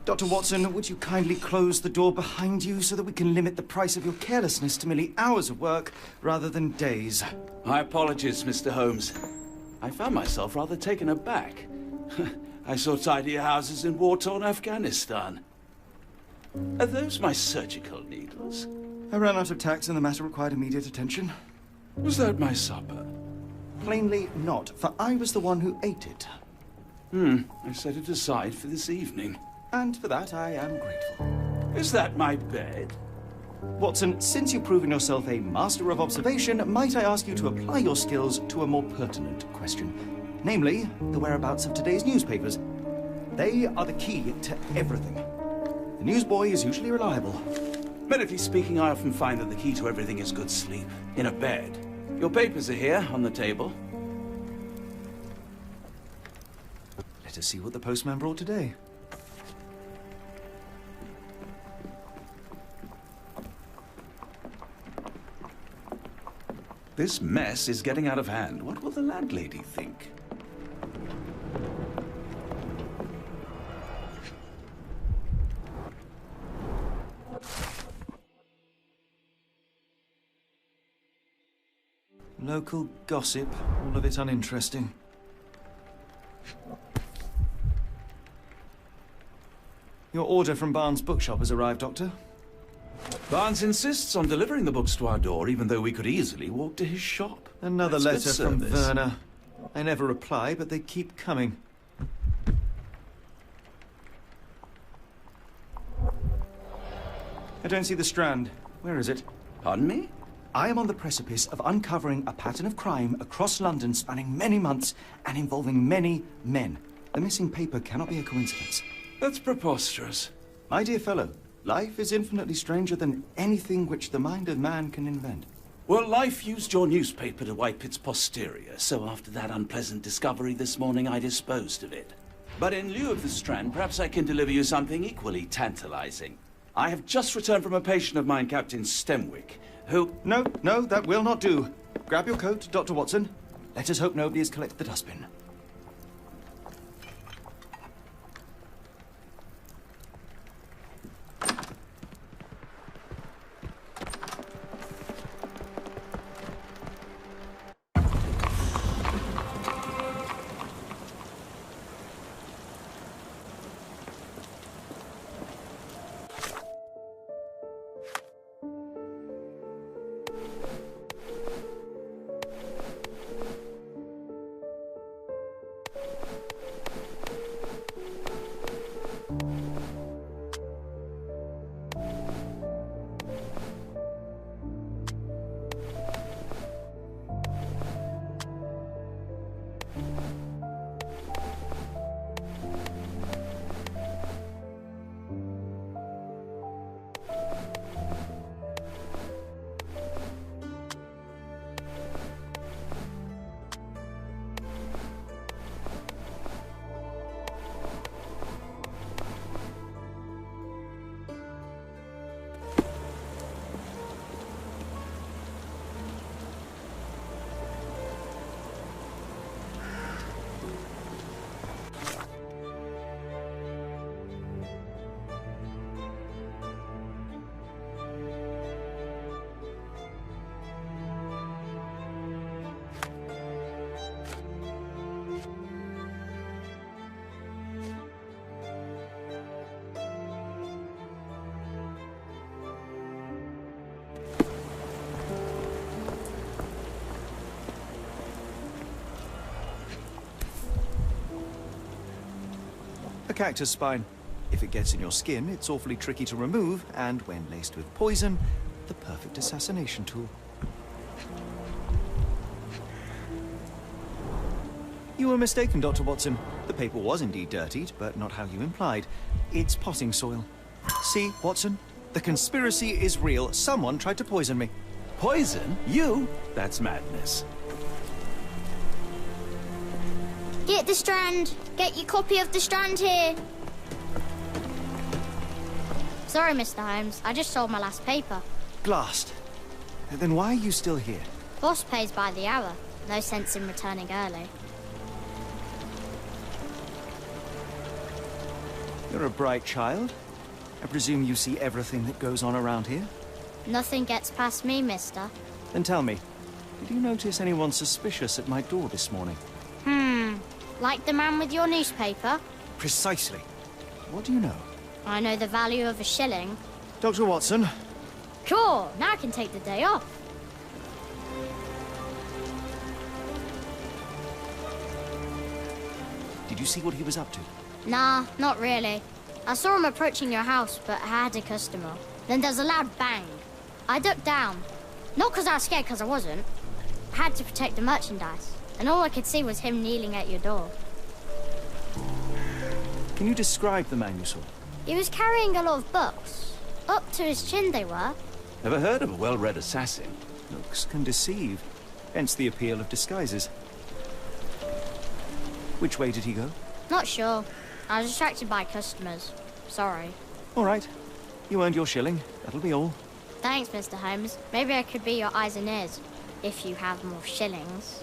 Dr. Watson, would you kindly close the door behind you so that we can limit the price of your carelessness to merely hours of work rather than days? My apologies, Mr. Holmes. I found myself rather taken aback. I saw tidier houses in war-torn Afghanistan. Are those my surgical needles? I ran out of tacks and the matter required immediate attention. Was that my supper? Plainly not, for I was the one who ate it. I set it aside for this evening. And for that I am grateful. Is that my bed? Watson, since you've proven yourself a master of observation, might I ask you to apply your skills to a more pertinent question? Namely, the whereabouts of today's newspapers. They are the key to everything. The newsboy is usually reliable. Medically speaking, I often find that the key to everything is good sleep. In a bed. Your papers are here, on the table. Let us see what the postman brought today. This mess is getting out of hand. What will the landlady think? Local gossip, all of it uninteresting. Your order from Barnes' bookshop has arrived, Doctor. Barnes insists on delivering the books to our door, even though we could easily walk to his shop. Another That's letter good from service. Werner. I never reply, but they keep coming. I don't see the Strand. Where is it? Pardon me? I am on the precipice of uncovering a pattern of crime across London spanning many months and involving many men. The missing paper cannot be a coincidence. That's preposterous. My dear fellow, life is infinitely stranger than anything which the mind of man can invent. Well, life used your newspaper to wipe its posterior, so after that unpleasant discovery this morning, I disposed of it. But in lieu of the Strand, perhaps I can deliver you something equally tantalizing. I have just returned from a patient of mine, Captain Stemwick, who... No, that will not do. Grab your coat, Dr. Watson. Let us hope nobody has collected the dustbin. A cactus spine. If it gets in your skin, it's awfully tricky to remove, and when laced with poison, the perfect assassination tool. You were mistaken, Dr. Watson. The paper was indeed dirtied, but not how you implied. It's potting soil. See, Watson? The conspiracy is real. Someone tried to poison me. Poison? You? That's madness. Get the Strand! Get your copy of the Strand here! Sorry, Mr. Holmes. I just sold my last paper. Blast. Then why are you still here? Boss pays by the hour. No sense in returning early. You're a bright child. I presume you see everything that goes on around here? Nothing gets past me, mister. Then tell me, did you notice anyone suspicious at my door this morning? Like the man with your newspaper? Precisely. What do you know? I know the value of a shilling. Dr. Watson? Cool, now I can take the day off. Did you see what he was up to? Nah, not really. I saw him approaching your house, but I had a customer. Then there's a loud bang. I ducked down. Not because I was scared, because I wasn't. I had to protect the merchandise. And all I could see was him kneeling at your door. Can you describe the man you saw? He was carrying a lot of books. Up to his chin they were. Ever heard of a well-read assassin? Looks can deceive. Hence the appeal of disguises. Which way did he go? Not sure. I was distracted by customers. Sorry. All right. You earned your shilling. That'll be all. Thanks, Mr. Holmes. Maybe I could be your eyes and ears, if you have more shillings.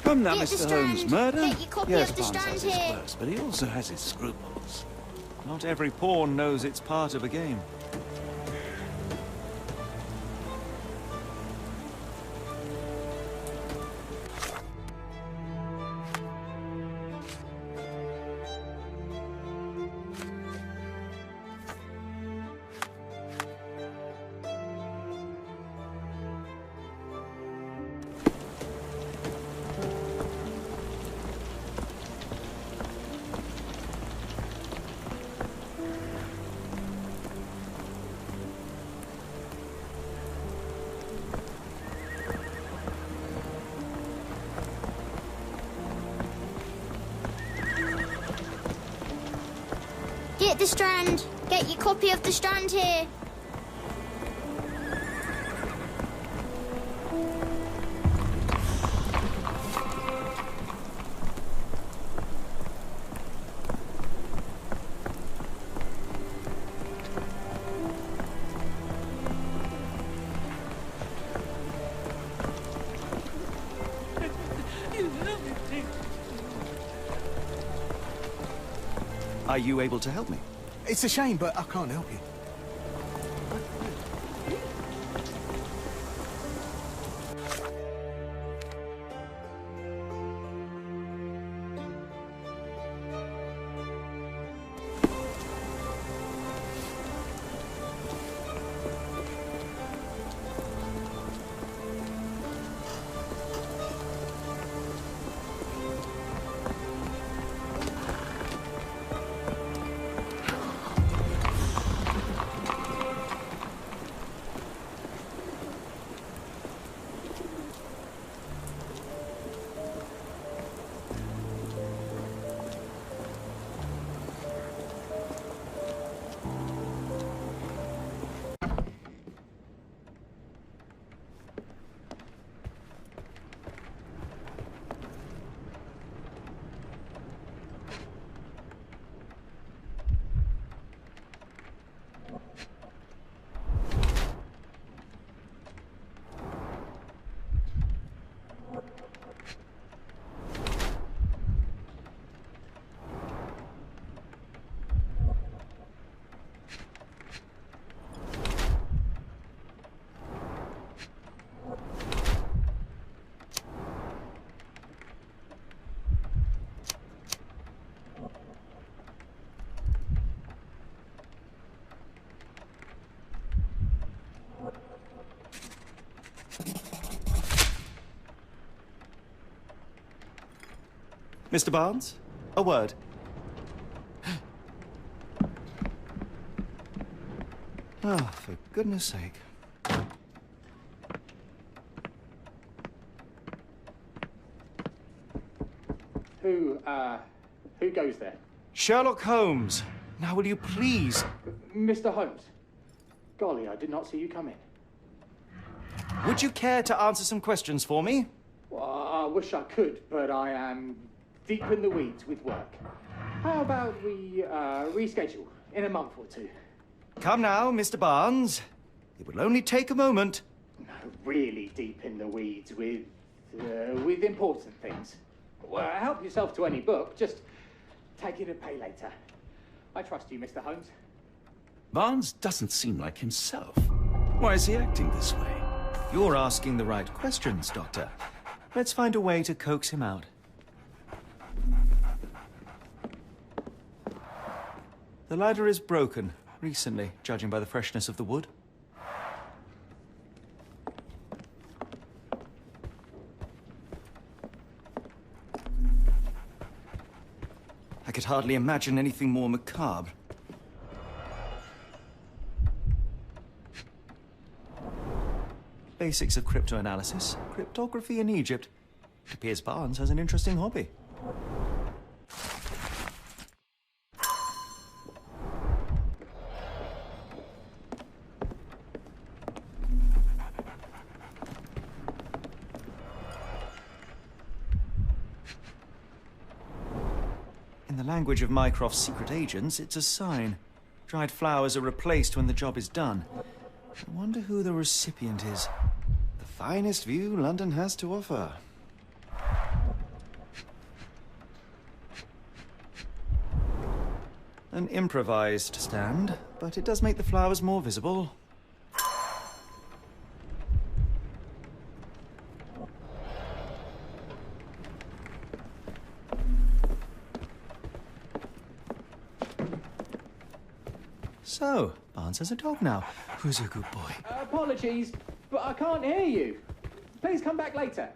Come now, Get the Mr. Holmes. Strand. Murder? Get your copy Yes, of the Barnes Strand has his here. quirks, but he also has his scruples. Not every pawn knows it's part of a game. Get the Strand. Get your copy of the Strand here. Are you able to help me? It's a shame, but I can't help you. Mr. Barnes, a word. Oh, for goodness sake. Who goes there? Sherlock Holmes. Now, will you please? Mr. Holmes. Golly, I did not see you come in. Would you care to answer some questions for me? Well, I wish I could, but I am deep in the weeds with work. How about we reschedule in a month or two? Come now, Mr. Barnes. It will only take a moment. Really deep in the weeds with important things. Well, help yourself to any book. Just take it and pay later. I trust you, Mr. Holmes. Barnes doesn't seem like himself. Why is he acting this way? You're asking the right questions, Doctor. Let's find a way to coax him out. The ladder is broken, recently, judging by the freshness of the wood. I could hardly imagine anything more macabre. Basics of cryptoanalysis, cryptography in Egypt. It appears Barnes has an interesting hobby. In the language of Mycroft's secret agents, it's a sign. Dried flowers are replaced when the job is done. I wonder who the recipient is. The finest view London has to offer. An improvised stand, but it does make the flowers more visible. So, Barnes has a dog now. Who's a good boy? Apologies, but I can't hear you. Please come back later.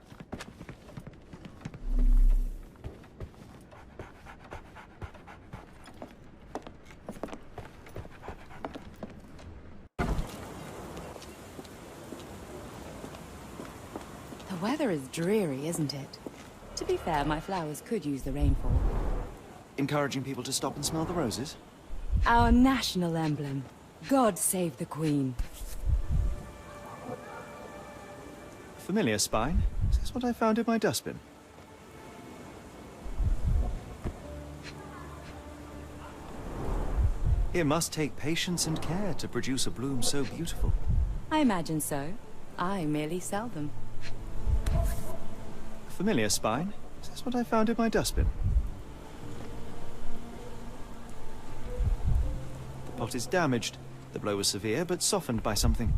The weather is dreary, isn't it? To be fair, my flowers could use the rainfall. Encouraging people to stop and smell the roses? Our national emblem. God save the Queen. Familiar spine? Is this what I found in my dustbin? It must take patience and care to produce a bloom so beautiful. I imagine so. I merely sell them. Familiar spine? Is this what I found in my dustbin? The pot is damaged. The blow was severe, but softened by something.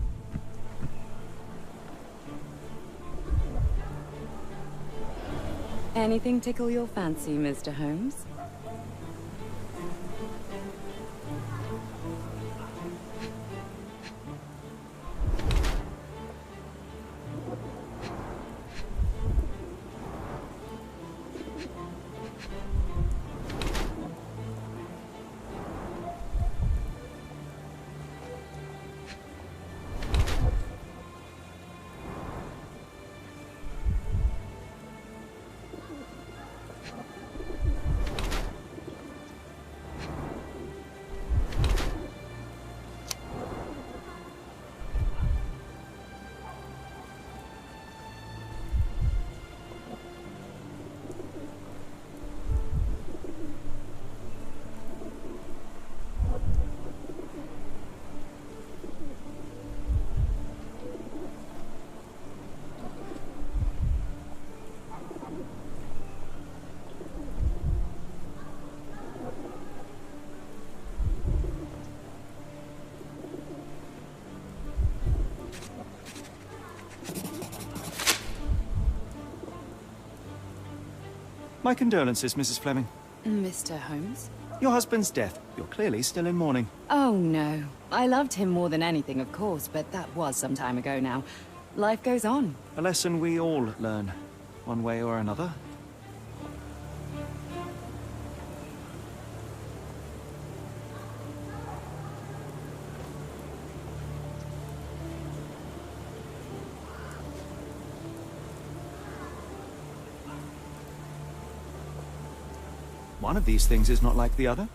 Anything tickle your fancy, Mr. Holmes? My condolences, Mrs. Fleming. Mr. Holmes? Your husband's death. You're clearly still in mourning. Oh, no. I loved him more than anything, of course, but that was some time ago now. Life goes on. A lesson we all learn, one way or another. One of these things is not like the other.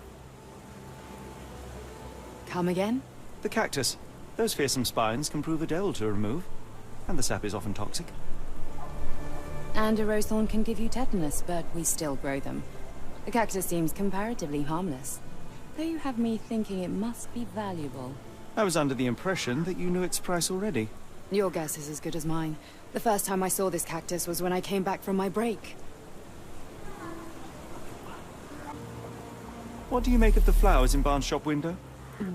Come again? The cactus. Those fearsome spines can prove a devil to remove, and the sap is often toxic. And a rose thorn can give you tetanus, but we still grow them. The cactus seems comparatively harmless, though you have me thinking it must be valuable. I was under the impression that you knew its price already. Your guess is as good as mine. The first time I saw this cactus was when I came back from my break. What do you make of the flowers in Barnes' shop window?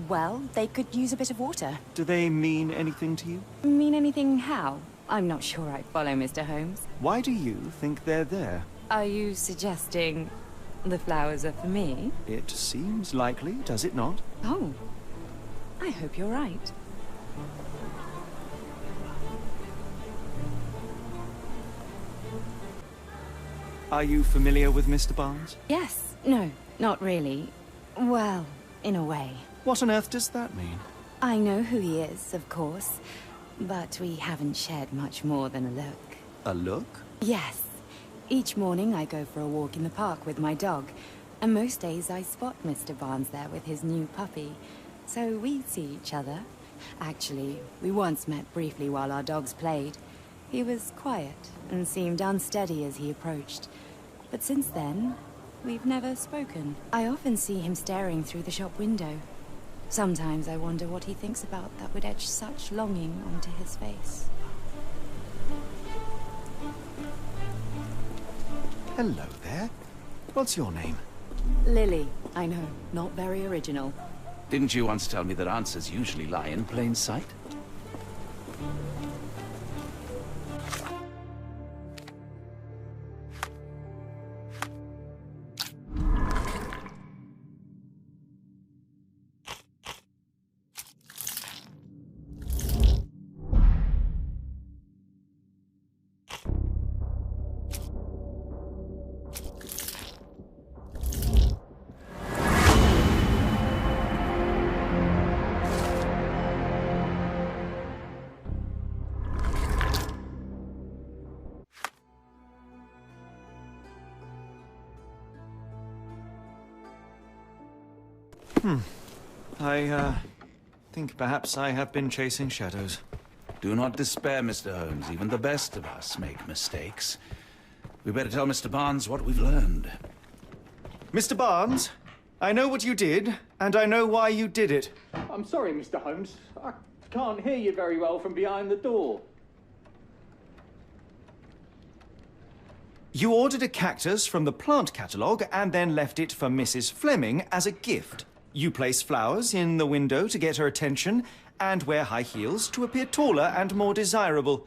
Well, they could use a bit of water. Do they mean anything to you? Mean anything how? I'm not sure I follow, Mr. Holmes. Why do you think they're there? Are you suggesting the flowers are for me? It seems likely, does it not? Oh, I hope you're right. Are you familiar with Mr. Barnes? Yes. No, not really. Well, in a way. What on earth does that mean? I know who he is, of course, but we haven't shared much more than a look. A look? Yes. Each morning I go for a walk in the park with my dog, and most days I spot Mr. Barnes there with his new puppy, so we see each other. Actually, we once met briefly while our dogs played. He was quiet and seemed unsteady as he approached, but since then, we've never spoken. I often see him staring through the shop window. Sometimes I wonder what he thinks about that would etch such longing onto his face. Hello there. What's your name? Lily, I know, not very original. Didn't you once tell me that answers usually lie in plain sight? I think perhaps I have been chasing shadows. Do not despair, Mr. Holmes. Even the best of us make mistakes. We better tell Mr. Barnes what we've learned. Mr. Barnes, I know what you did, and I know why you did it. I'm sorry, Mr. Holmes. I can't hear you very well from behind the door. You ordered a cactus from the plant catalogue and then left it for Mrs. Fleming as a gift. You place flowers in the window to get her attention and wear high heels to appear taller and more desirable.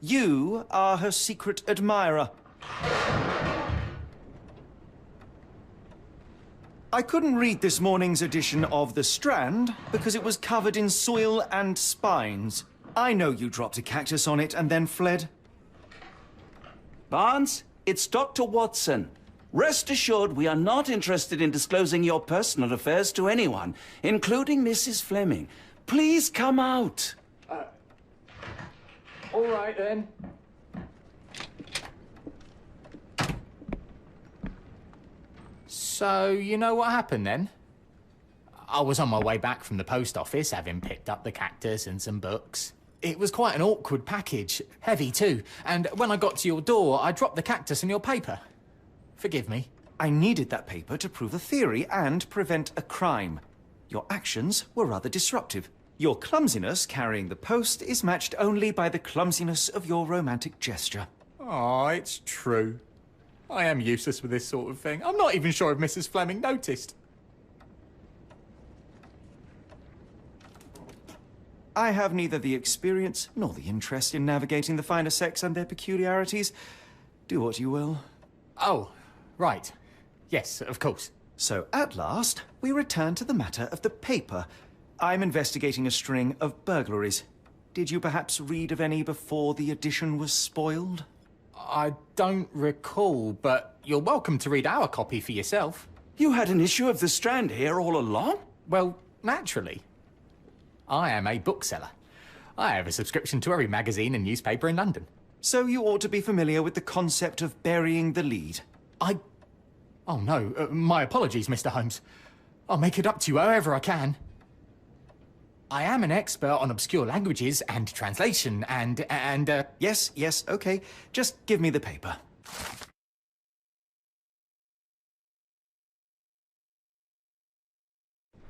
You are her secret admirer. I couldn't read this morning's edition of The Strand because it was covered in soil and spines. I know you dropped a cactus on it and then fled. Barnes, it's Dr. Watson. Rest assured, we are not interested in disclosing your personal affairs to anyone, including Mrs. Fleming. Please come out. All right, then. So, you know what happened then? I was on my way back from the post office, having picked up the cactus and some books. It was quite an awkward package, heavy too, and when I got to your door, I dropped the cactus in your paper. Forgive me. I needed that paper to prove a theory and prevent a crime. Your actions were rather disruptive. Your clumsiness carrying the post is matched only by the clumsiness of your romantic gesture. Oh, it's true. I am useless with this sort of thing. I'm not even sure if Mrs. Fleming noticed. I have neither the experience nor the interest in navigating the finer sex and their peculiarities. Do what you will. Oh, right. Yes, of course. So, at last, we return to the matter of the paper. I'm investigating a string of burglaries. Did you perhaps read of any before the edition was spoiled? I don't recall, but you're welcome to read our copy for yourself. You had an issue of The Strand here all along? Well, naturally. I am a bookseller. I have a subscription to every magazine and newspaper in London. So you ought to be familiar with the concept of burying the lead. I Oh, no. My apologies, Mr. Holmes. I'll make it up to you however I can. I am an expert on obscure languages and translation and. Yes, okay. Just give me the paper.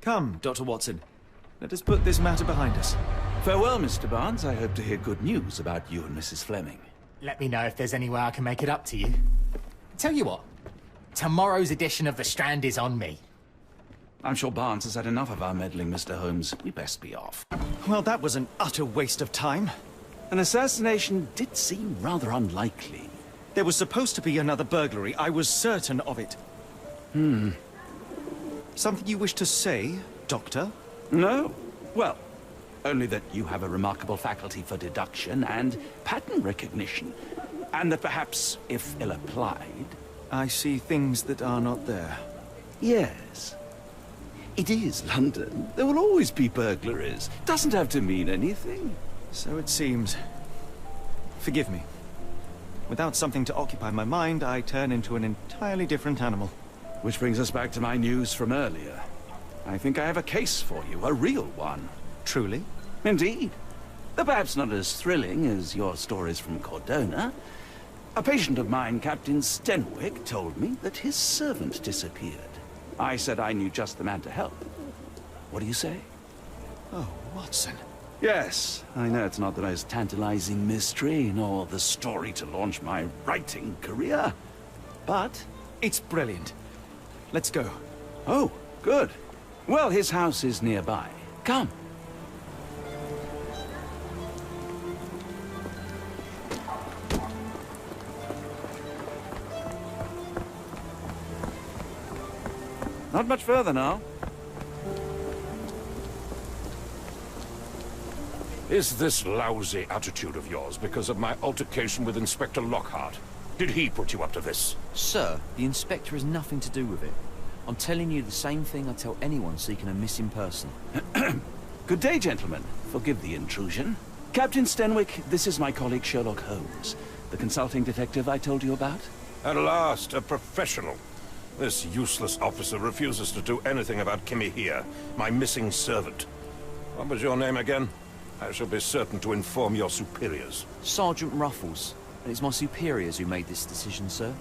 Come, Dr. Watson. Let us put this matter behind us. Farewell, Mr. Barnes. I hope to hear good news about you and Mrs. Fleming. Let me know if there's any way I can make it up to you. Tell you what, tomorrow's edition of The Strand is on me. I'm sure Barnes has had enough of our meddling, Mr. Holmes. We best be off. Well, that was an utter waste of time. An assassination did seem rather unlikely. There was supposed to be another burglary. I was certain of it. Something you wish to say, Doctor? No? Well, only that you have a remarkable faculty for deduction and pattern recognition. And that perhaps, if ill-applied... I see things that are not there. Yes. It is London. There will always be burglaries. Doesn't have to mean anything. So it seems. Forgive me. Without something to occupy my mind, I turn into an entirely different animal. Which brings us back to my news from earlier. I think I have a case for you, a real one. Truly? Indeed. Though perhaps not as thrilling as your stories from Cordona. A patient of mine, Captain Stenwick, told me that his servant disappeared. I said I knew just the man to help. What do you say? Oh, Watson. Yes, I know it's not the most tantalizing mystery, nor the story to launch my writing career. But... it's brilliant. Let's go. Oh, good. Well, his house is nearby. Come. Not much further now. Is this lousy attitude of yours because of my altercation with Inspector Lockhart? Did he put you up to this? Sir, the inspector has nothing to do with it. I'm telling you the same thing I tell anyone seeking a missing person. Good day, gentlemen. Forgive the intrusion. Captain Stenwick, this is my colleague Sherlock Holmes, the consulting detective I told you about. At last, a professional. This useless officer refuses to do anything about Kimmy here, my missing servant. What was your name again? I shall be certain to inform your superiors. Sergeant Ruffles. And it's my superiors who made this decision, sir.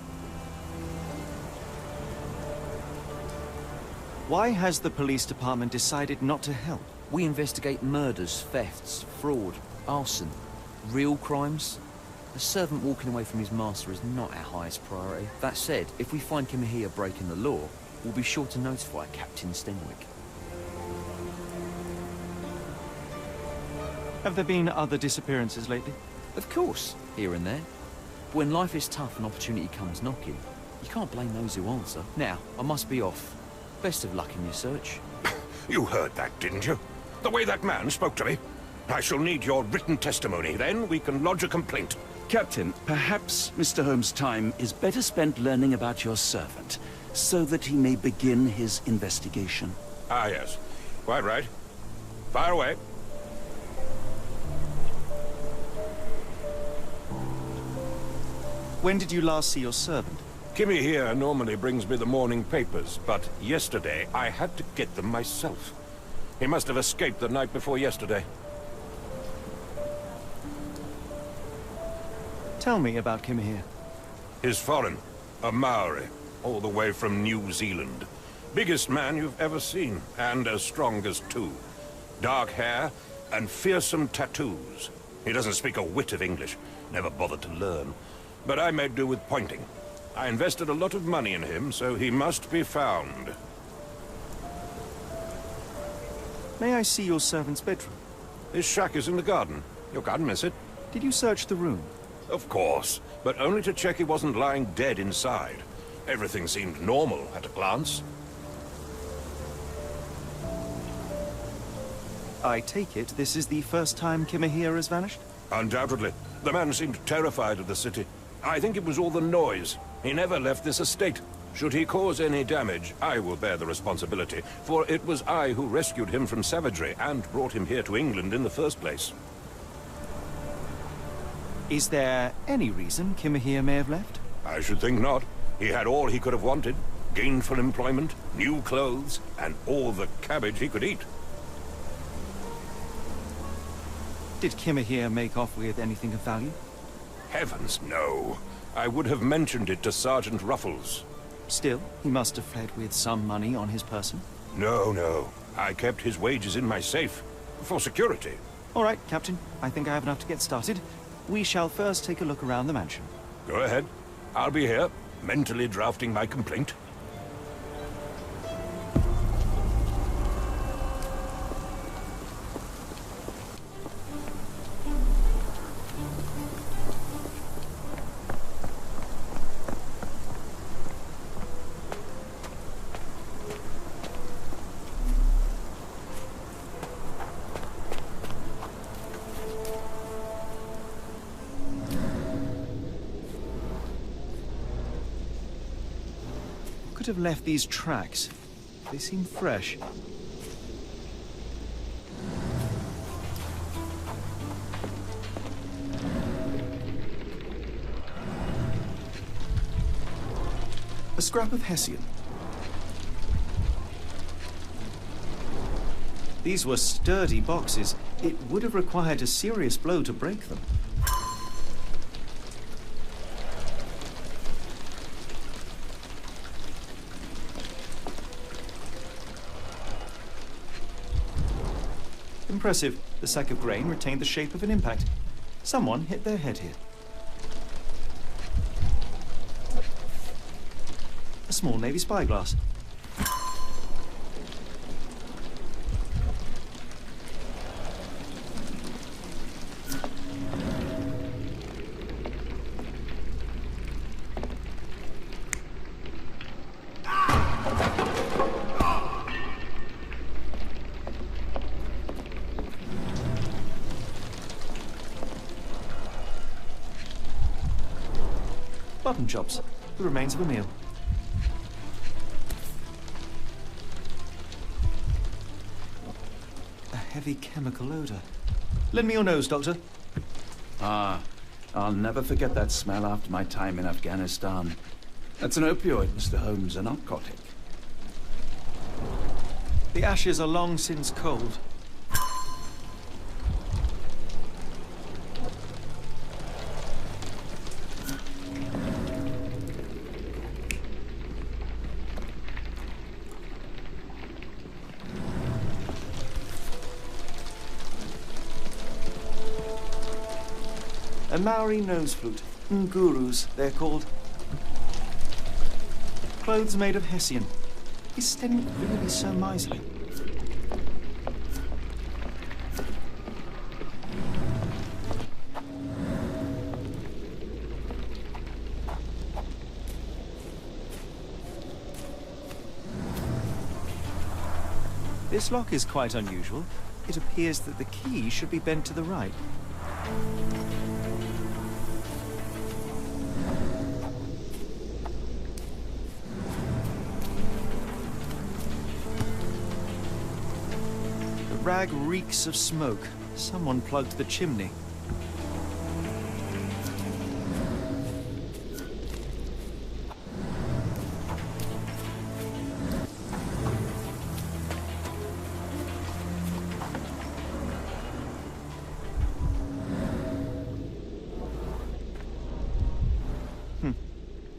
Why has the police department decided not to help? We investigate murders, thefts, fraud, arson, real crimes. A servant walking away from his master is not our highest priority. That said, if we find Kimahia breaking the law, we'll be sure to notify Captain Stenwick. Have there been other disappearances lately? Of course, here and there. But when life is tough and opportunity comes knocking, you can't blame those who answer. Now, I must be off. Best of luck in your search. You heard that, didn't you? The way that man spoke to me. I shall need your written testimony. Then we can lodge a complaint. Captain, perhaps Mr. Holmes' time is better spent learning about your servant, so that he may begin his investigation. Ah, yes. Quite right. Fire away. When did you last see your servant? Kimmy here normally brings me the morning papers, but yesterday I had to get them myself. He must have escaped the night before yesterday. Tell me about Kimahia. He's foreign, a Maori, all the way from New Zealand. Biggest man you've ever seen, and as strong as two. Dark hair and fearsome tattoos. He doesn't speak a whit of English, never bothered to learn. But I made do with pointing. I invested a lot of money in him, so he must be found. May I see your servant's bedroom? His shack is in the garden. You can't miss it. Did you search the room? Of course, but only to check he wasn't lying dead inside. Everything seemed normal at a glance. I take it this is the first time Kimahia has vanished? Undoubtedly. The man seemed terrified of the city. I think it was all the noise. He never left this estate. Should he cause any damage, I will bear the responsibility, for it was I who rescued him from savagery and brought him here to England in the first place. Is there any reason Kimahia may have left? I should think not. He had all he could have wanted. gainful employment, new clothes, and all the cabbage he could eat. Did Kimmer here make off with anything of value? Heavens, no. I would have mentioned it to Sergeant Ruffles. Still, he must have fled with some money on his person. No. I kept his wages in my safe. For security. All right, Captain. I think I have enough to get started. We shall first take a look around the mansion. Go ahead. I'll be here, mentally drafting my complaint. Could have left these tracks. They seem fresh. A scrap of Hessian. These were sturdy boxes. It would have required a serious blow to break them. Impressive. The sack of grain retained the shape of an impact. Someone hit their head here. A small Navy spyglass. Button chops, the remains of a meal. A heavy chemical odor. Lend me your nose, Doctor. Ah, I'll never forget that smell after my time in Afghanistan. That's an opioid, Mr. Holmes, a narcotic. The ashes are long since cold. A Maori nose flute. Ngurus, they're called. Clothes made of Hessian. Is Sten really so miserly? This lock is quite unusual. It appears that the key should be bent to the right. The rag reeks of smoke. Someone plugged the chimney.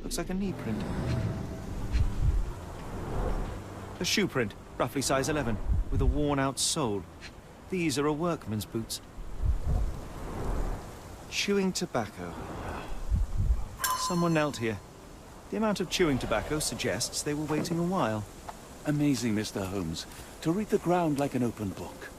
Looks like a knee print. A shoe print, roughly size 11, with a worn-out sole. These are a workman's boots. Chewing tobacco. Someone knelt here. The amount of chewing tobacco suggests they were waiting a while. Amazing, Mr. Holmes. To read the ground like an open book.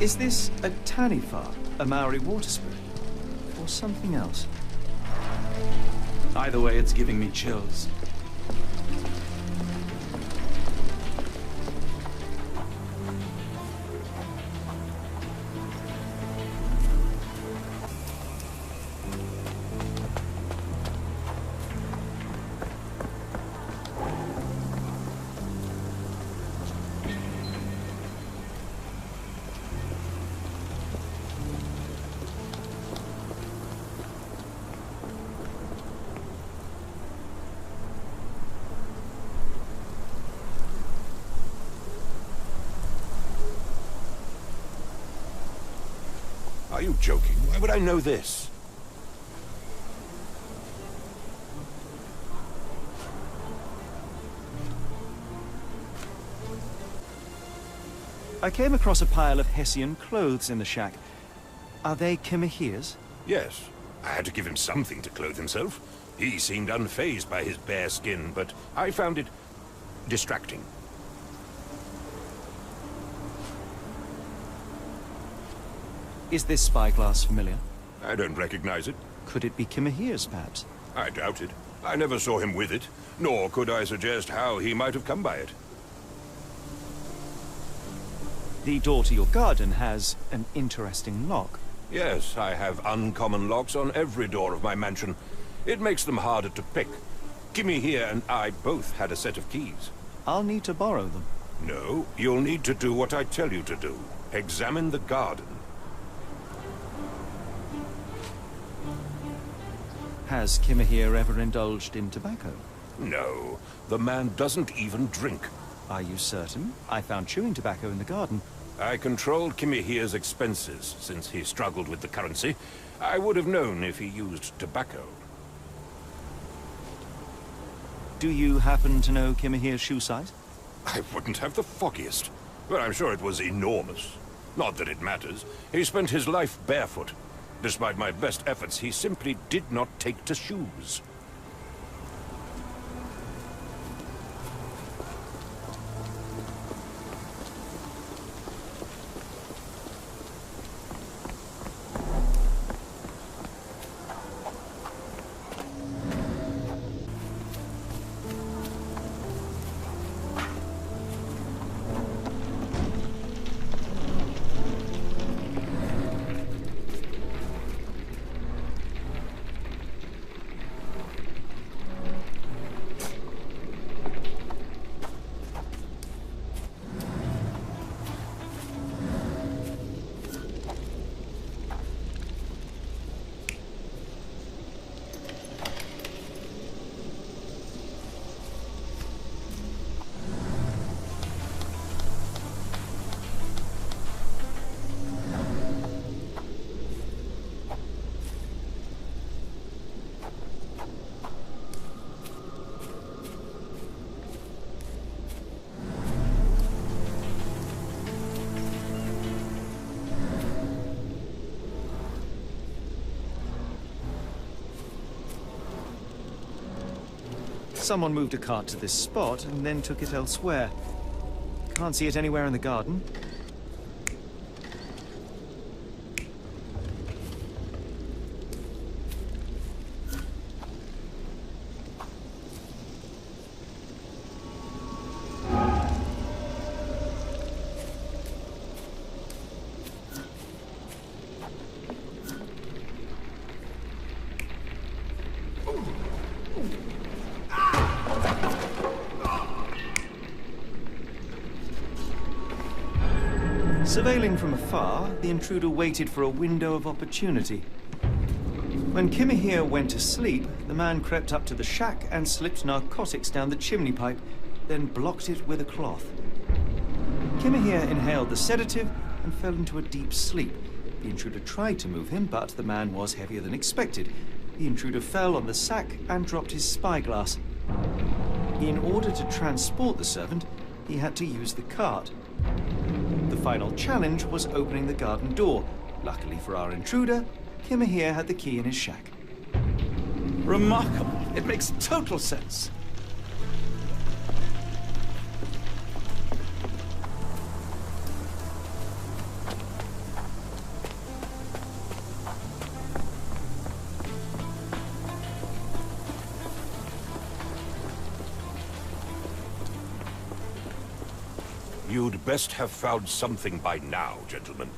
Is this a Tanifar, a Maori water spirit, or something else? Either way, it's giving me chills. Are you joking? Why would I know this? I came across a pile of Hessian clothes in the shack. Are they Kimahir's? Yes. I had to give him something to clothe himself. He seemed unfazed by his bare skin, but I found it distracting. Is this spyglass familiar? I don't recognize it. Could it be Kimahir's, perhaps? I doubt it. I never saw him with it, nor could I suggest how he might have come by it. The door to your garden has an interesting lock. Yes, I have uncommon locks on every door of my mansion. It makes them harder to pick. Kimmy here and I both had a set of keys. I'll need to borrow them. No, you'll need to do what I tell you to do. Examine the garden. Has Kimahir ever indulged in tobacco? No, the man doesn't even drink. Are you certain? I found chewing tobacco in the garden. I controlled Kimahir's expenses since he struggled with the currency. I would have known if he used tobacco. Do you happen to know Kimahir's shoe size? I wouldn't have the foggiest. But I'm sure it was enormous. Not that it matters. He spent his life barefoot. Despite my best efforts, he simply did not take to shoes. Someone moved a cart to this spot and then took it elsewhere. Can't see it anywhere in the garden. Surveilling from afar, the intruder waited for a window of opportunity. When Kimahir went to sleep, the man crept up to the shack and slipped narcotics down the chimney pipe, then blocked it with a cloth. Kimahir inhaled the sedative and fell into a deep sleep. The intruder tried to move him, but the man was heavier than expected. The intruder fell on the sack and dropped his spyglass. In order to transport the servant, he had to use the cart. The final challenge was opening the garden door. Luckily for our intruder, Kimahir had the key in his shack. Remarkable. It makes total sense. You'd best have found something by now, gentlemen.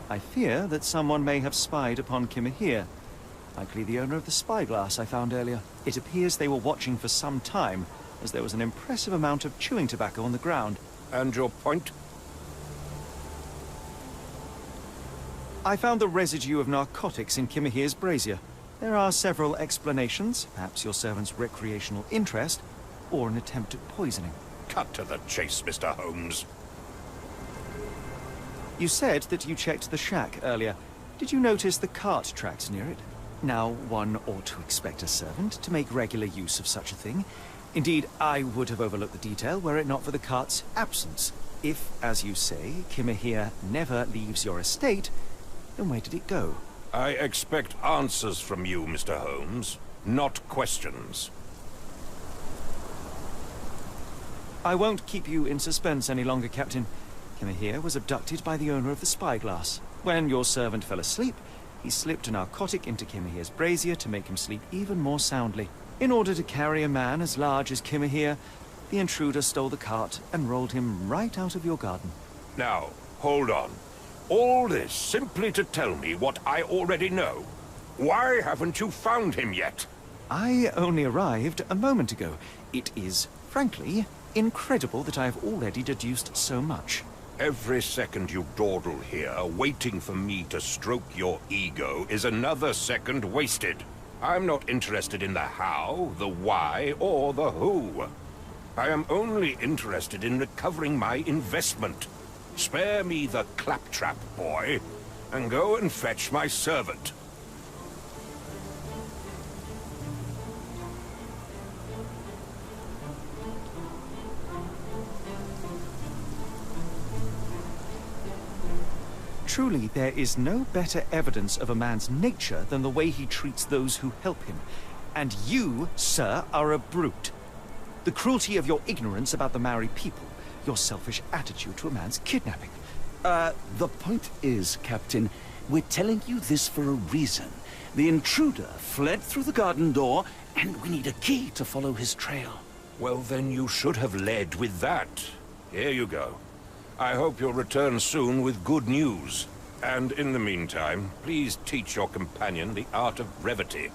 I fear that someone may have spied upon Kimahir. Likely the owner of the spyglass I found earlier. It appears they were watching for some time, as there was an impressive amount of chewing tobacco on the ground. And your point? I found the residue of narcotics in Kimahir's brazier. There are several explanations, perhaps your servant's recreational interest, or an attempt at poisoning. Cut to the chase, Mr. Holmes. You said that you checked the shack earlier. Did you notice the cart tracks near it? Now, one ought to expect a servant to make regular use of such a thing. Indeed, I would have overlooked the detail were it not for the cart's absence. If, as you say, Kimahir never leaves your estate, then where did it go? I expect answers from you, Mr. Holmes, not questions. I won't keep you in suspense any longer, Captain. Kimahir was abducted by the owner of the spyglass. When your servant fell asleep, he slipped a narcotic into Kimahir's brazier to make him sleep even more soundly. In order to carry a man as large as Kimahir, the intruder stole the cart and rolled him right out of your garden. Now, hold on. All this simply to tell me what I already know. Why haven't you found him yet? I only arrived a moment ago. It is, frankly, incredible that I have already deduced so much. Every second you dawdle here, waiting for me to stroke your ego, is another second wasted. I'm not interested in the how, the why, or the who. I am only interested in recovering my investment. Spare me the claptrap, boy, and go and fetch my servant. Truly, there is no better evidence of a man's nature than the way he treats those who help him. And you, sir, are a brute. The cruelty of your ignorance about the Maori people, your selfish attitude to a man's kidnapping. The point is, Captain, we're telling you this for a reason. The intruder fled through the garden door, and we need a key to follow his trail. Well, then you should have led with that. Here you go. I hope you'll return soon with good news. And in the meantime, please teach your companion the art of brevity.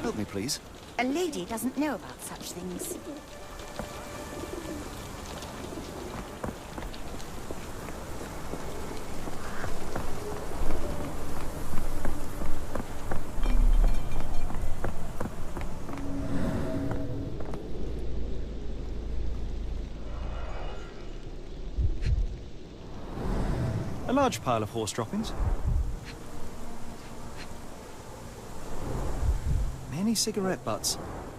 Help me, please. A lady doesn't know about such things. A large pile of horse droppings. Many cigarette butts.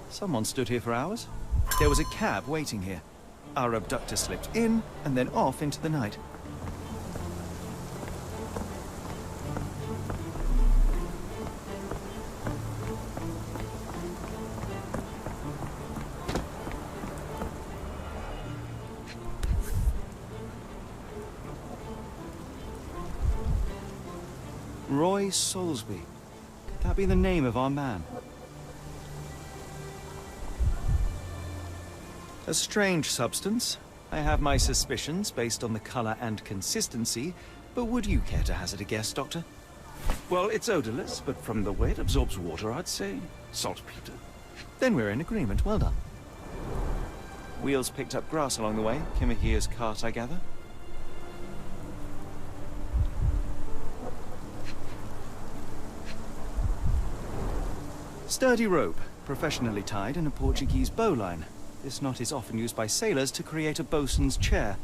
Someone stood here for hours. There was a cab waiting here. Our abductor slipped in and then off into the night. Roy Soulsby. Could that be the name of our man? A strange substance. I have my suspicions based on the color and consistency, but would you care to hazard a guess, Doctor? Well, it's odorless, but from the way it absorbs water, I'd say saltpeter. Then we're in agreement. Well done. Wheels picked up grass along the way. Kimahia's cart, I gather. Sturdy rope, professionally tied in a Portuguese bowline. This knot is often used by sailors to create a bosun's chair.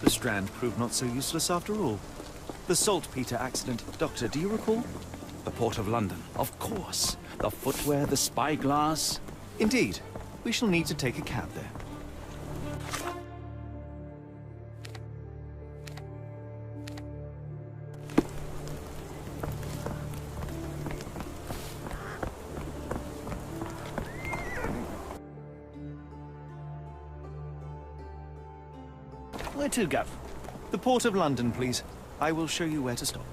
The strand proved not so useless after all. The saltpeter accident. Doctor, do you recall? The Port of London, of course. The footwear, the spyglass. Indeed. We shall need to take a cab there. Where to, Gav? The Port of London, please. I will show you where to stop.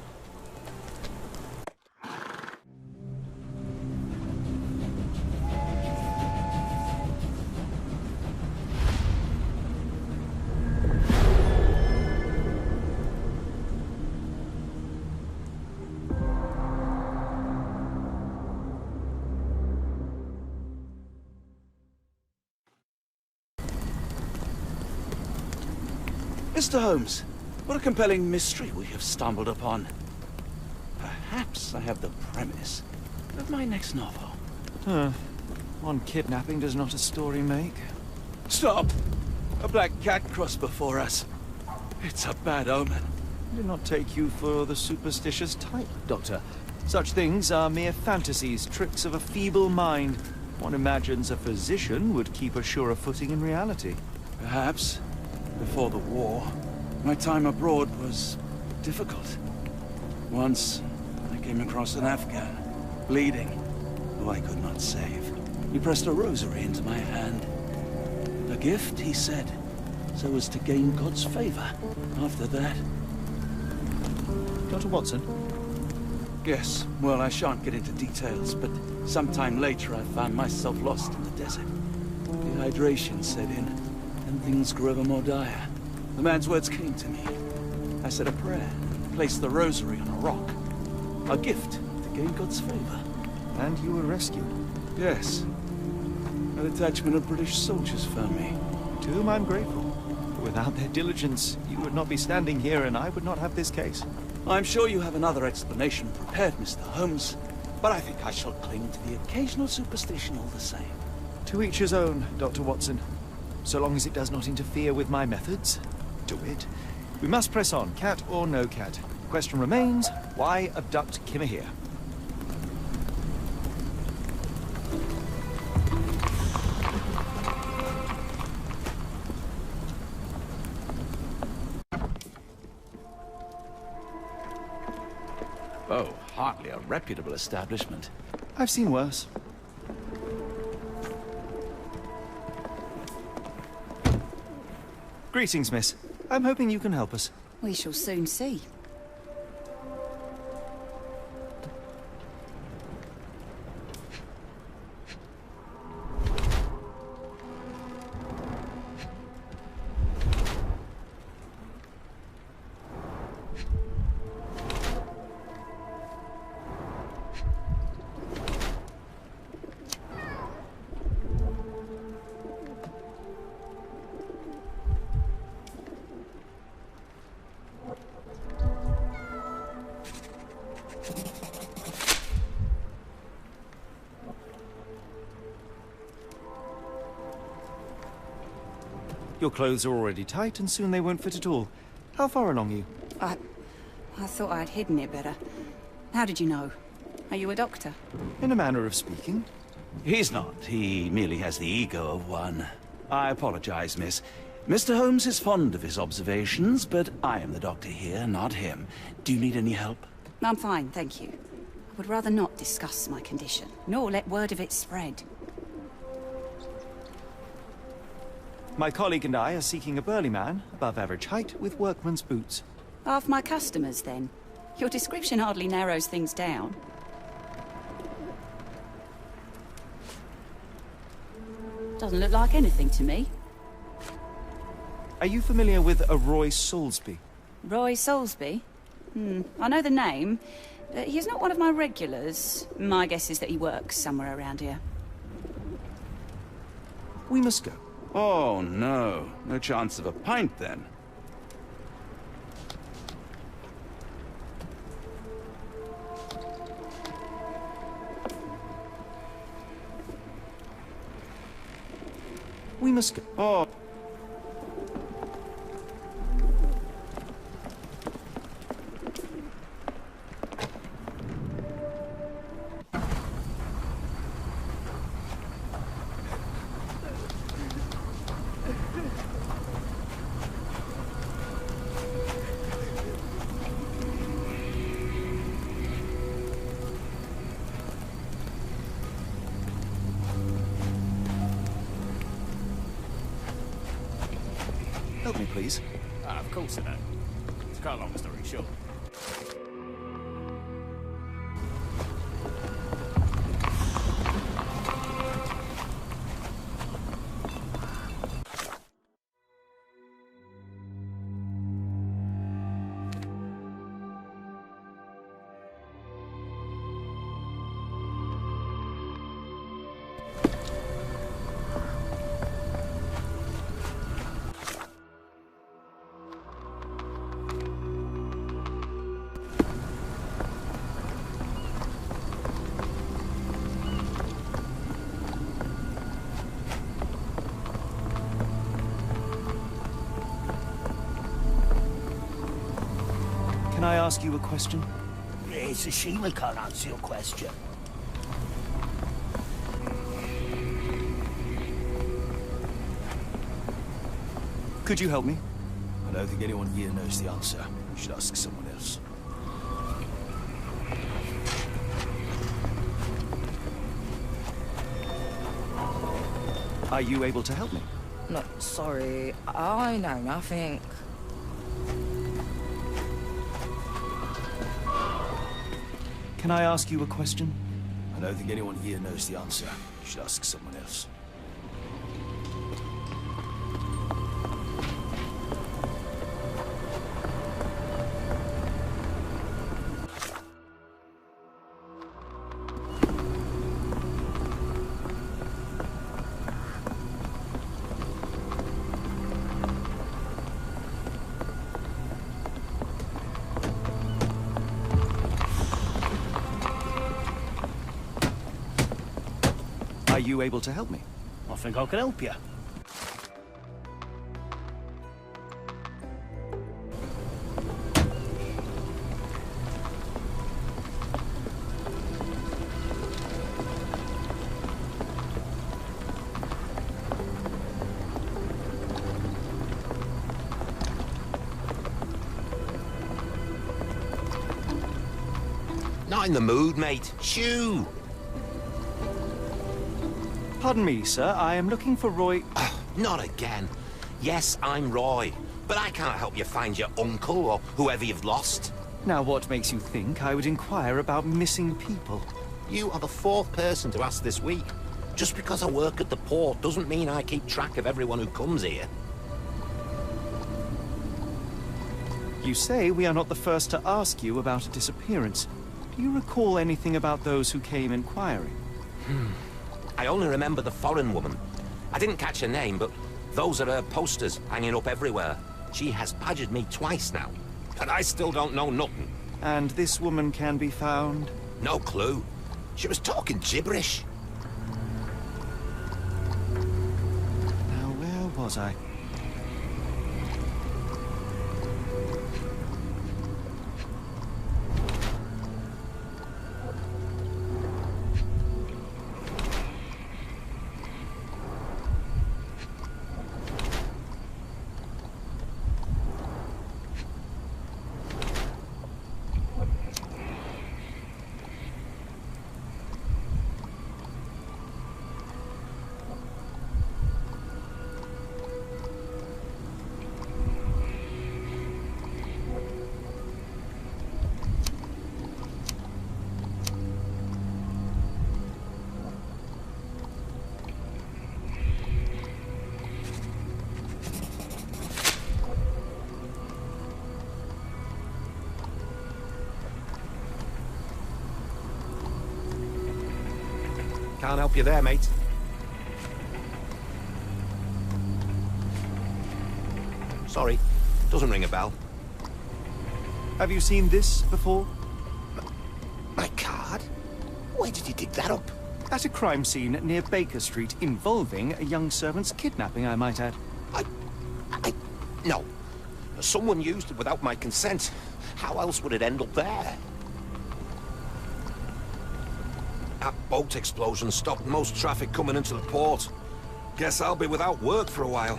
Mr. Holmes, what a compelling mystery we have stumbled upon. Perhaps I have the premise of my next novel. One kidnapping does not a story make. Stop! A black cat crossed before us. It's a bad omen. I did not take you for the superstitious type, Doctor. Such things are mere fantasies, tricks of a feeble mind. One imagines a physician would keep a surer footing in reality. Perhaps. Before the war, my time abroad was difficult. Once, I came across an Afghan, bleeding, who I could not save. He pressed a rosary into my hand. A gift, he said, so as to gain God's favor. After that... Dr. Watson? Yes, well, I shan't get into details, but sometime later I found myself lost in the desert. Dehydration set in. And things grew ever more dire. The man's words came to me. I said a prayer and placed the rosary on a rock. A gift to gain God's favor. And you were rescued? Yes. A detachment of British soldiers found me. To whom I'm grateful. Without their diligence, you would not be standing here and I would not have this case. I'm sure you have another explanation prepared, Mr. Holmes, but I think I shall cling to the occasional superstition all the same. To each his own, Dr. Watson. So long as it does not interfere with my methods, do it. We must press on, cat or no cat. The question remains, why abduct Kimahir? Oh, hardly a reputable establishment. I've seen worse. Greetings, miss. I'm hoping you can help us. We shall soon see. Your clothes are already tight, and soon they won't fit at all. How far along are you? I thought I'd hidden it better. How did you know? Are you a doctor? In a manner of speaking. He's not. He merely has the ego of one. I apologize, miss. Mr. Holmes is fond of his observations, but I am the doctor here, not him. Do you need any help? I'm fine, thank you. I would rather not discuss my condition, nor let word of it spread. My colleague and I are seeking a burly man, above average height, with workman's boots. Half my customers, then. Your description hardly narrows things down. Doesn't look like anything to me. Are you familiar with a Roy Soulsby? Roy Soulsby? I know the name, but he's not one of my regulars. My guess is that he works somewhere around here. We must go. Oh, no. No chance of a pint, then. We must go. Oh. Help me, please. Of course I know. To cut a long story short. Can I ask you a question? It's a shame we can't answer your question. Could you help me? I don't think anyone here knows the answer. You should ask someone else. Are you able to help me? No, sorry. I know nothing. Can I ask you a question? I don't think anyone here knows the answer. You should ask someone else. Are you able to help me? I think I can help you. Not in the mood, mate. Shoo! Pardon me, sir. I am looking for Roy... Not again. Yes, I'm Roy, but I can't help you find your uncle or whoever you've lost. Now, what makes you think I would inquire about missing people? You are the fourth person to ask this week. Just because I work at the port doesn't mean I keep track of everyone who comes here. You say we are not the first to ask you about a disappearance. Do you recall anything about those who came inquiring? I only remember the foreign woman. I didn't catch her name, but those are her posters hanging up everywhere. She has badgered me twice now, and I still don't know nothing. And this woman can be found? No clue. She was talking gibberish. Now, where was I? Can't help you there, mate. Sorry, doesn't ring a bell. Have you seen this before? My card? Where did you dig that up? At a crime scene near Baker Street involving a young servant's kidnapping, I might add. No. Someone used it without my consent. How else would it end up there? That boat explosion stopped most traffic coming into the port. Guess I'll be without work for a while.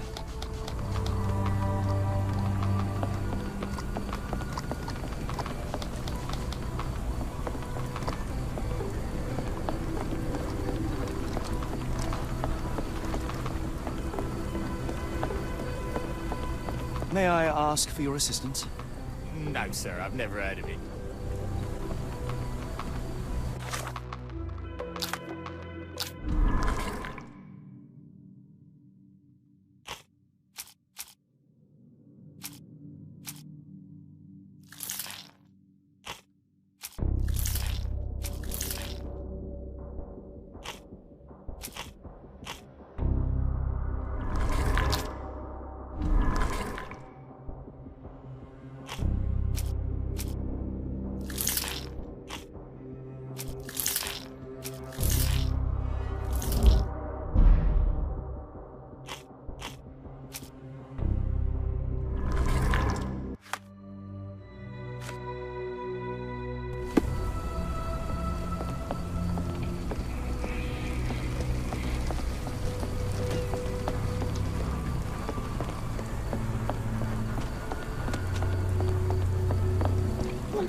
May I ask for your assistance? No, sir, I've never heard of it.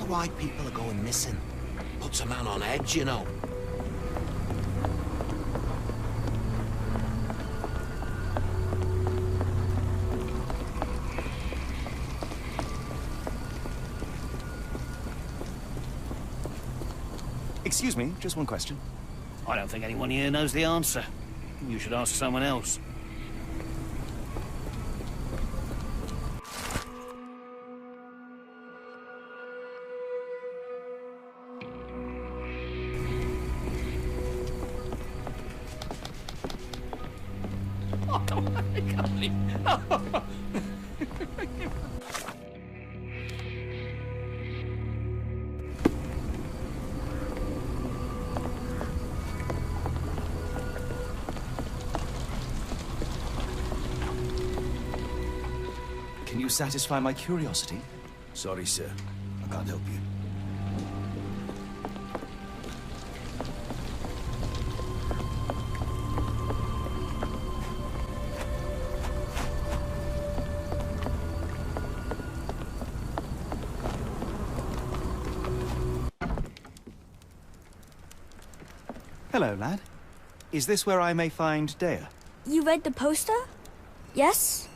Why people are going missing. Puts a man on edge, you know. Excuse me, just one question. I don't think anyone here knows the answer. You should ask someone else. Can you satisfy my curiosity? Sorry, sir. I can't help you. Hello, lad. Is this where I may find Dea? You read the poster? Yes?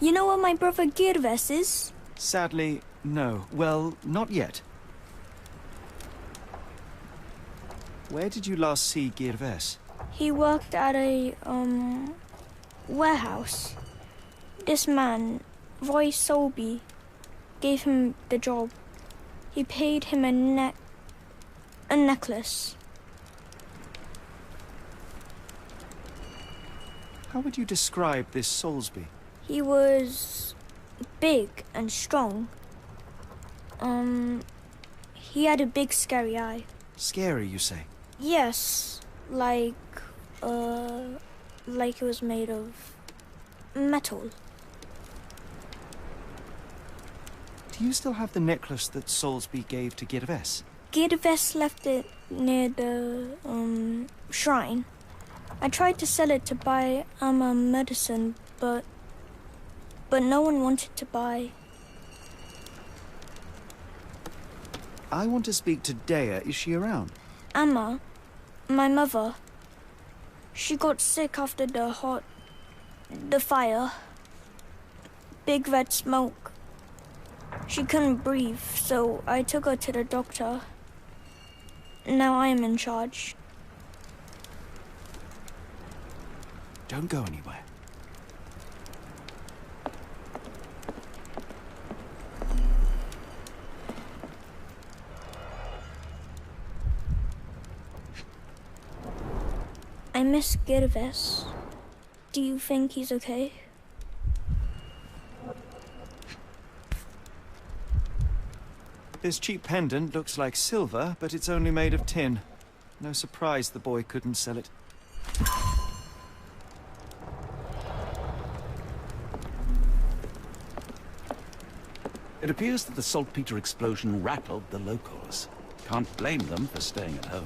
You know what my brother Girves is? Sadly, no. Well, not yet. Where did you last see Girves? He worked at a, warehouse. This man, Roy Solby, gave him the job. He paid him a necklace. How would you describe this Soulsby? He was big and strong. He had a big scary eye. Scary, you say? Yes, like it was made of metal. Do you still have the necklace that Soulsby gave to Girves? Girves left it near the, shrine. I tried to sell it to buy Amma medicine, but no one wanted to buy. I want to speak to Dea. Is she around? Amma, my mother, she got sick after the fire. Big red smoke. She couldn't breathe, so I took her to the doctor. Now I am in charge. Don't go anywhere. I miss Girves. Do you think he's okay? This cheap pendant looks like silver, but it's only made of tin. No surprise the boy couldn't sell it. It appears that the saltpeter explosion rattled the locals. Can't blame them for staying at home.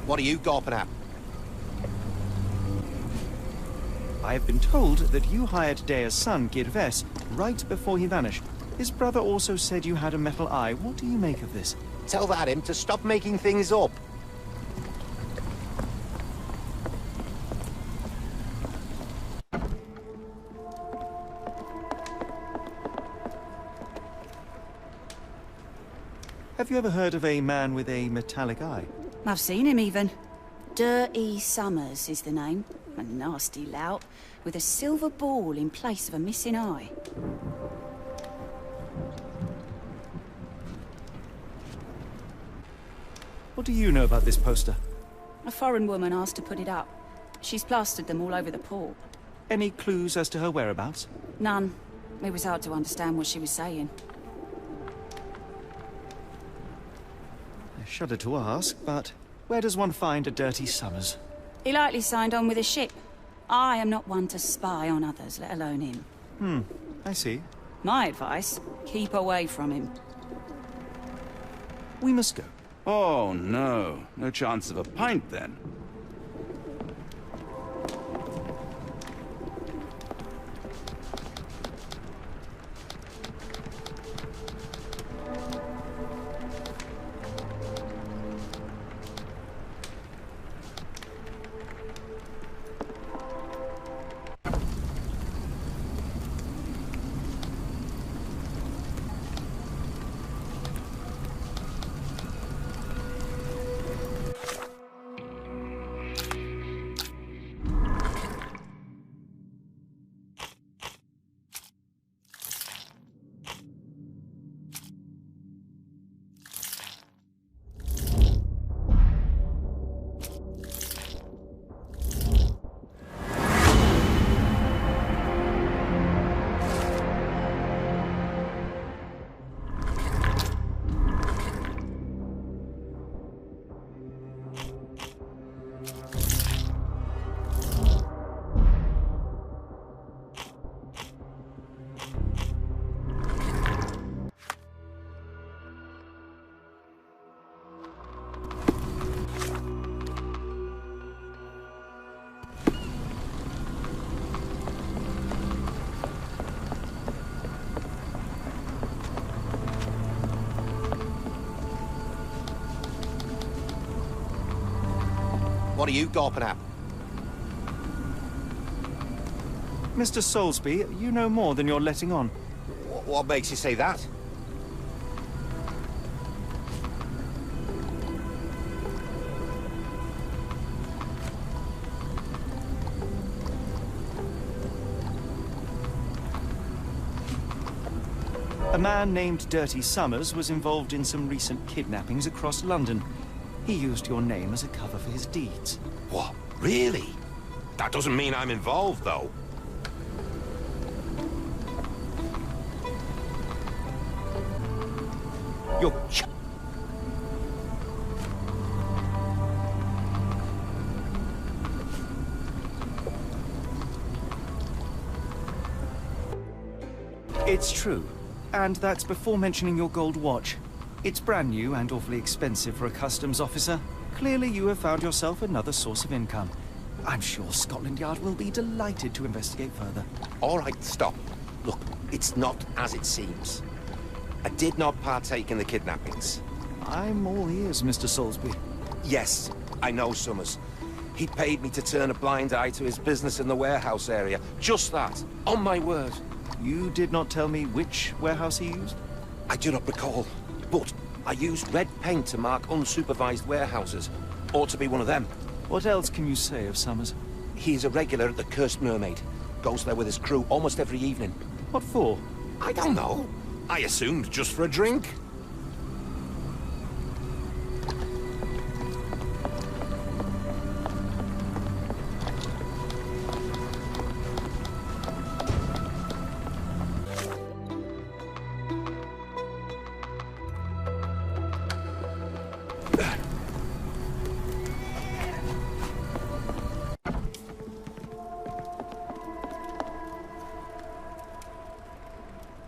What are you gawping at? I have been told that you hired Dea's son, Girves, right before he vanished. His brother also said you had a metal eye. What do you make of this? Tell that him to stop making things up. Have you ever heard of a man with a metallic eye? I've seen him even. Dirty Summers is the name. A nasty lout, with a silver ball in place of a missing eye. What do you know about this poster? A foreign woman asked to put it up. She's plastered them all over the port. Any clues as to her whereabouts? None. It was hard to understand what she was saying. I shudder to ask, but where does one find a Dirty Summers? He likely signed on with a ship. I am not one to spy on others, let alone him. I see. My advice, keep away from him. We must go. Oh, no. No chance of a pint, then. What are you gawping at? Mr. Soulsby, you know more than you're letting on. What makes you say that? A man named Dirty Summers was involved in some recent kidnappings across London. He used your name as a cover for his deeds. What? Really? That doesn't mean I'm involved, though. You're... It's true. And that's before mentioning your gold watch. It's brand new and awfully expensive for a customs officer. Clearly you have found yourself another source of income. I'm sure Scotland Yard will be delighted to investigate further. All right, stop. Look, it's not as it seems. I did not partake in the kidnappings. I'm all ears, Mr. Soulsby. Yes, I know Summers. He paid me to turn a blind eye to his business in the warehouse area. Just that, on my word. You did not tell me which warehouse he used? I do not recall, but I used red paint to mark unsupervised warehouses. Ought to be one of them. What else can you say of Summers? He is a regular at the Cursed Mermaid. Goes there with his crew almost every evening. What for? I don't know. I assumed just for a drink.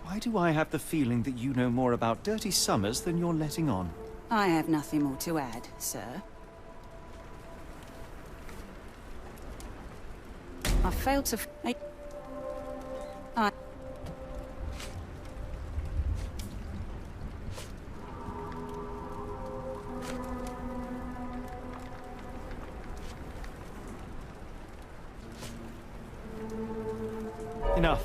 Why do I have the feeling that you know more about Dirty Summers than you're letting on? I have nothing more to add, sir. I failed to... Enough.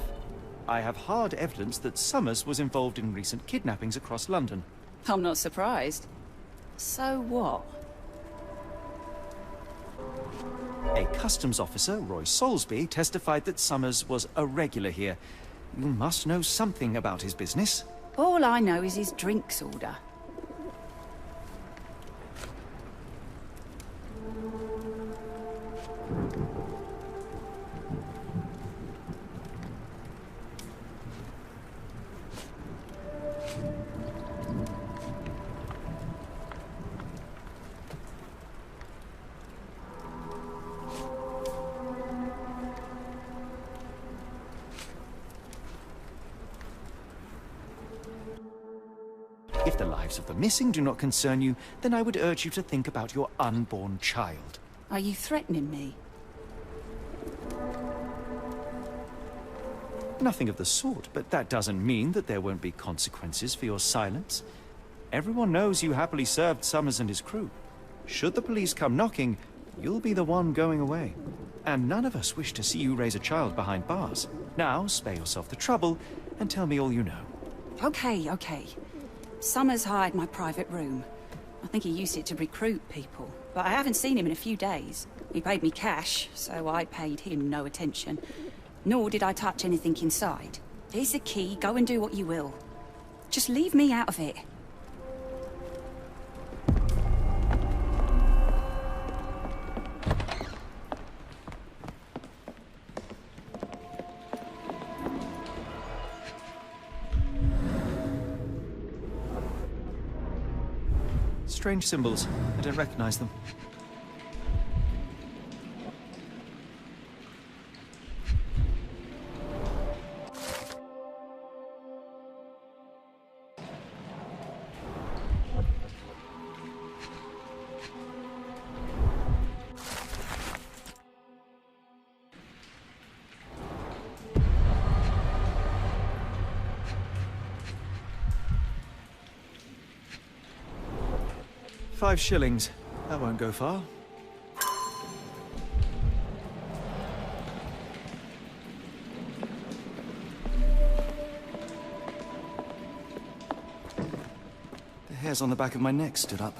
I have hard evidence that Summers was involved in recent kidnappings across London. I'm not surprised. So what? A customs officer, Roy Soulsby, testified that Summers was a regular here. You must know something about his business. All I know is his drinks order. If the lives of the missing do not concern you, then I would urge you to think about your unborn child. Are you threatening me? Nothing of the sort, but that doesn't mean that there won't be consequences for your silence. Everyone knows you happily served Summers and his crew. Should the police come knocking, you'll be the one going away. And none of us wish to see you raise a child behind bars. Now, spare yourself the trouble and tell me all you know. Okay. Summers hired my private room. I think he used it to recruit people, but I haven't seen him in a few days. He paid me cash, so I paid him no attention. Nor did I touch anything inside. Here's the key, go and do what you will. Just leave me out of it. Strange symbols. I don't recognize them. £5. That won't go far. hairs on the back of my neck stood up.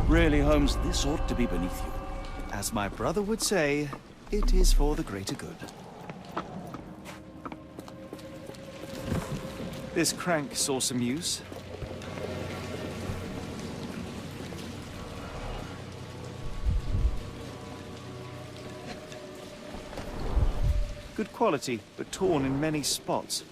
Really, Holmes, this ought to be beneath you. As my brother would say, it is for the greater good. This crank saw some use. Good quality, but torn in many spots.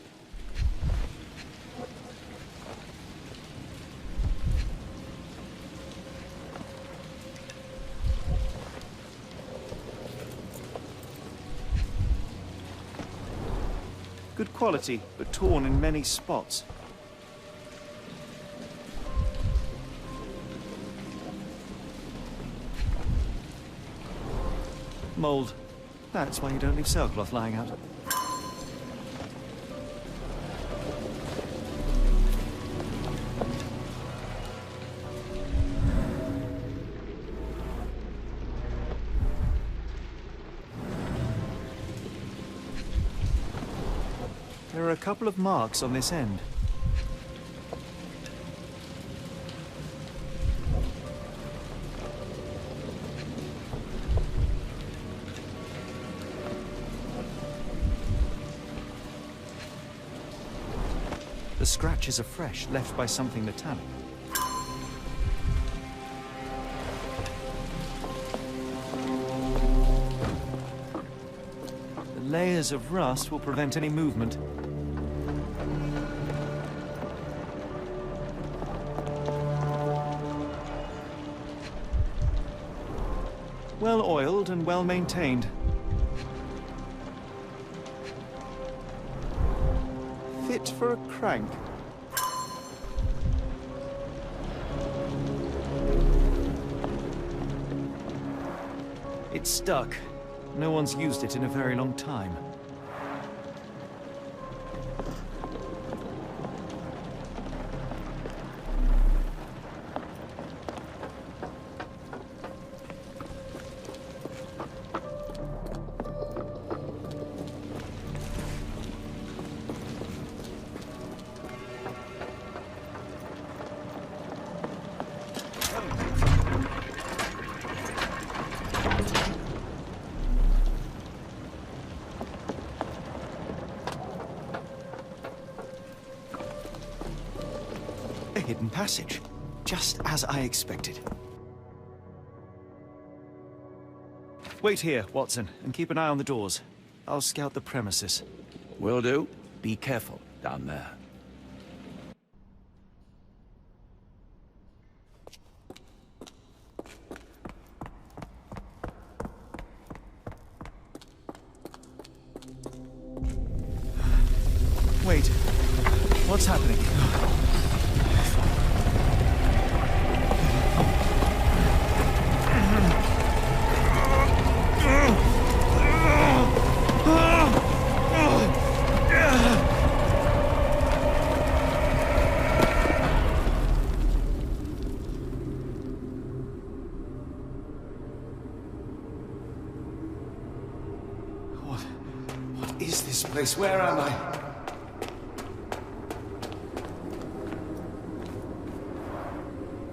Good quality, but torn in many spots. Mold. That's why you don't leave sailcloth lying out. There are a couple of marks on this end. The scratches are fresh, left by something metallic. The layers of rust will prevent any movement. Well oiled and well maintained. Fit for a crank. It's stuck. No one's used it in a very long time. A hidden passage, just as I expected. Wait here, Watson, and keep an eye on the doors. I'll scout the premises. Will do. Be careful down there. Wait. What's happening? What is this place? Where am I?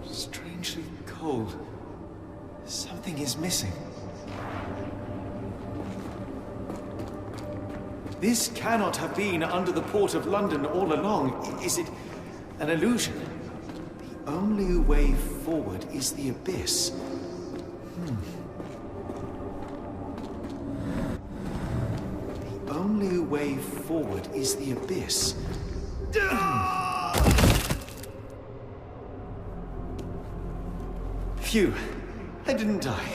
Strangely cold. Something is missing. This cannot have been under the port of London all along. Is it an illusion? The only way forward is the abyss. The only way forward is the abyss. Phew, I didn't die.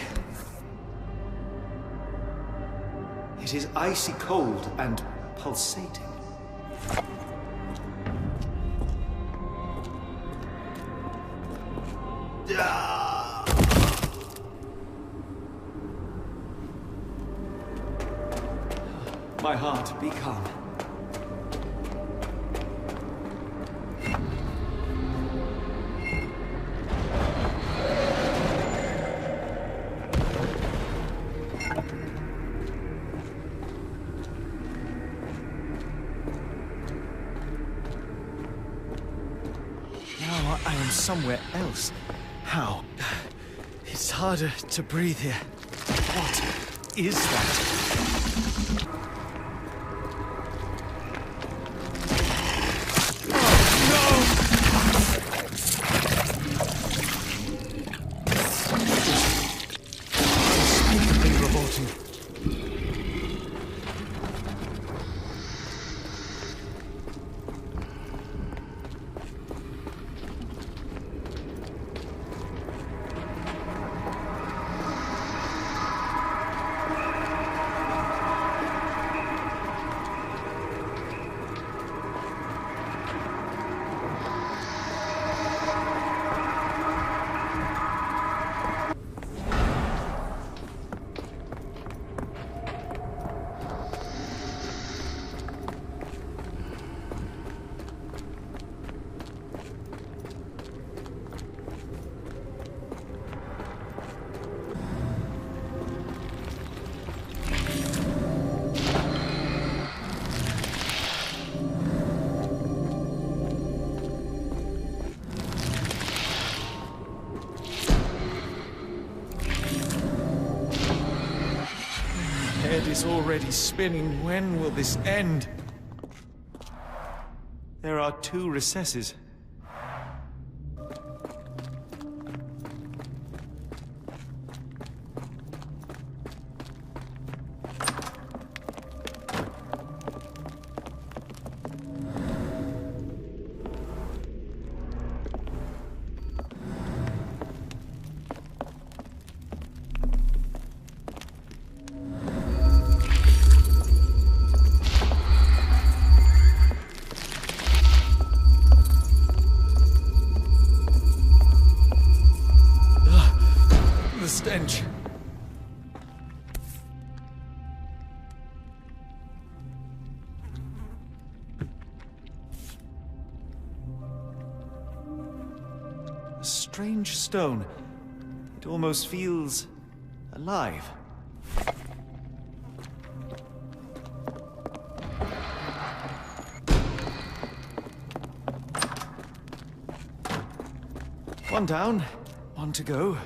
It is icy cold and pulsating. My heart, be calm. Now I am somewhere else. How? It's harder to breathe here. What is that? Is already spinning. When will this end? There are two recesses. Stench. A strange stone. It almost feels alive. One down, one to go.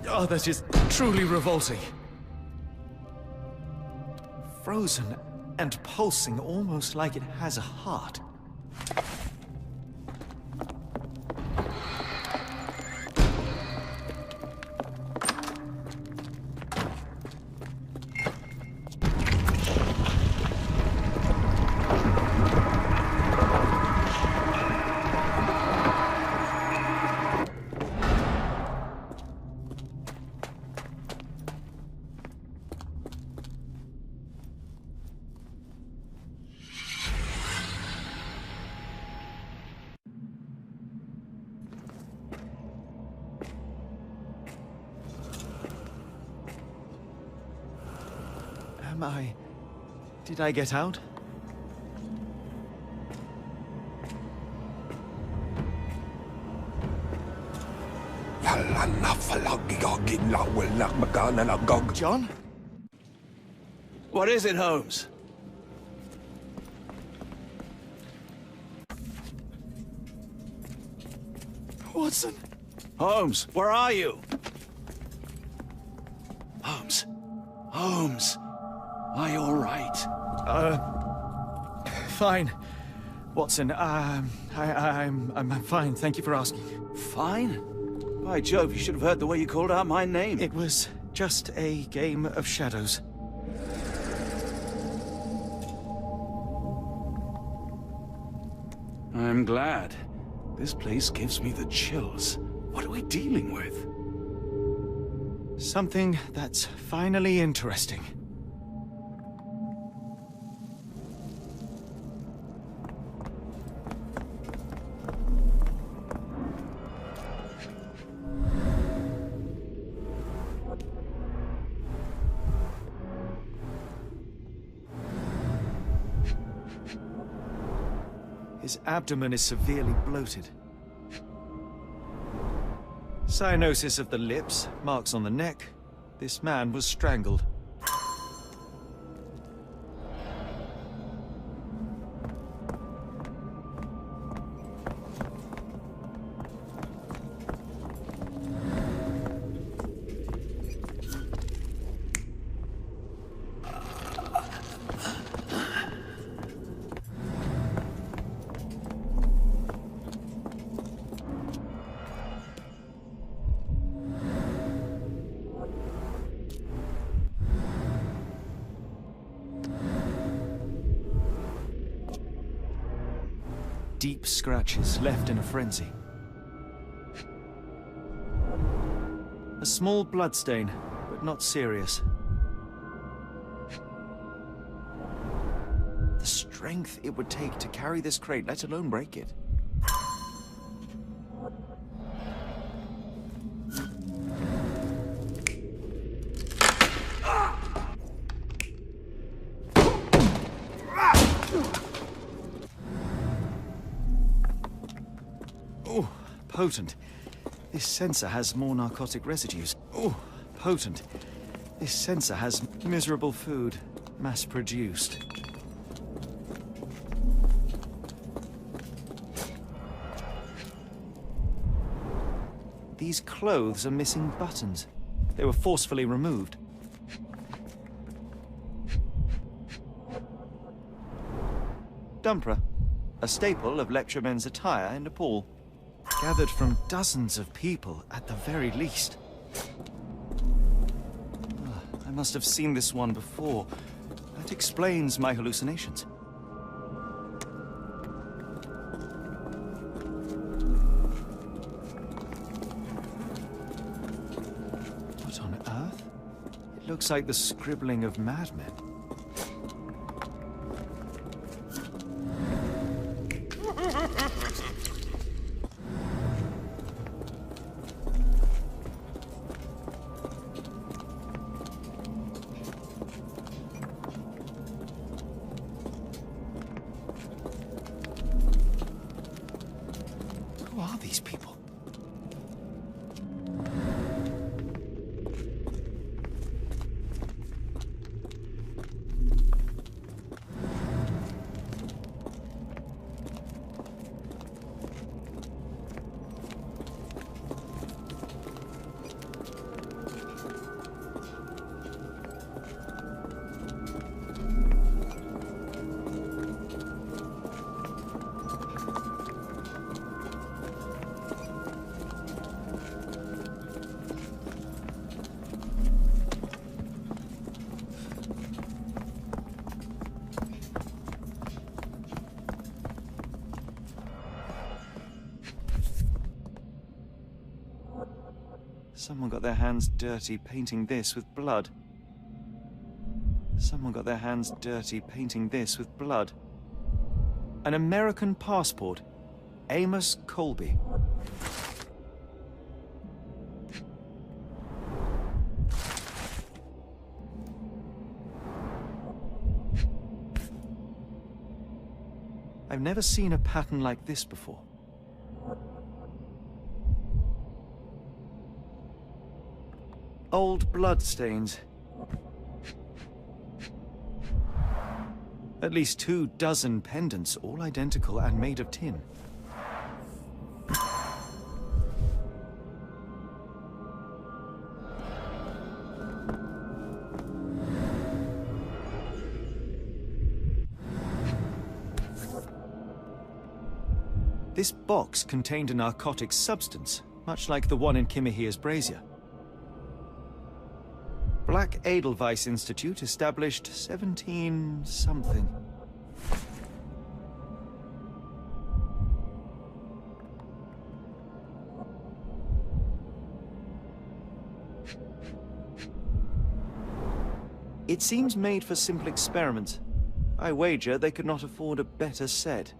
Oh, that is truly revolting. Frozen and pulsing almost like it has a heart. Did I get out? John? What is it, Holmes? Watson? Holmes, where are you? Holmes. Holmes. Are you all right? Fine. Watson, I'm fine. Thank you for asking. Fine? By Jove, you should have heard the way you called out my name. It was just a game of shadows. I'm glad. This place gives me the chills. What are we dealing with? Something that's finally interesting. His abdomen is severely bloated. Cyanosis of the lips, marks on the neck. This man was strangled. Deep scratches left in a frenzy. A small bloodstain, but not serious. The strength it would take to carry this crate, let alone break it. Oh, potent. This sensor has more narcotic residues. Oh, potent. This sensor has miserable food, mass-produced. These clothes are missing buttons. They were forcefully removed. Dumpra, a staple of lecturemen's attire in Nepal. Gathered from dozens of people, at the very least. I must have seen this one before. That explains my hallucinations. What on earth? It looks like the scribbling of madmen. Who are these people? Someone got their hands dirty painting this with blood. Someone got their hands dirty painting this with blood. An American passport. Amos Colby. I've never seen a pattern like this before. Old blood stains. At least 24 pendants, all identical and made of tin. This box contained a narcotic substance, much like the one in Kimihir's brazier. Black Edelweiss Institute, established 17-something. It seems made for simple experiments. I wager they could not afford a better set.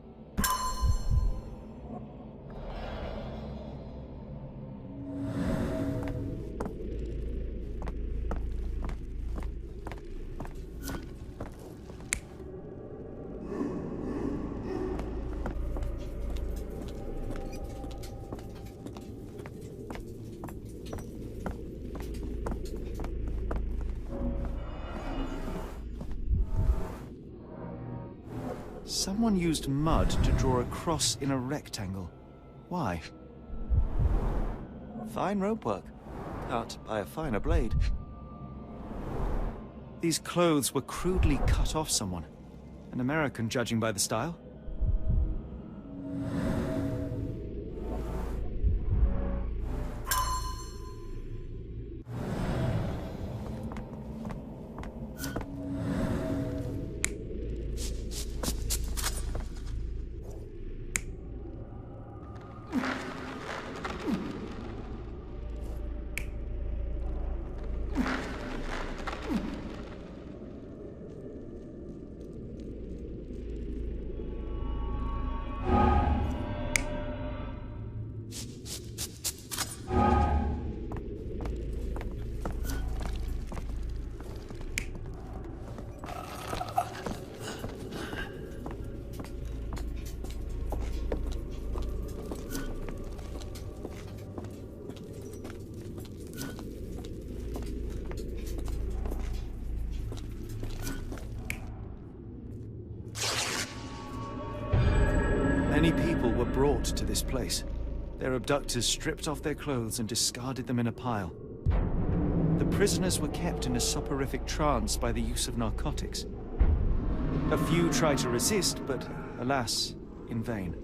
Someone used mud to draw a cross in a rectangle. Why? Fine rope work, cut by a finer blade. These clothes were crudely cut off someone. An American, judging by the style. Many people were brought to this place. Their abductors stripped off their clothes and discarded them in a pile. The prisoners were kept in a soporific trance by the use of narcotics. A few tried to resist, but alas, in vain.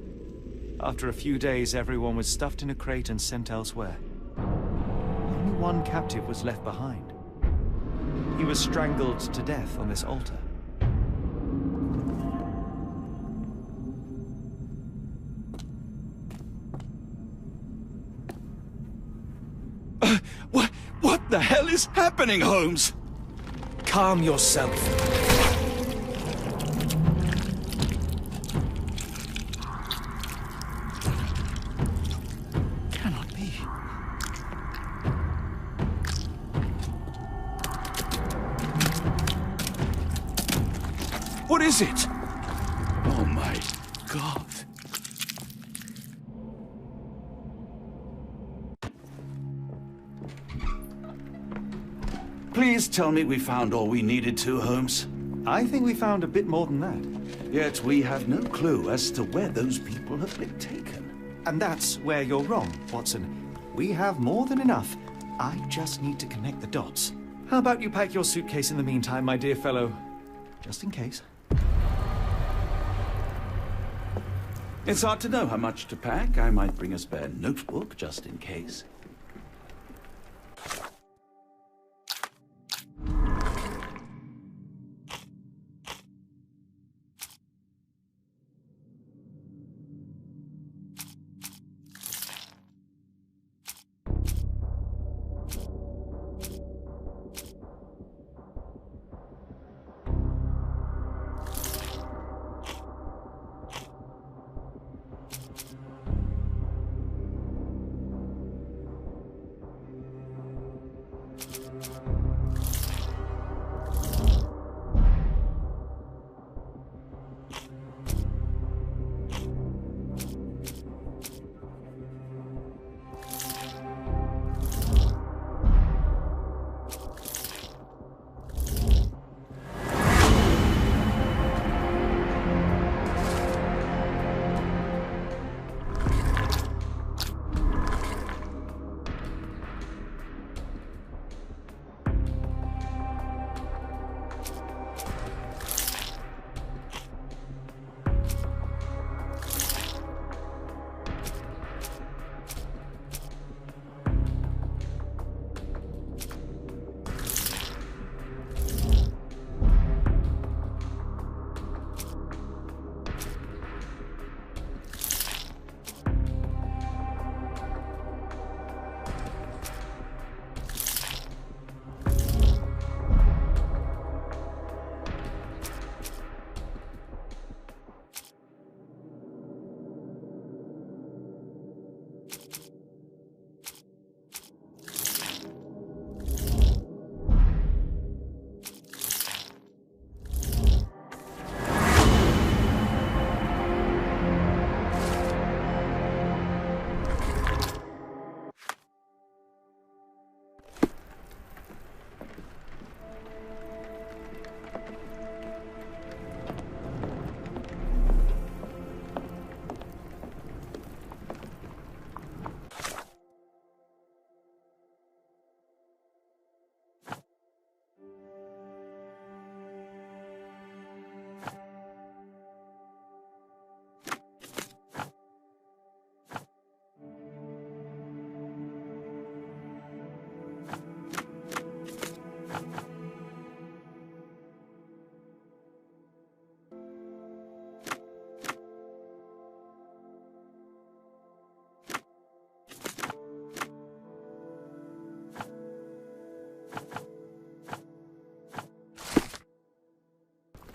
After a few days, everyone was stuffed in a crate and sent elsewhere. Only one captive was left behind. He was strangled to death on this altar. What the hell is happening, Holmes? Calm yourself. Cannot be. What is it? Oh my God. Please tell me we found all we needed to, Holmes. I think we found a bit more than that. Yet we have no clue as to where those people have been taken. And that's where you're wrong, Watson. We have more than enough. I just need to connect the dots. How about you pack your suitcase in the meantime, my dear fellow? Just in case. It's hard to know how much to pack. I might bring a spare notebook just in case.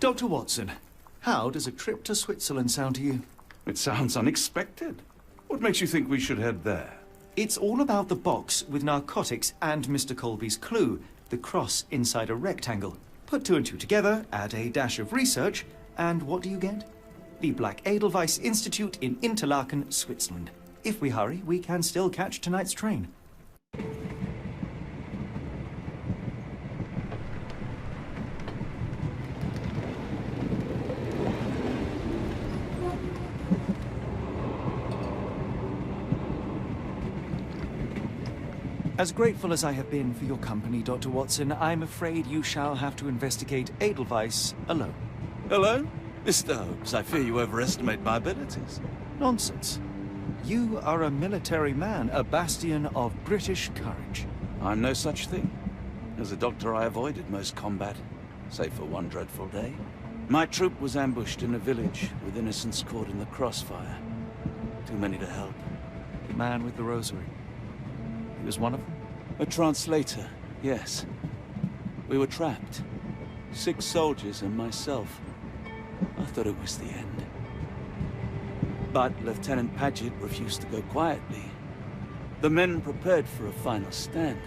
Dr. Watson, how does a trip to Switzerland sound to you? It sounds unexpected. What makes you think we should head there? It's all about the box with narcotics and Mr. Colby's clue, the cross inside a rectangle. Put two and two together, add a dash of research, and what do you get? The Black Edelweiss Institute in Interlaken, Switzerland. If we hurry, we can still catch tonight's train. As grateful as I have been for your company, Dr. Watson, I'm afraid you shall have to investigate Edelweiss alone. Hello? Mr. Holmes, I fear you overestimate my abilities. Nonsense. You are a military man, a bastion of British courage. I'm no such thing. As a doctor, I avoided most combat, save for one dreadful day. My troop was ambushed in a village, with innocents caught in the crossfire. Too many to help. The man with the rosary. He was one of them? A translator, yes. We were trapped. 6 soldiers and myself. I thought it was the end. But Lieutenant Paget refused to go quietly. The men prepared for a final stand.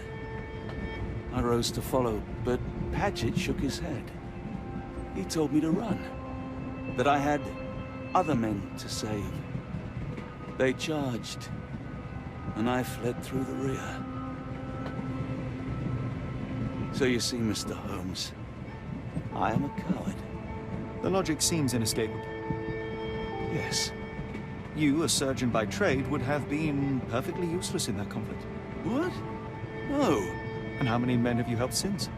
I rose to follow, but Paget shook his head. He told me to run. That I had other men to save. They charged, and I fled through the rear. So you see, Mr. Holmes, I am a coward. The logic seems inescapable. Yes. You, a surgeon by trade, would have been perfectly useless in that conflict. What? No. And how many men have you helped since?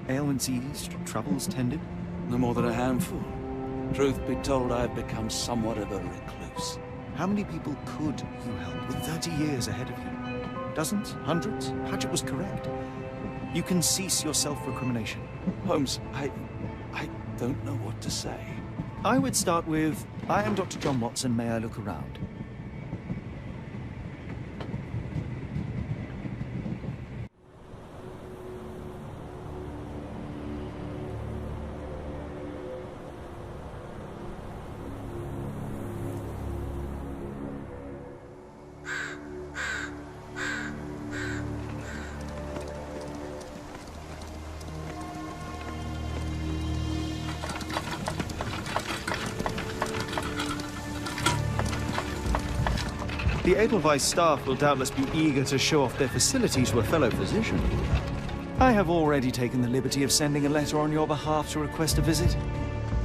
Ailments eased, troubles tended? No more than a handful. Truth be told, I've become somewhat of a recluse. How many people could you help with 30 years ahead of you? Dozens? Hundreds? Paget was correct. You can cease your self-recrimination. Holmes, I don't know what to say. I would start with, I am Dr. John Watson, may I look around? The Edelweiss staff will doubtless be eager to show off their facilities to a fellow physician. I have already taken the liberty of sending a letter on your behalf to request a visit.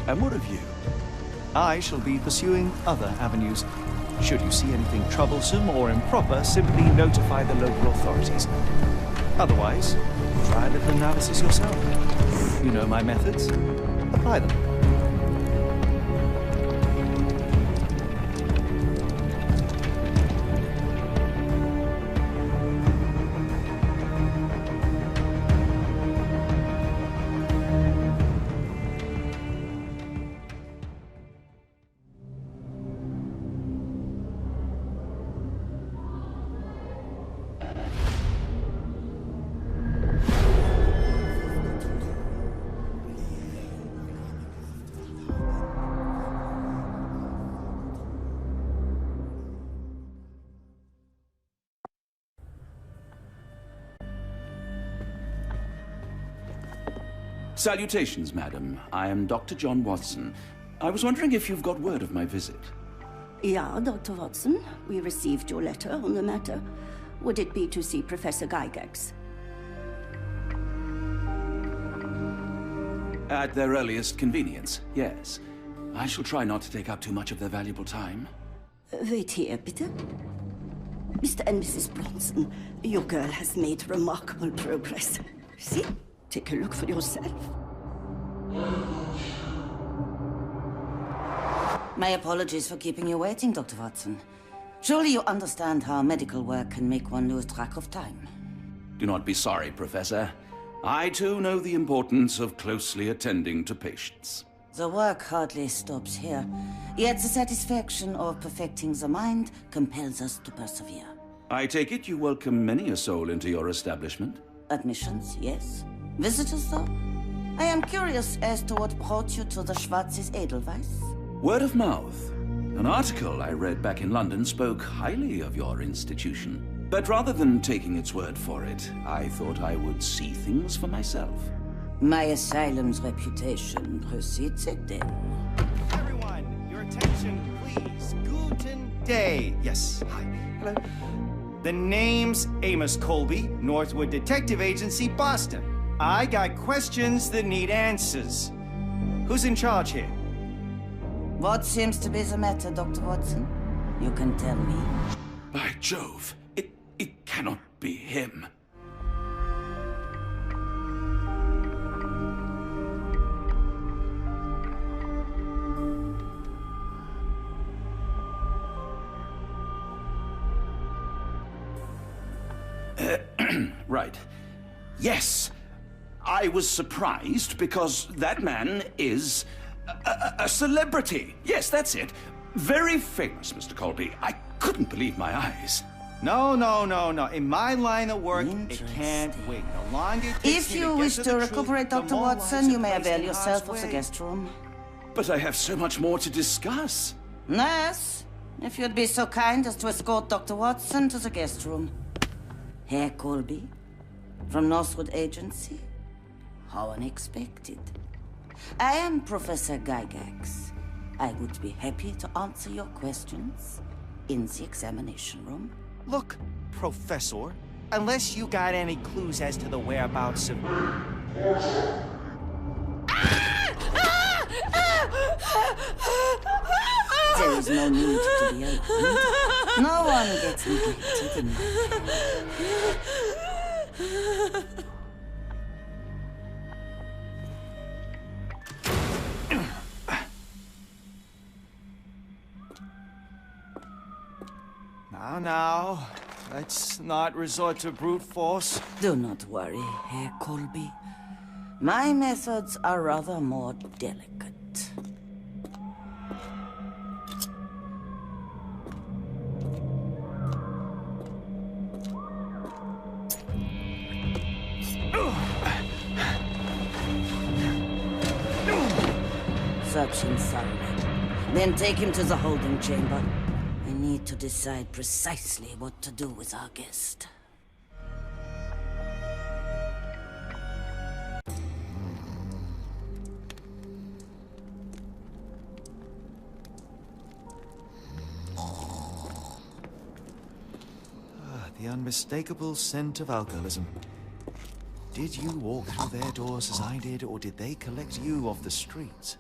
And what of you? I shall be pursuing other avenues. Should you see anything troublesome or improper, simply notify the local authorities. Otherwise, try a little analysis yourself. You know my methods. Apply them. Salutations, madam. I am Dr. John Watson. I was wondering if you've got word of my visit. Yeah, Dr. Watson. We received your letter on the matter. Would it be to see Professor Gygax? At their earliest convenience, yes. I shall try not to take up too much of their valuable time. Wait here, bitte. Mr. and Mrs. Bronson, your girl has made remarkable progress. See? Take a look for yourself. My apologies for keeping you waiting, Dr. Watson. Surely you understand how medical work can make one lose track of time. Do not be sorry, Professor. I too know the importance of closely attending to patients. The work hardly stops here, yet the satisfaction of perfecting the mind compels us to persevere. I take it you welcome many a soul into your establishment? Admissions, yes. Visitors, though? I am curious as to what brought you to the Schwarzes Edelweiss. Word of mouth. An article I read back in London spoke highly of your institution. But rather than taking its word for it, I thought I would see things for myself. My asylum's reputation precedes it then. Everyone, your attention, please. Guten Day. Yes, hi. Hello. The name's Amos Colby, Northwood Detective Agency, Boston. I got questions that need answers. Who's in charge here? What seems to be the matter, Dr. Watson? You can tell me. By Jove, it cannot be him. Right. Yes. I was surprised because that man is a celebrity. Yes, that's it. Very famous, Mr. Colby. I couldn't believe my eyes. No. In my line of work, it can't wait. The longer it takes If me you to wish get to the recuperate, truth, Dr. the more Watson, lives you are may placed avail in yourself harm's of the way. guest room. But I have so much more to discuss. Nurse, if you'd be so kind as to escort Dr. Watson to the guest room. Herr Colby, from Northwood Agency. How unexpected. I am Professor Gygax. I would be happy to answer your questions in the examination room. Look, Professor, unless you got any clues as to the whereabouts of... There is no need to be alarmed. No one gets neglected in my care. Now, let's not resort to brute force. Do not worry, Herr Colby. My methods are rather more delicate. Search him thoroughly. Then take him to the holding chamber. I need to decide precisely what to do with our guest. The unmistakable scent of alcoholism. Did you walk through their doors as I did, or did they collect you off the streets?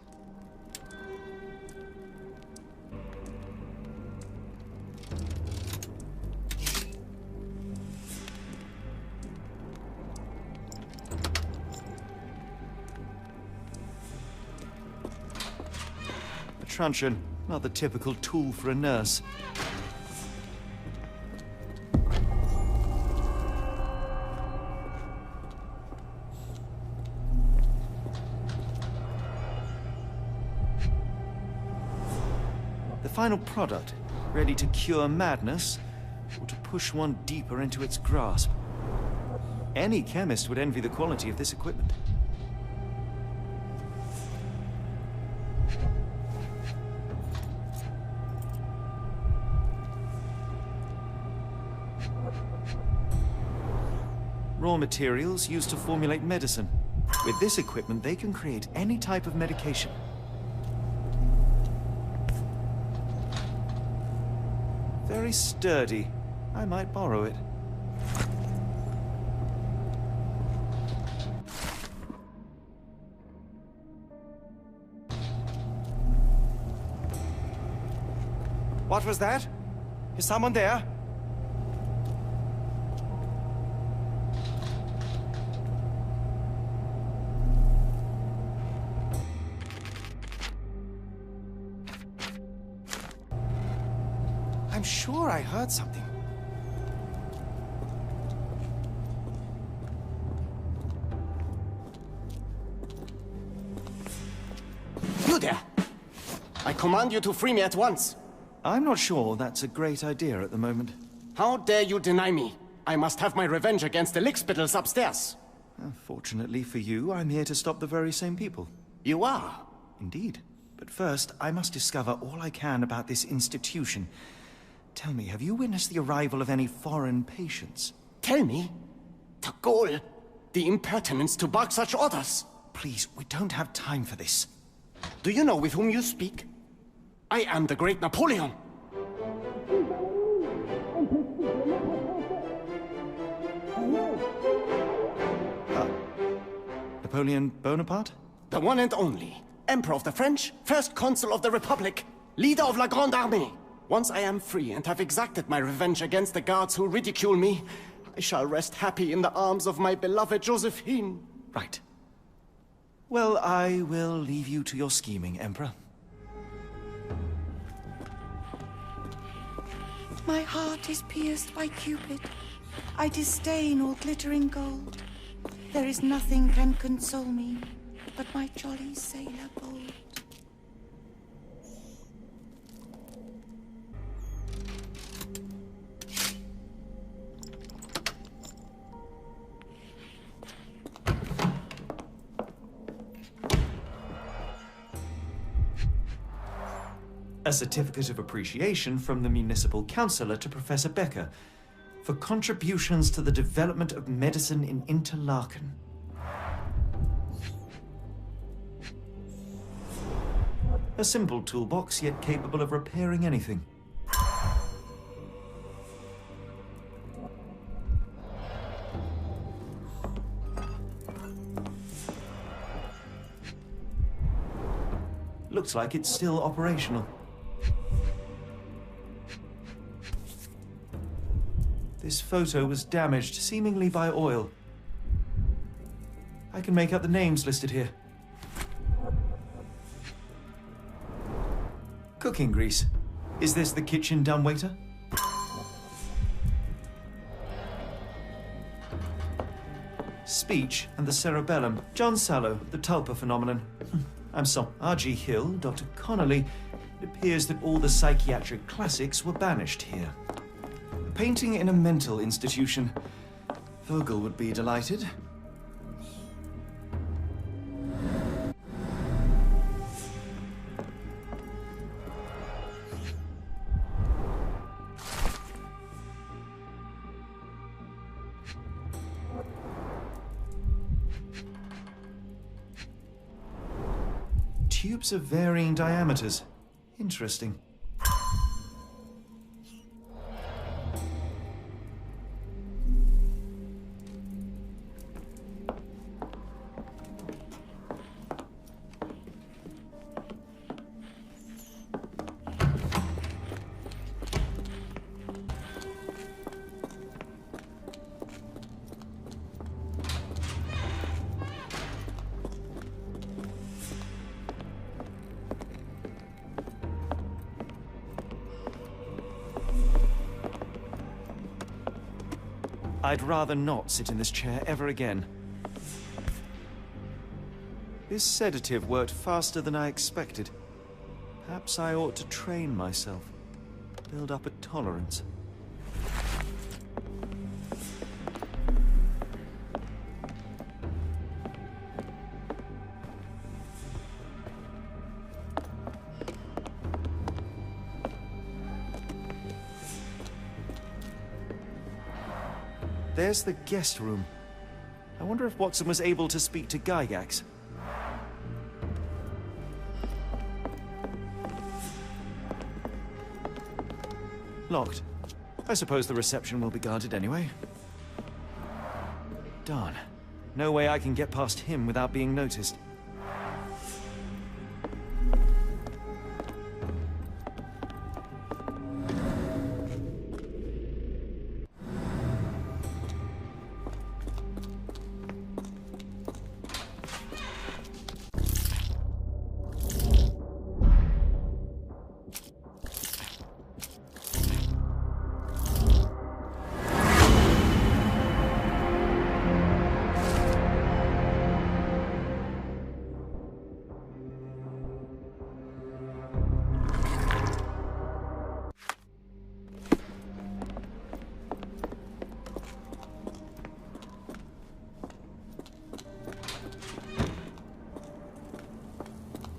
A truncheon, not the typical tool for a nurse. The final product, ready to cure madness, or to push one deeper into its grasp. Any chemist would envy the quality of this equipment. Raw materials used to formulate medicine. With this equipment, they can create any type of medication. Very sturdy. I might borrow it. What was that? Is someone there? I'm sure I heard something. You there! I command you to free me at once. I'm not sure that's a great idea at the moment. How dare you deny me? I must have my revenge against the lickspittles upstairs. Fortunately for you, I'm here to stop the very same people. You are? Indeed. But first, I must discover all I can about this institution. Tell me, have you witnessed the arrival of any foreign patients? Tell me? The gall, the impertinence to bark such orders. Please, we don't have time for this. Do you know with whom you speak? I am the great Napoleon. Napoleon Bonaparte? The one and only. Emperor of the French, First Consul of the Republic, leader of La Grande Armée. Once I am free and have exacted my revenge against the guards who ridicule me, I shall rest happy in the arms of my beloved Josephine. Right. Well, I will leave you to your scheming, Emperor. My heart is pierced by Cupid. I disdain all glittering gold. There is nothing can console me but my jolly sailor bold. A certificate of appreciation from the municipal councillor to Professor Becker for contributions to the development of medicine in Interlaken. A simple toolbox, yet capable of repairing anything. Looks like it's still operational. This photo was damaged, seemingly by oil. I can make out the names listed here. Cooking grease. Is this the kitchen dumbwaiter? Speech and the cerebellum. John Sallow, the tulpa phenomenon. I'm sorry. R.G. Hill, Dr. Connolly. It appears that all the psychiatric classics were banished here. A painting in a mental institution. Vogel would be delighted. Tubes of varying diameters. Interesting. I'd rather not sit in this chair ever again. This sedative worked faster than I expected. Perhaps I ought to train myself, build up a tolerance. There's the guest room. I wonder if Watson was able to speak to Gygax. Locked. I suppose the reception will be guarded anyway. Darn. No way I can get past him without being noticed.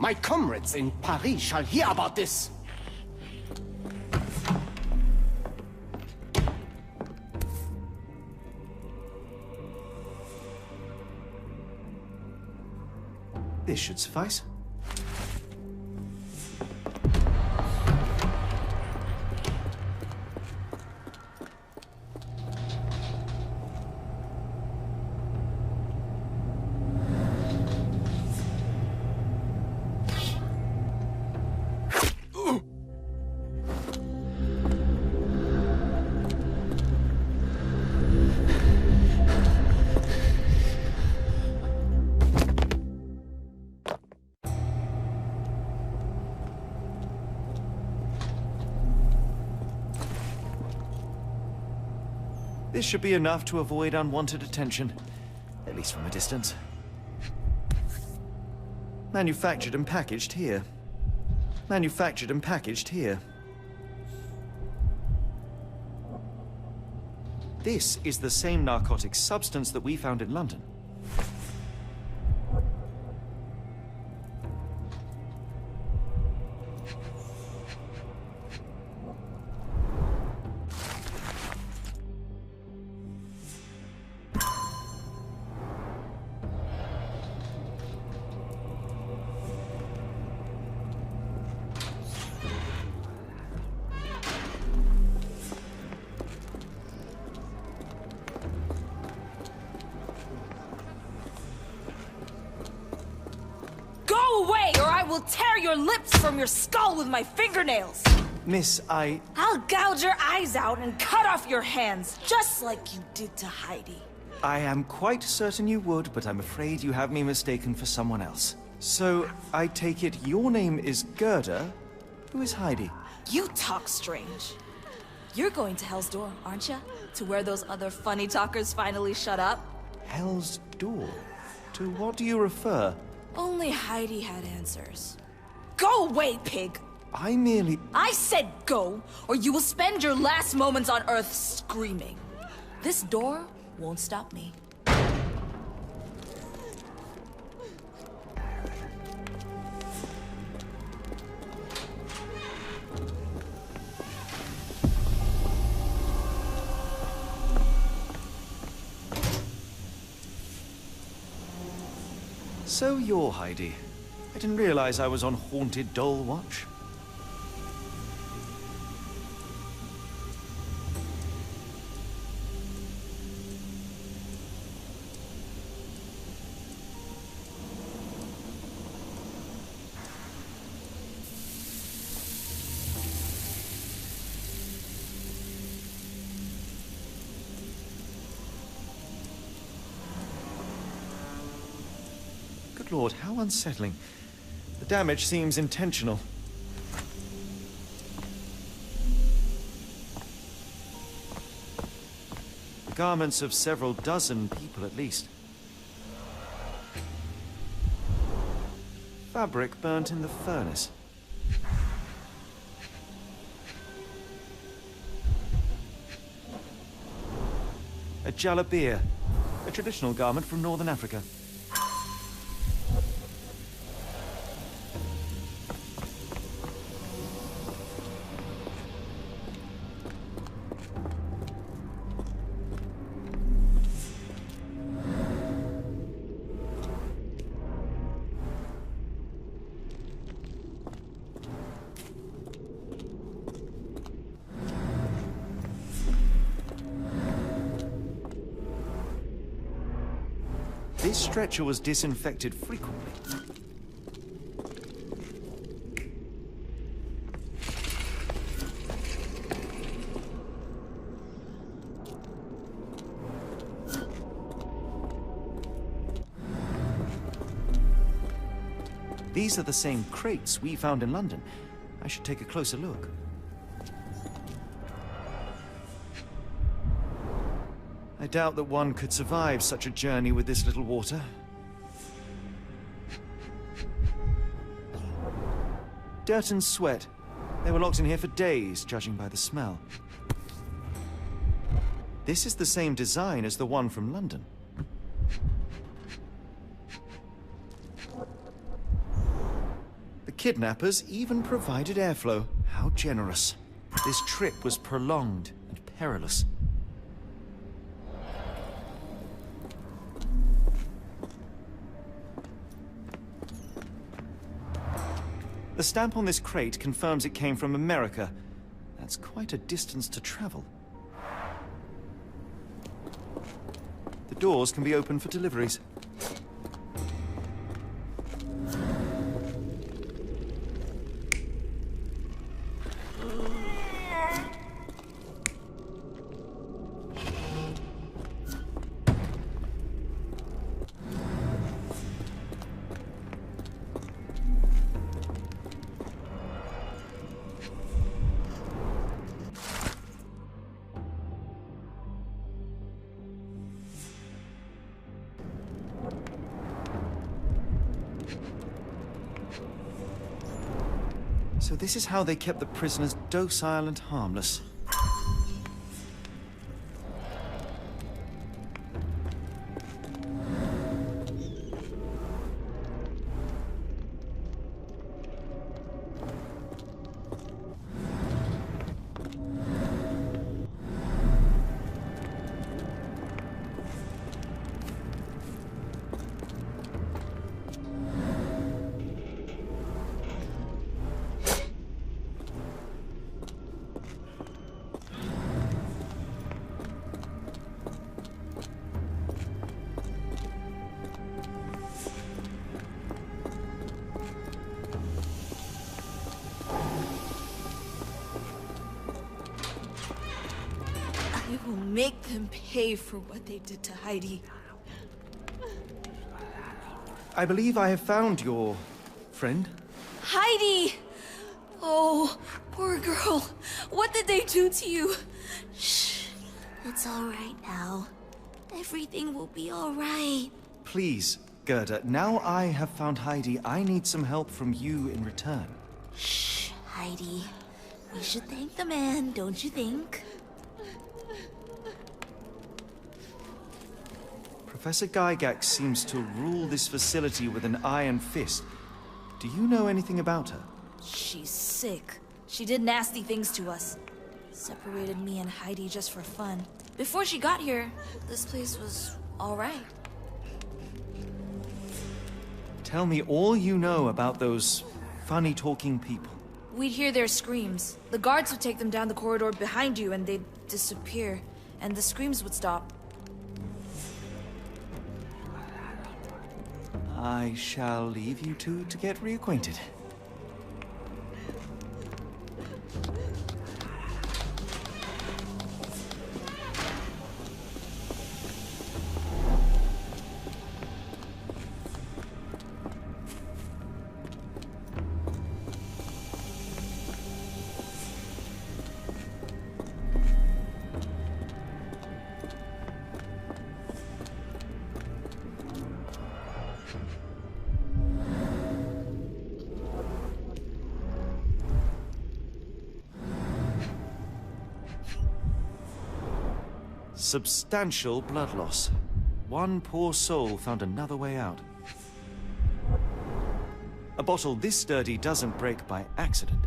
My comrades in Paris shall hear about this. This should suffice. This should be enough to avoid unwanted attention, at least from a distance. Manufactured and packaged here. Manufactured and packaged here. This is the same narcotic substance that we found in London. Will tear your lips from your skull with my fingernails. Miss, I'll gouge your eyes out and cut off your hands, just like you did to Heidi. I am quite certain you would, but I'm afraid you have me mistaken for someone else. So, I take it your name is Gerda? Who is Heidi? You talk strange. You're going to Hell's Door, aren't you? To where those other funny talkers finally shut up? Hell's Door? To what do you refer? Only Heidi had answers. Go away, pig! I said go, or you will spend your last moments on Earth screaming. This door won't stop me. So you're Heidi. I didn't realize I was on Haunted Doll Watch. Lord, how unsettling. The damage seems intentional. The garments of several dozen people at least. Fabric burnt in the furnace. A jalabia, a traditional garment from northern Africa. This stretcher was disinfected frequently. These are the same crates we found in London. I should take a closer look. I doubt that one could survive such a journey with this little water. Dirt and sweat. They were locked in here for days, judging by the smell. This is the same design as the one from London. kidnappers even provided airflow. How generous. This trip was prolonged and perilous. The stamp on this crate confirms it came from America. That's quite a distance to travel. The doors can be opened for deliveries. So this is how they kept the prisoners docile and harmless. I will make them pay for what they did to Heidi. I believe I have found your friend. Heidi! Oh, poor girl. What did they do to you? Shh. It's all right now. Everything will be all right. Please, Gerda, now I have found Heidi, I need some help from you in return. Shh, Heidi. We should thank the man, don't you think? Professor Gygax seems to rule this facility with an iron fist. Do you know anything about her? She's sick. She did nasty things to us. Separated me and Heidi just for fun. Before she got here, this place was all right. Tell me all you know about those funny-talking people. We'd hear their screams. The guards would take them down the corridor behind you and they'd disappear. And the screams would stop. I shall leave you two to get reacquainted. Substantial blood loss. One poor soul found another way out. A bottle this sturdy doesn't break by accident.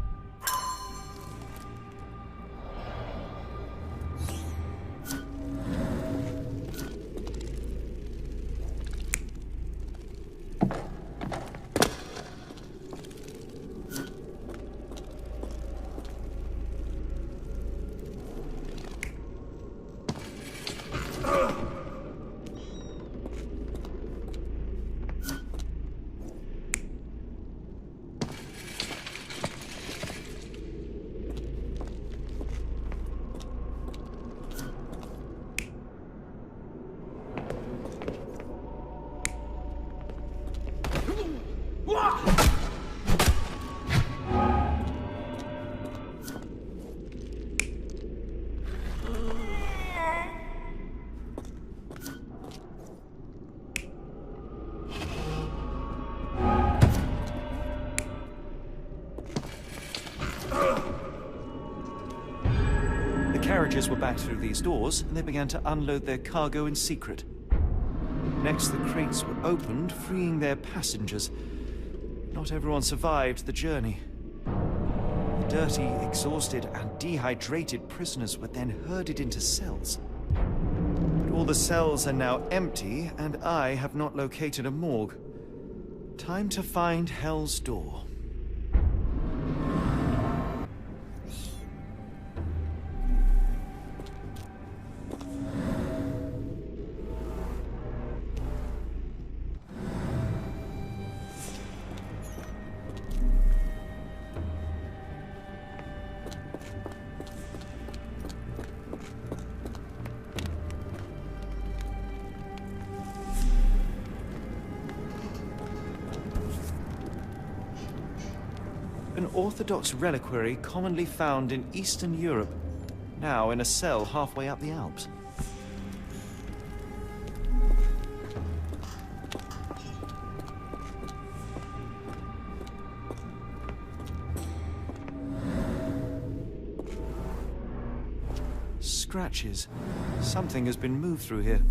Carriages were back through these doors, and they began to unload their cargo in secret. Next, the crates were opened, freeing their passengers. Not everyone survived the journey. The dirty, exhausted, and dehydrated prisoners were then herded into cells. But all the cells are now empty, and I have not located a morgue. Time to find Hell's Door. An Orthodox reliquary commonly found in Eastern Europe, now in a cell halfway up the Alps. Scratches. Something has been moved through here.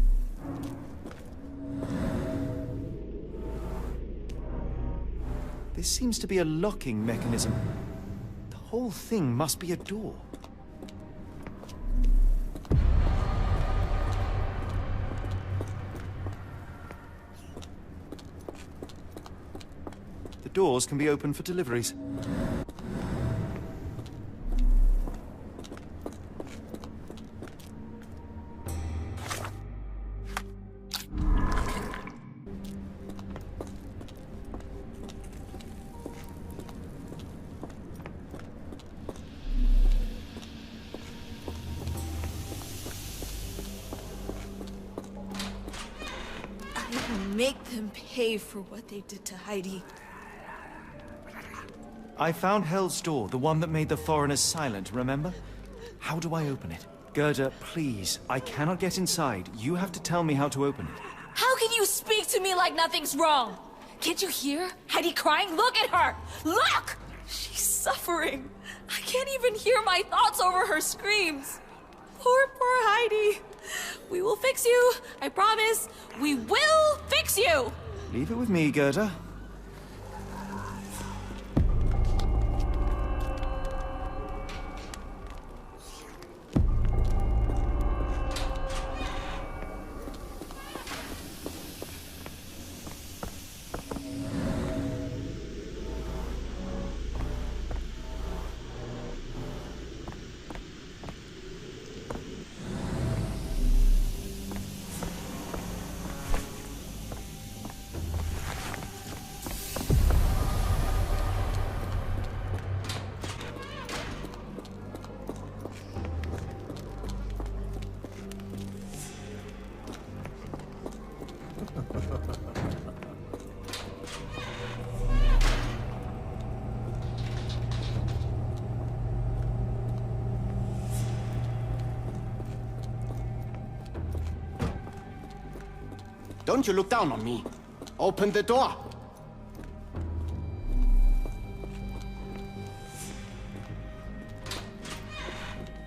This seems to be a locking mechanism. The whole thing must be a door. The doors can be opened for deliveries. Make them pay for what they did to Heidi. I found Hell's Door, the one that made the foreigners silent, remember? How do I open it? Gerda, please, I cannot get inside. You have to tell me how to open it. How can you speak to me like nothing's wrong? Can't you hear Heidi crying? Look at her! Look! She's suffering. I can't even hear my thoughts over her screams. Poor Heidi. We will fix you. I promise. We will fix you. Leave it with me, Gerda. Don't you look down on me. Open the door.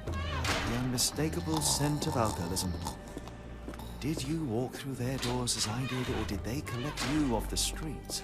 The unmistakable scent of alcoholism. Did you walk through their doors as I did, or did they collect you off the streets?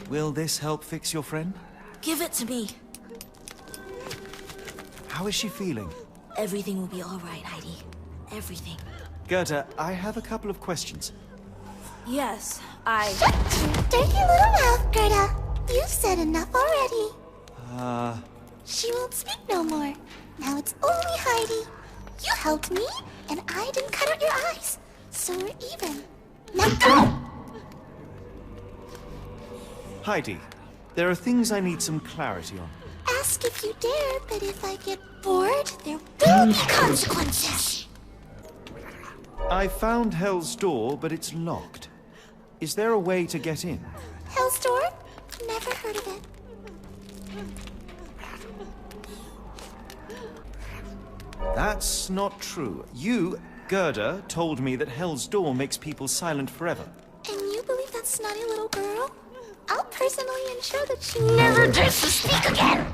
Will this help fix your friend? Give it to me. How is she feeling? Everything will be all right, Heidi. Everything. Gerda, I have a couple of questions. Yes, Dirty little mouth, Gerda. had enough already. She won't speak no more. Now it's only Heidi. You helped me, and I didn't cut out your eyes. So we're even. Now go! Heidi, there are things I need some clarity on. Ask if you dare, but if I get bored, there will be consequences. I found Hell's Door, but it's locked. Is there a way to get in? Hell's Door? Never heard of it. That's not true. You, Gerda, told me that Hell's Door makes people silent forever. And you believe that snotty little girl? I'll personally ensure that she never dares to speak again!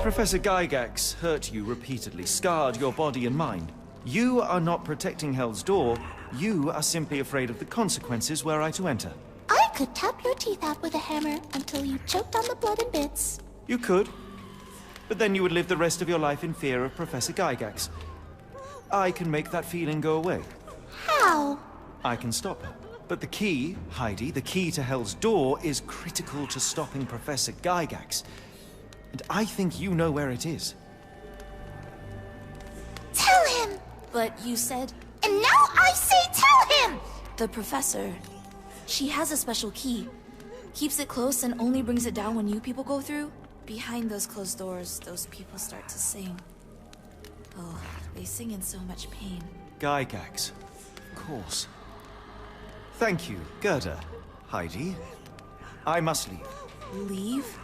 Professor Gygax hurt you repeatedly, scarred your body and mind. You are not protecting Hell's Door. You are simply afraid of the consequences were I to enter. I could tap your teeth out with a hammer until you choked on the blood and bits. You could. But then you would live the rest of your life in fear of Professor Gygax. I can make that feeling go away. How? I can stop her. But the key, Heidi, the key to Hell's Door is critical to stopping Professor Gygax. And I think you know where it is. Tell him! But you said... And now I say tell him! The professor. She has a special key. Keeps it close and only brings it down when you people go through. Behind those closed doors, those people start to sing. Oh, they sing in so much pain. Gygax. Of course. Thank you, Gerda. Heidi. I must leave. Leave?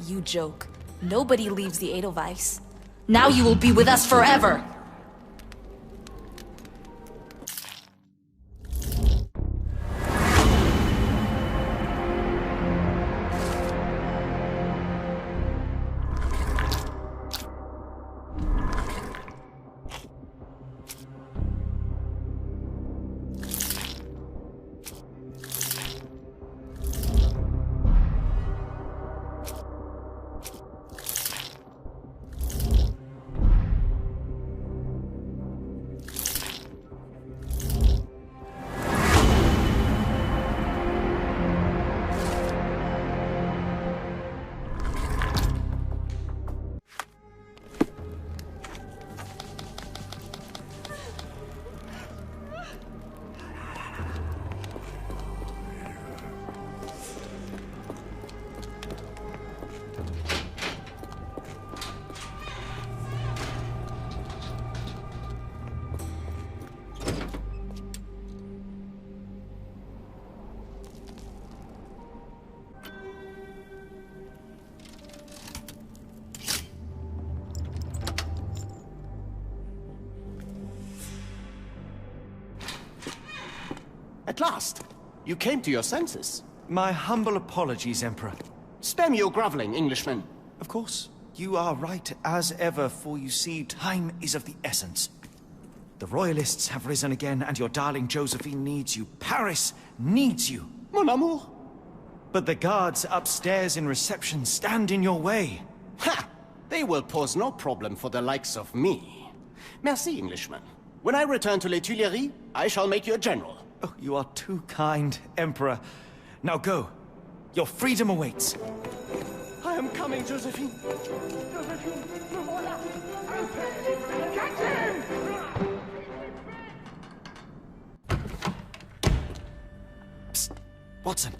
You joke. Nobody leaves the Edelweiss. Now you will be with us forever! At last! You came to your senses. My humble apologies, Emperor. Spare me your groveling, Englishman. Of course. You are right as ever, for you see, time is of the essence. The Royalists have risen again, and your darling Josephine needs you. Paris needs you. Mon amour. But the guards upstairs in reception stand in your way. Ha! They will pose no problem for the likes of me. Merci, Englishman. When I return to Les Tuileries, I shall make you a general. Oh, you are too kind, Emperor. Now go. Your freedom awaits. I am coming, Josephine. Josephine, me voilà. Catch him! Psst. Watson.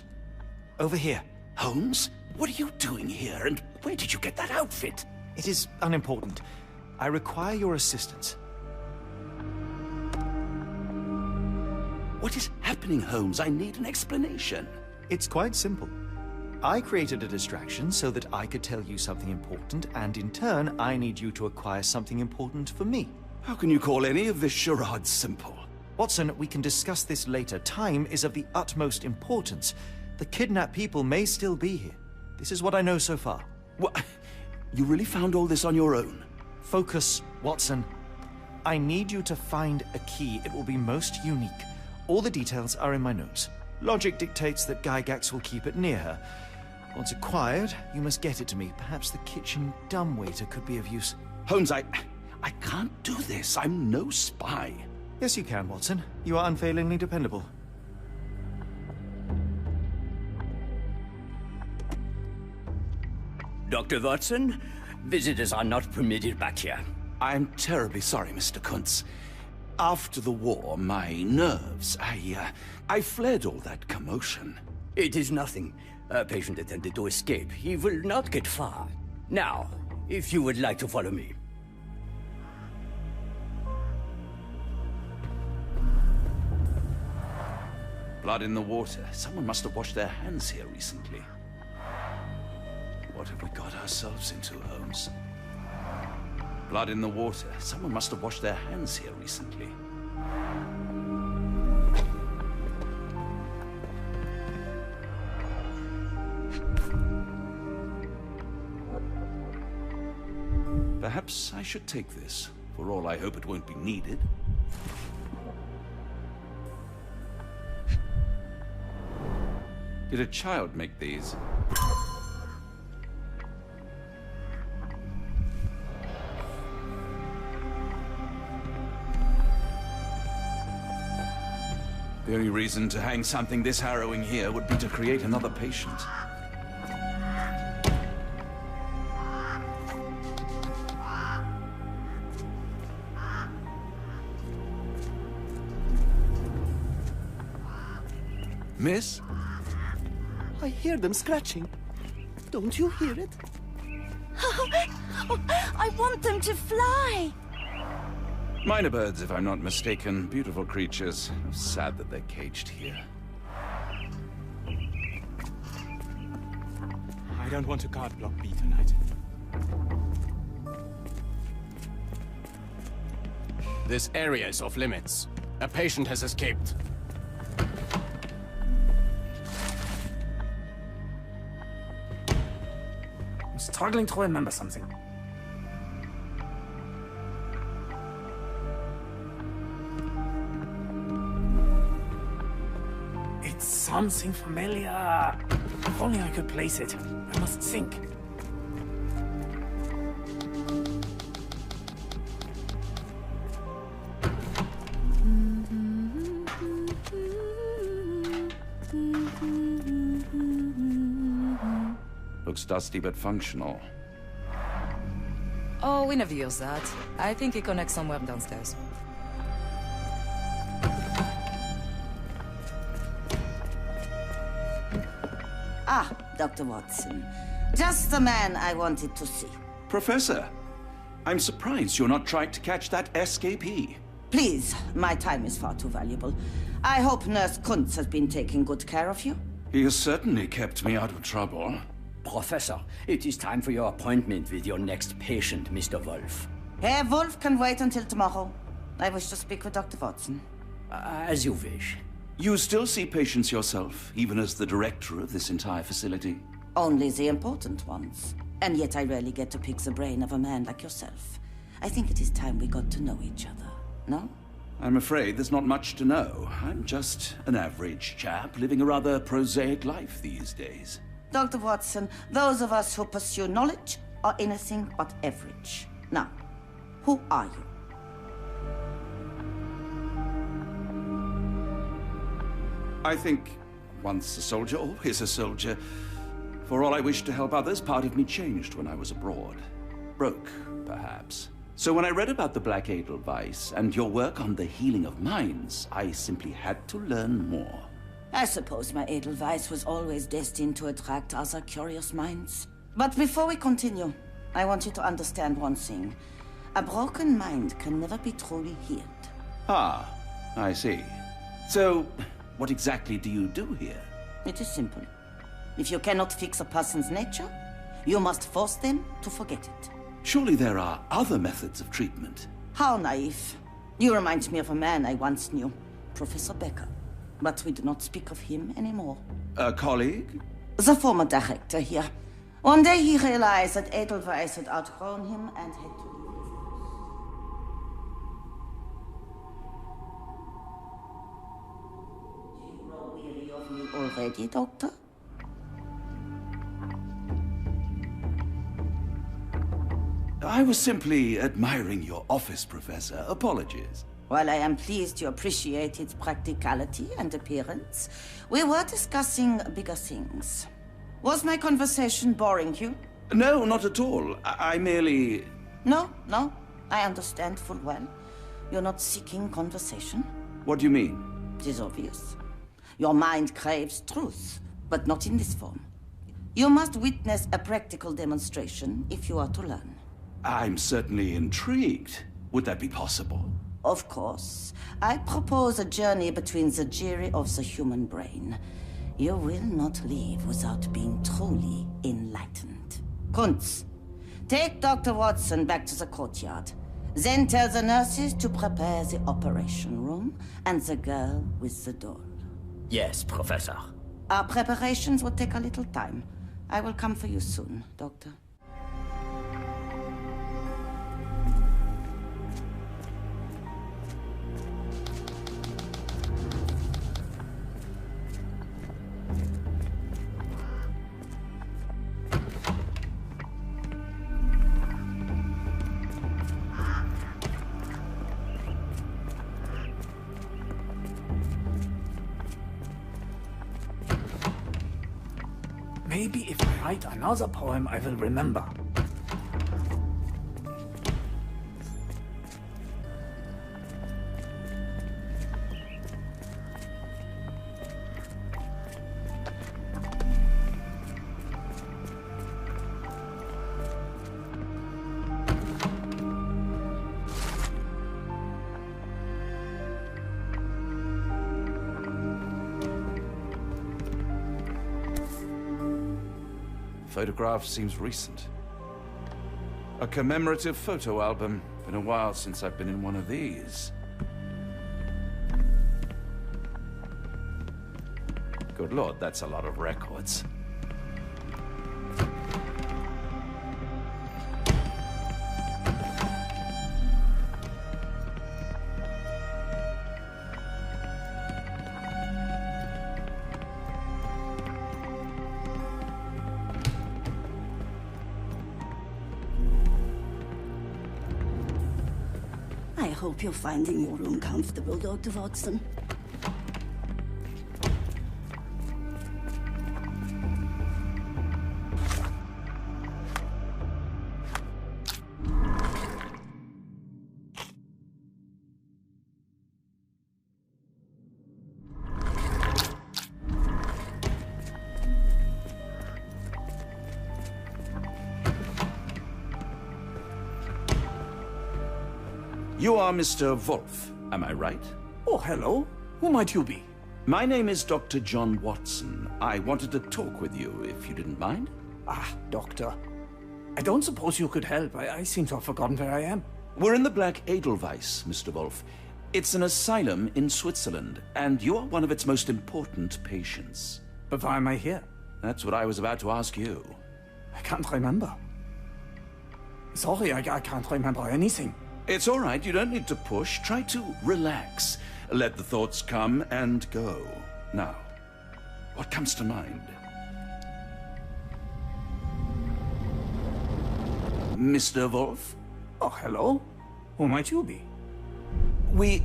Over here. Holmes? What are you doing here, and where did you get that outfit? It is unimportant. I require your assistance. What is happening, Holmes? I need an explanation. It's quite simple. I created a distraction so that I could tell you something important, and in turn, I need you to acquire something important for me. How can you call any of this charade simple? Watson, we can discuss this later. Time is of the utmost importance. The kidnapped people may still be here. This is what I know so far. What? You really found all this on your own? Focus, Watson. I need you to find a key. It will be most unique. All the details are in my notes. Logic dictates that Gygax will keep it near her. Once acquired, you must get it to me. Perhaps the kitchen dumbwaiter could be of use. Holmes, I can't do this. I'm no spy. Yes, you can, Watson. You are unfailingly dependable. Dr. Watson, visitors are not permitted back here. I'm terribly sorry, Mr. Kuntz. After the war, my nerves, I fled all that commotion. It is nothing. A patient attempted to escape. He will not get far. Now, if you would like to follow me. Blood in the water. Someone must have washed their hands here recently. What have we got ourselves into, Holmes? Blood in the water. Someone must have washed their hands here recently. Perhaps I should take this. For all I hope it won't be needed. Did a child make these? The only reason to hang something this harrowing here would be to create another patient. Miss? I hear them scratching. Don't you hear it? I want them to fly! Minor birds, if I'm not mistaken. Beautiful creatures. Sad that they're caged here. I don't want a guard block B tonight. This area is off limits. A patient has escaped. I'm struggling to remember something. It's something familiar. If only I could place it. I must think. Looks dusty but functional. Oh, we never use that. I think it connects somewhere downstairs. Ah, Dr. Watson. Just the man I wanted to see. Professor, I'm surprised you're not trying to catch that escapee. Please, my time is far too valuable. I hope Nurse Kuntz has been taking good care of you. He has certainly kept me out of trouble. Professor, it is time for your appointment with your next patient, Mr. Wolf. Herr Wolf can wait until tomorrow. I wish to speak with Dr. Watson. As you wish. You still see patients yourself, even as the director of this entire facility? Only the important ones. And yet I rarely get to pick the brain of a man like yourself. I think it is time we got to know each other, no? I'm afraid there's not much to know. I'm just an average chap living a rather prosaic life these days. Dr. Watson, those of us who pursue knowledge are anything but average. Now, who are you? I think once a soldier, always a soldier. For all I wish to help others, part of me changed when I was abroad. Broke, perhaps. So when I read about the Black Edelweiss and your work on the healing of minds, I simply had to learn more. I suppose my Edelweiss was always destined to attract other curious minds. But before we continue, I want you to understand one thing. A broken mind can never be truly healed. Ah, I see. So, what exactly do you do here? It is simple. If you cannot fix a person's nature, you must force them to forget it. Surely there are other methods of treatment. How naive. You remind me of a man I once knew, Professor Becker. But we do not speak of him anymore. A colleague? The former director here. One day he realized that Edelweiss had outgrown him and had to leave his house. Do you grow weary of me already, Doctor? I was simply admiring your office, Professor. Apologies. While I am pleased you appreciate its practicality and appearance, we were discussing bigger things. Was my conversation boring you? No, not at all. I merely... No, I understand full well. You're not seeking conversation. What do you mean? It is obvious. Your mind craves truth, but not in this form. You must witness a practical demonstration if you are to learn. I'm certainly intrigued. Would that be possible? Of course. I propose a journey between the jury of the human brain. You will not leave without being truly enlightened. Kuntz, take Dr. Watson back to the courtyard. Then tell the nurses to prepare the operation room and the girl with the doll. Yes, Professor. Our preparations will take a little time. I will come for you soon, Doctor. Maybe if I write another poem, I will remember. Photograph seems recent. A commemorative photo album. Been a while since I've been in one of these. Good lord, that's a lot of records. I hope you're finding your room comfortable, Dr. Watson. You are Mr. Wolf, am I right? Oh, hello. Who might you be? My name is Dr. John Watson. I wanted to talk with you, if you didn't mind. Ah, Doctor. I don't suppose you could help. I seem to have forgotten where I am. We're in the Black Edelweiss, Mr. Wolf. It's an asylum in Switzerland, and you are one of its most important patients. But why am I here? That's what I was about to ask you. I can't remember. Sorry, I can't remember anything. It's all right. You don't need to push. Try to relax. Let the thoughts come and go. Now, what comes to mind? Mr. Wolf? Oh, hello. Who might you be? We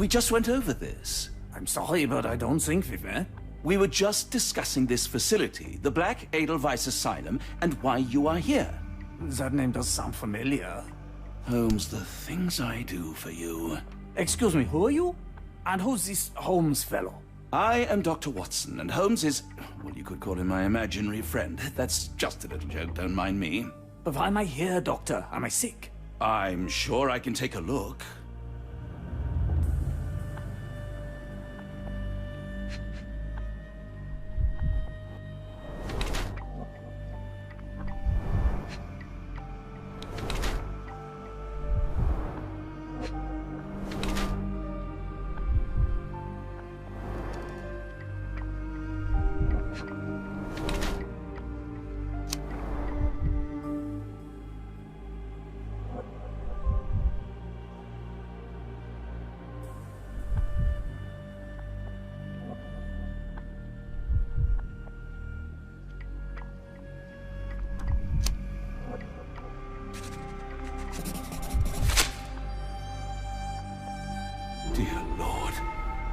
just went over this. I'm sorry, but I don't think we've met. We were just discussing this facility, the Black Edelweiss Asylum, and why you are here. That name does sound familiar. Holmes, the things I do for you. Excuse me, who are you? And who's this Holmes fellow? I am Dr. Watson, and Holmes is, well, you could call him my imaginary friend. That's just a little joke, don't mind me. But why am I here, Doctor? Am I sick? I'm sure I can take a look. Dear Lord,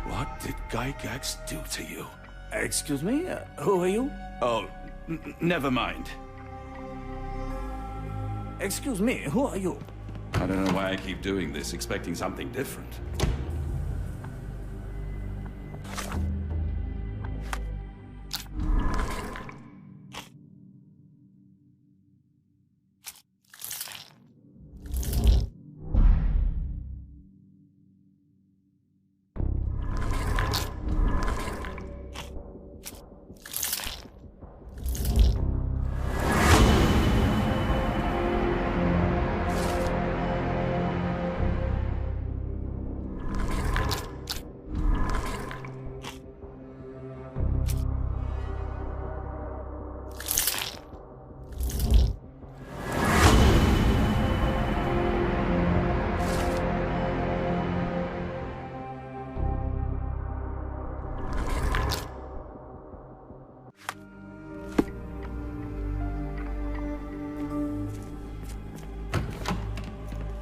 what did Gygax do to you? Excuse me? Who are you? Oh, never mind. Excuse me, who are you? I don't know why I keep doing this, expecting something different.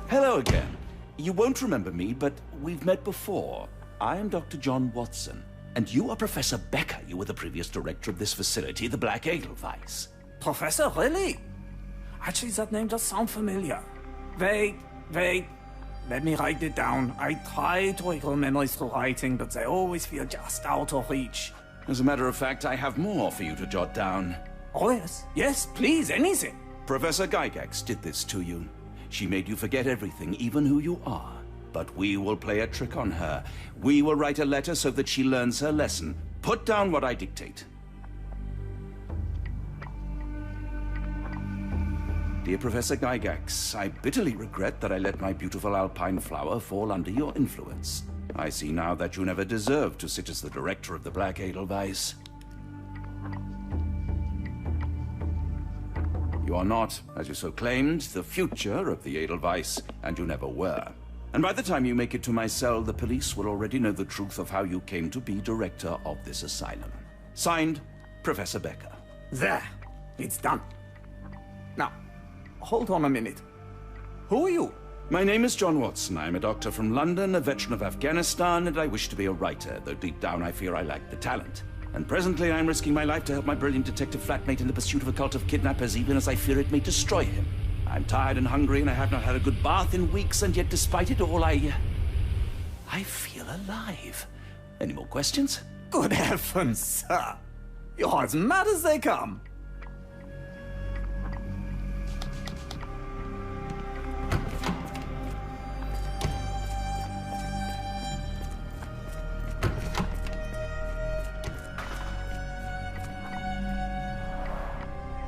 Hello again. You won't remember me, but we've met before. I am Dr. John Watson, and you are Professor Becker. You were the previous director of this facility, the Black Edelweiss. Professor, really? Actually, that name does sound familiar. Wait. Let me write it down. I try to recall memories through writing, but they always feel just out of reach. As a matter of fact, I have more for you to jot down. Oh, yes. Yes, please, anything. Professor Gygax did this to you. She made you forget everything, even who you are. But we will play a trick on her. We will write a letter so that she learns her lesson. Put down what I dictate. Dear Professor Gygax, I bitterly regret that I let my beautiful alpine flower fall under your influence. I see now that you never deserved to sit as the director of the Black Edelweiss. You are not, as you so claimed, the future of the Edelweiss, and you never were. And by the time you make it to my cell, the police will already know the truth of how you came to be director of this asylum. Signed, Professor Becker. There. It's done. Now, hold on a minute. Who are you? My name is John Watson. I am a doctor from London, a veteran of Afghanistan, and I wish to be a writer, though deep down I fear I lack the talent. And presently I am risking my life to help my brilliant detective flatmate in the pursuit of a cult of kidnappers, even as I fear it may destroy him. I'm tired and hungry, and I have not had a good bath in weeks, and yet despite it all, I feel alive. Any more questions? Good heavens, sir. You're as mad as they come.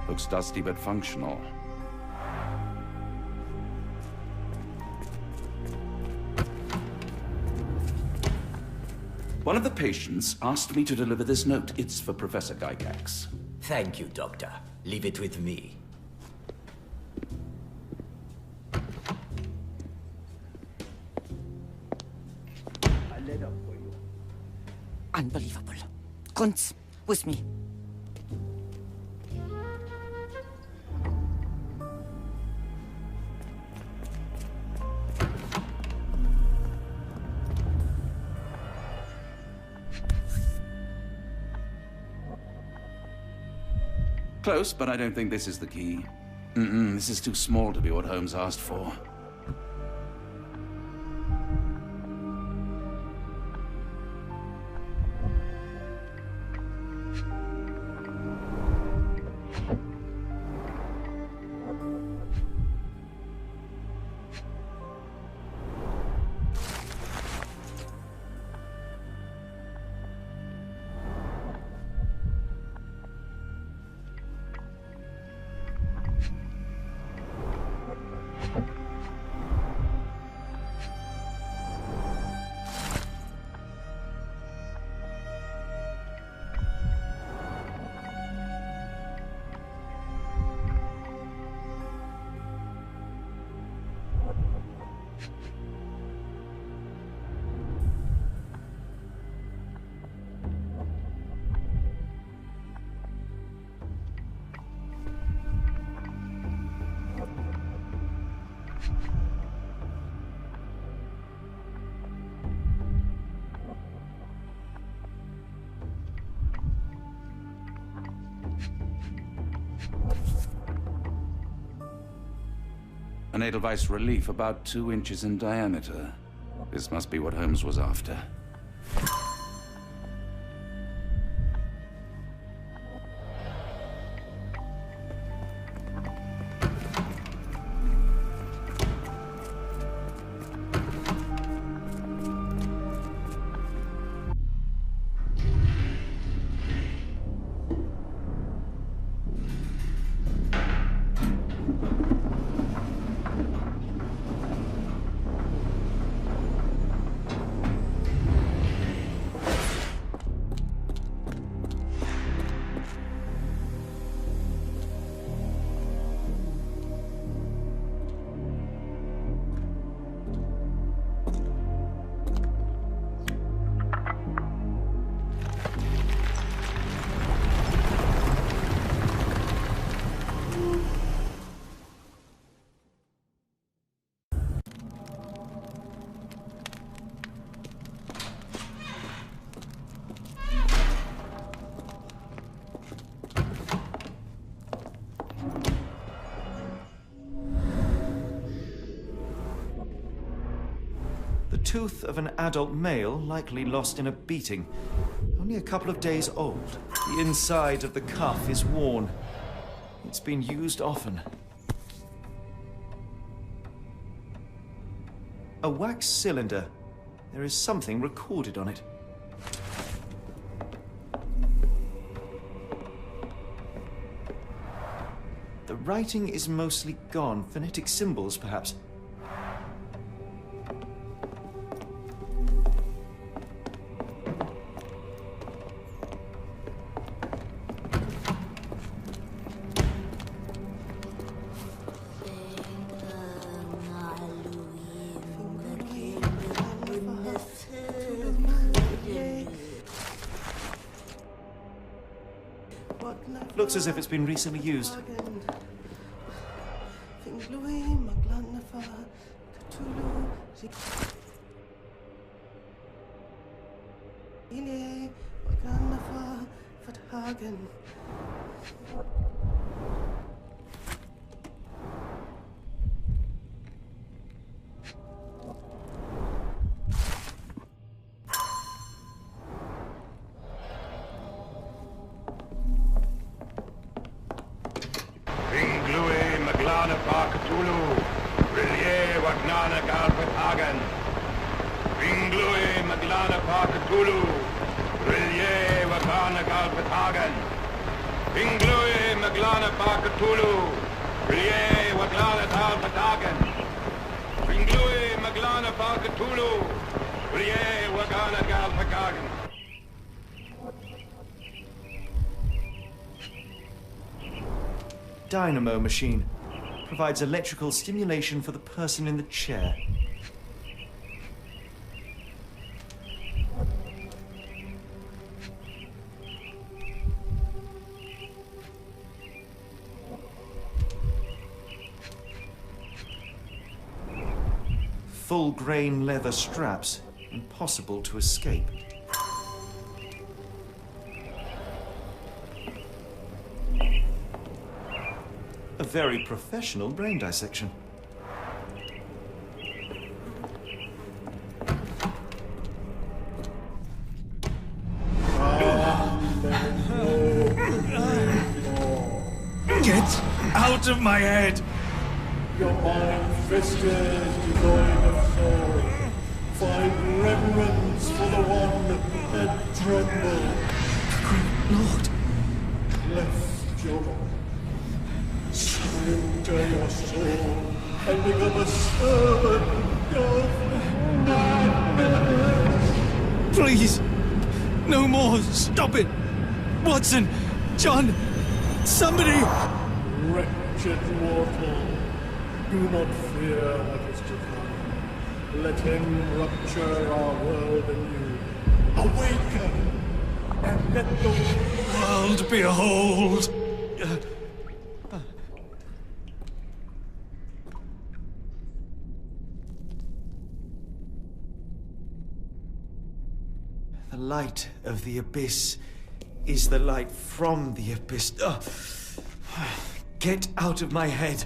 Looks dusty but functional. One of the patients asked me to deliver this note. It's for Professor Gygax. Thank you, Doctor. Leave it with me. A letter for you. Unbelievable. Kunz, with me. Close, but I don't think this is the key. This is too small to be what Holmes asked for. An Edelweiss relief about 2 inches in diameter. This must be what Holmes was after. Tooth of an adult male, likely lost in a beating. Only a couple of days old. The inside of the cuff is worn. It's been used often. A wax cylinder. There is something recorded on it. The writing is mostly gone. Phonetic symbols, perhaps. Looks as if it's been recently used. Cthulhu, Rillier, Wagnana, Galpethagen. Ringlui, Maglana, Cthulhu, Rillier, Wagnana, Galpethagen. Ringlui, Maglana, Cthulhu, Rillier, Wagnana, Galpethagen. Ringlui, Maglana, Cthulhu, Rillier, Wagnana, Galpethagen. Dynamo machine. Provides electrical stimulation for the person in the chair. Full-grain leather straps. Impossible to escape. A very professional brain dissection. Get out of my head! Your mind festers, devoid of soul. Find reverence for the one that trembled. Lord! Left your surrender your soul and become a servant of madness. Please! No more! Stop it! Watson! John! Somebody! Wretched mortal, do not fear what is to come. Let him rupture our world anew. Awaken! And let the world behold! The light of the abyss is the light from the abyss. Get out of my head.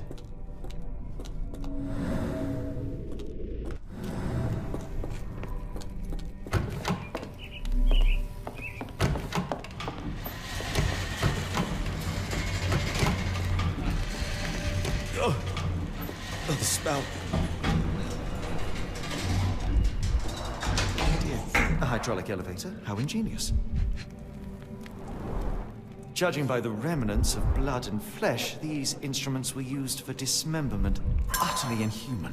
Oh. Dear. A hydraulic elevator? How ingenious. Judging by the remnants of blood and flesh, these instruments were used for dismemberment. Utterly inhuman.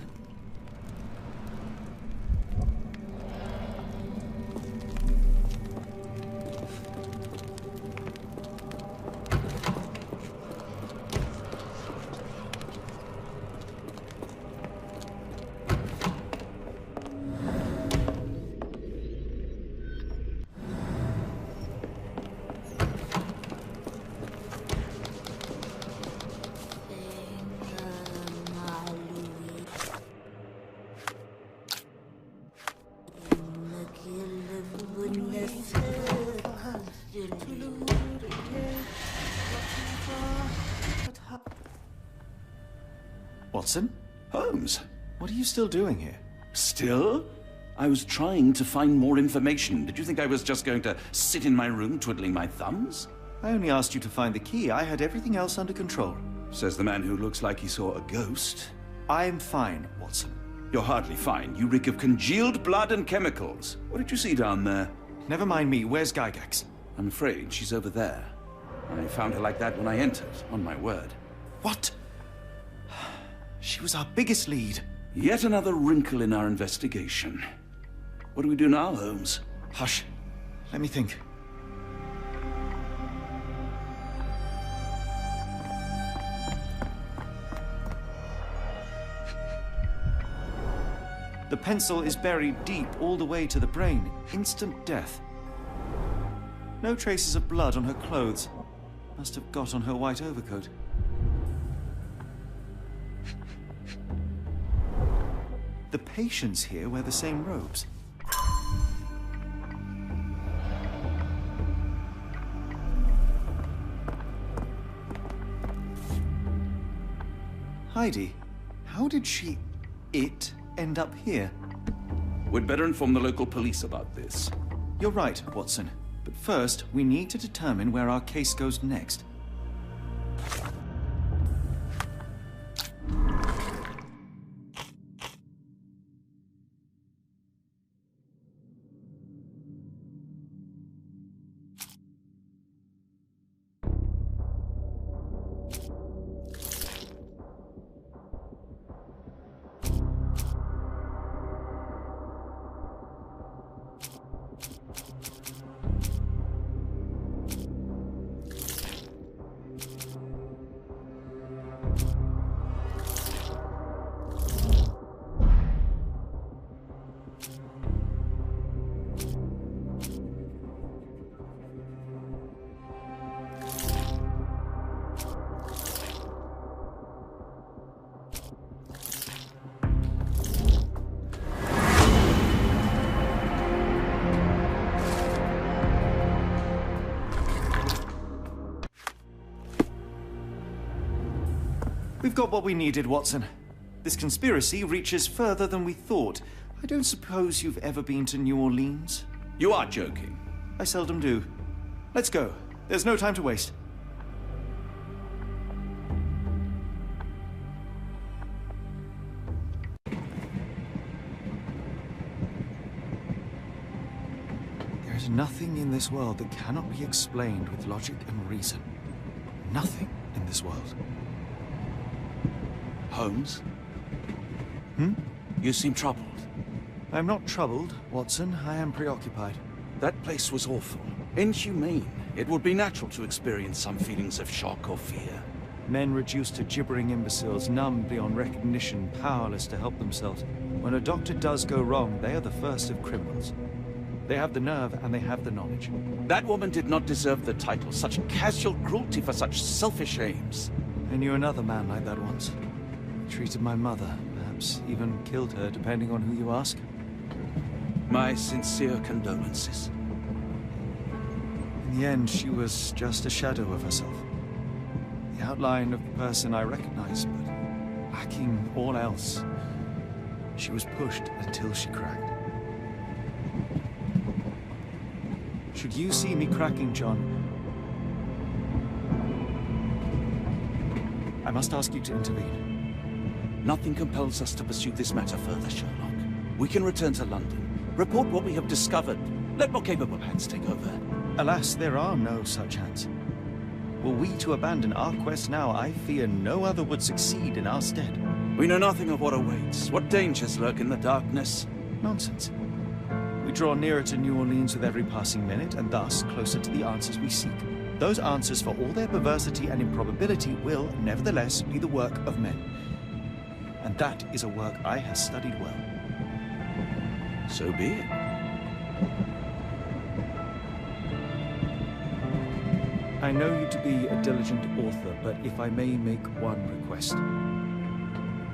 Watson? Holmes? What are you still doing here? Still? I was trying to find more information. Did you think I was just going to sit in my room twiddling my thumbs? I only asked you to find the key. I had everything else under control. Says the man who looks like he saw a ghost. I'm fine, Watson. You're hardly fine. You reek of congealed blood and chemicals. What did you see down there? Never mind me. Where's Gygax? I'm afraid she's over there. I found her like that when I entered, on my word. What? She was our biggest lead. Yet another wrinkle in our investigation. What do we do now, Holmes? Hush. Let me think. The pencil is buried deep all the way to the brain. Instant death. No traces of blood on her clothes. Must have got on her white overcoat. The patients here wear the same robes. Heidi, how did it end up here? We'd better inform the local police about this. You're right, Watson. But first, we need to determine where our case goes next. We've got what we needed, Watson. This conspiracy reaches further than we thought. I don't suppose you've ever been to New Orleans? You are joking. I seldom do. Let's go. There's no time to waste. There is nothing in this world that cannot be explained with logic and reason. Nothing in this world. Holmes? Hmm? You seem troubled. I'm not troubled, Watson. I am preoccupied. That place was awful. Inhumane. It would be natural to experience some feelings of shock or fear. Men reduced to gibbering imbeciles, numb beyond recognition, powerless to help themselves. When a doctor does go wrong, they are the first of criminals. They have the nerve and they have the knowledge. That woman did not deserve the title. Such casual cruelty for such selfish aims. I knew another man like that once. Treated my mother, perhaps even killed her, depending on who you ask. My sincere condolences. In the end, she was just a shadow of herself. The outline of the person I recognized, but lacking all else. She was pushed until she cracked. Should you see me cracking, John, I must ask you to intervene. Nothing compels us to pursue this matter further, Sherlock. We can return to London, report what we have discovered, let more capable hands take over. Alas, there are no such hands. Were we to abandon our quest now, I fear no other would succeed in our stead. We know nothing of what awaits, what dangers lurk in the darkness. Nonsense. We draw nearer to New Orleans with every passing minute, and thus closer to the answers we seek. Those answers, for all their perversity and improbability, will, nevertheless, be the work of men. And that is a work I have studied well. So be it. I know you to be a diligent author, but if I may make one request.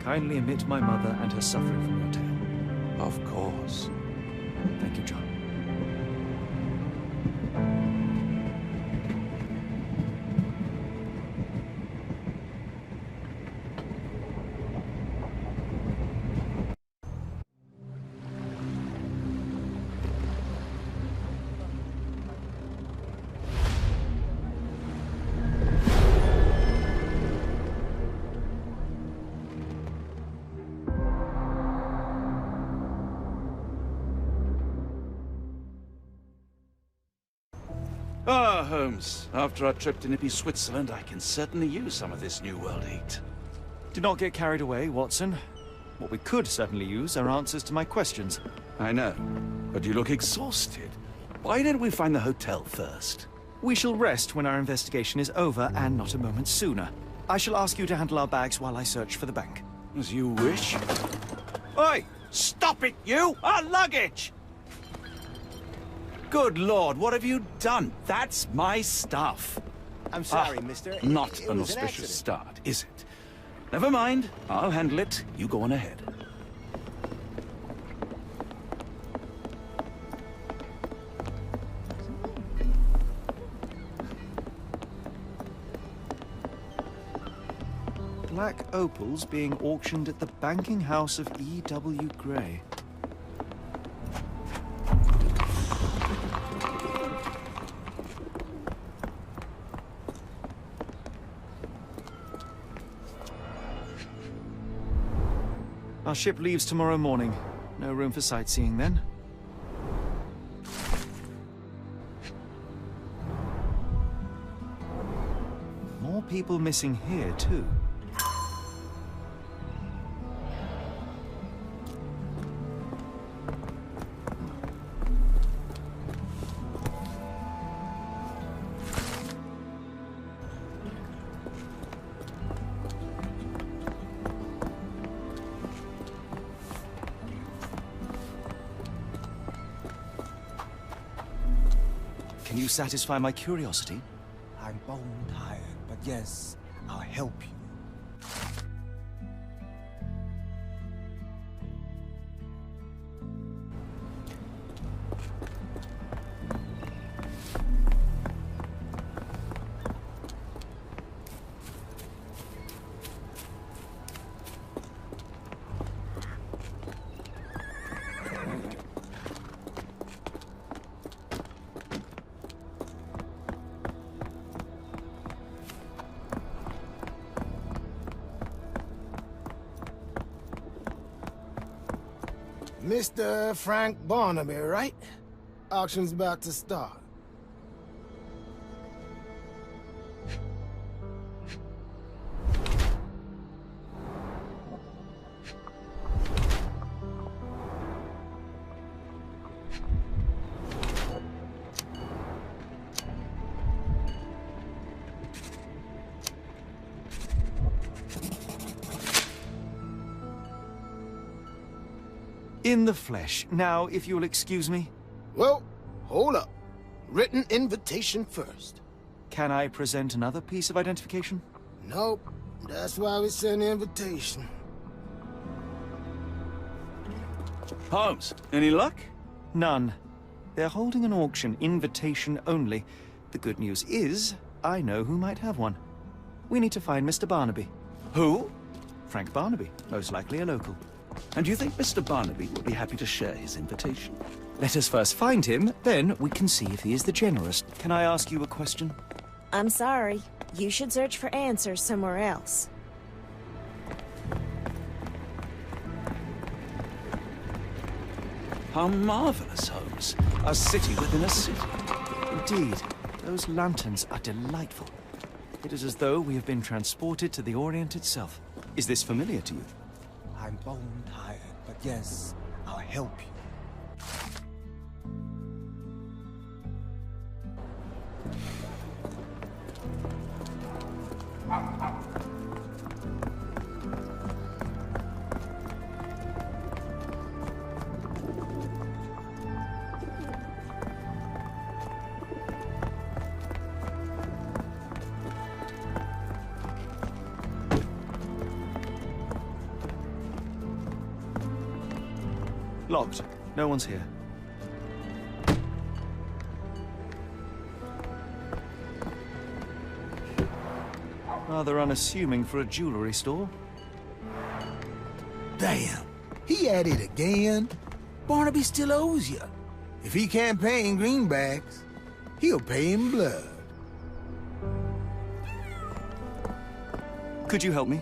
Kindly omit my mother and her suffering from your tale. Of course. Thank you, John. Ah, Holmes. After our trip to nippy Switzerland, I can certainly use some of this New World heat. Do not get carried away, Watson. What we could certainly use are answers to my questions. I know, but you look exhausted. Why didn't we find the hotel first? We shall rest when our investigation is over, and not a moment sooner. I shall ask you to handle our bags while I search for the bank. As you wish. Oi! Stop it, you! Our luggage! Good Lord, what have you done? That's my stuff. I'm sorry, mister. Not It an was an auspicious accident. start, is it? Never mind. I'll handle it. You go on ahead. Black opals being auctioned at the banking house of E.W. Gray. Our ship leaves tomorrow morning. No room for sightseeing then. More people missing here, too. Can you satisfy my curiosity? I'm bone tired, but yes, I'll help you. Mr. Frank Barnaby, right? Auction's about to start. In the flesh. Now, if you'll excuse me. Well, hold up. Written invitation first. Can I present another piece of identification? Nope. That's why we send the invitation. Holmes, any luck? None. They're holding an auction, invitation only. The good news is, I know who might have one. We need to find Mr. Barnaby. Who? Frank Barnaby, most likely a local. And do you think Mr. Barnaby would be happy to share his invitation? Let us first find him, then we can see if he is the generous. Can I ask you a question? I'm sorry. You should search for answers somewhere else. How marvelous, Holmes. A city within a city. Indeed. Those lanterns are delightful. It is as though we have been transported to the Orient itself. Is this familiar to you? I'm bone tired, but yes, I'll help you. Locked. No one's here. Rather unassuming for a jewelry store. Damn. He at it again. Barnaby still owes you. If he can't pay in greenbacks, he'll pay in blood. Could you help me?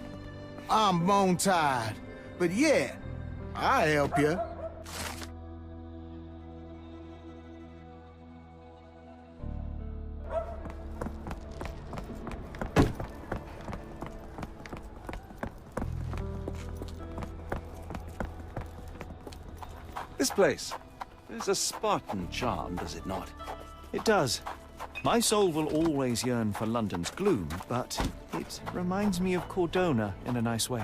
I'm bone tired, but yeah, I'll help you. This place is a Spartan charm, does it not? It does. My soul will always yearn for London's gloom, but it reminds me of Cordona in a nice way.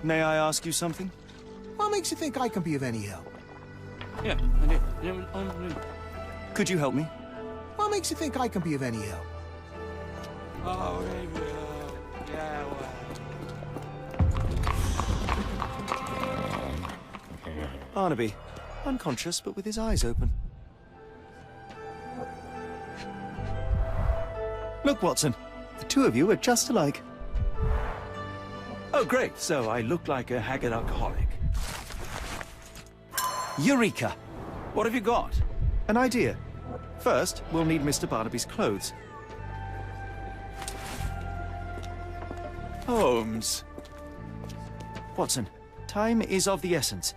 May I ask you something? What makes you think I can be of any help? Yeah. Could you help me? What makes you think I can be of any help? Oh, yeah, Barnaby, unconscious but with his eyes open. Look, Watson. The two of you are just alike. Oh, great. So I look like a haggard alcoholic. Eureka! What have you got? An idea. First, we'll need Mr. Barnaby's clothes. Holmes. Watson, time is of the essence.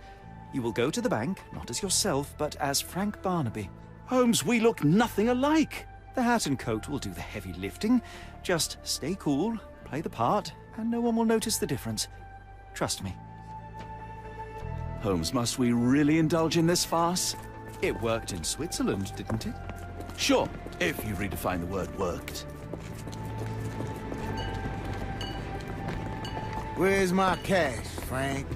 You will go to the bank, not as yourself, but as Frank Barnaby. Holmes, we look nothing alike. The hat and coat will do the heavy lifting. Just stay cool, play the part, and no one will notice the difference. Trust me. Holmes, must we really indulge in this farce? It worked in Switzerland, didn't it? Sure, if you redefine the word worked. Where's my cash, Frank?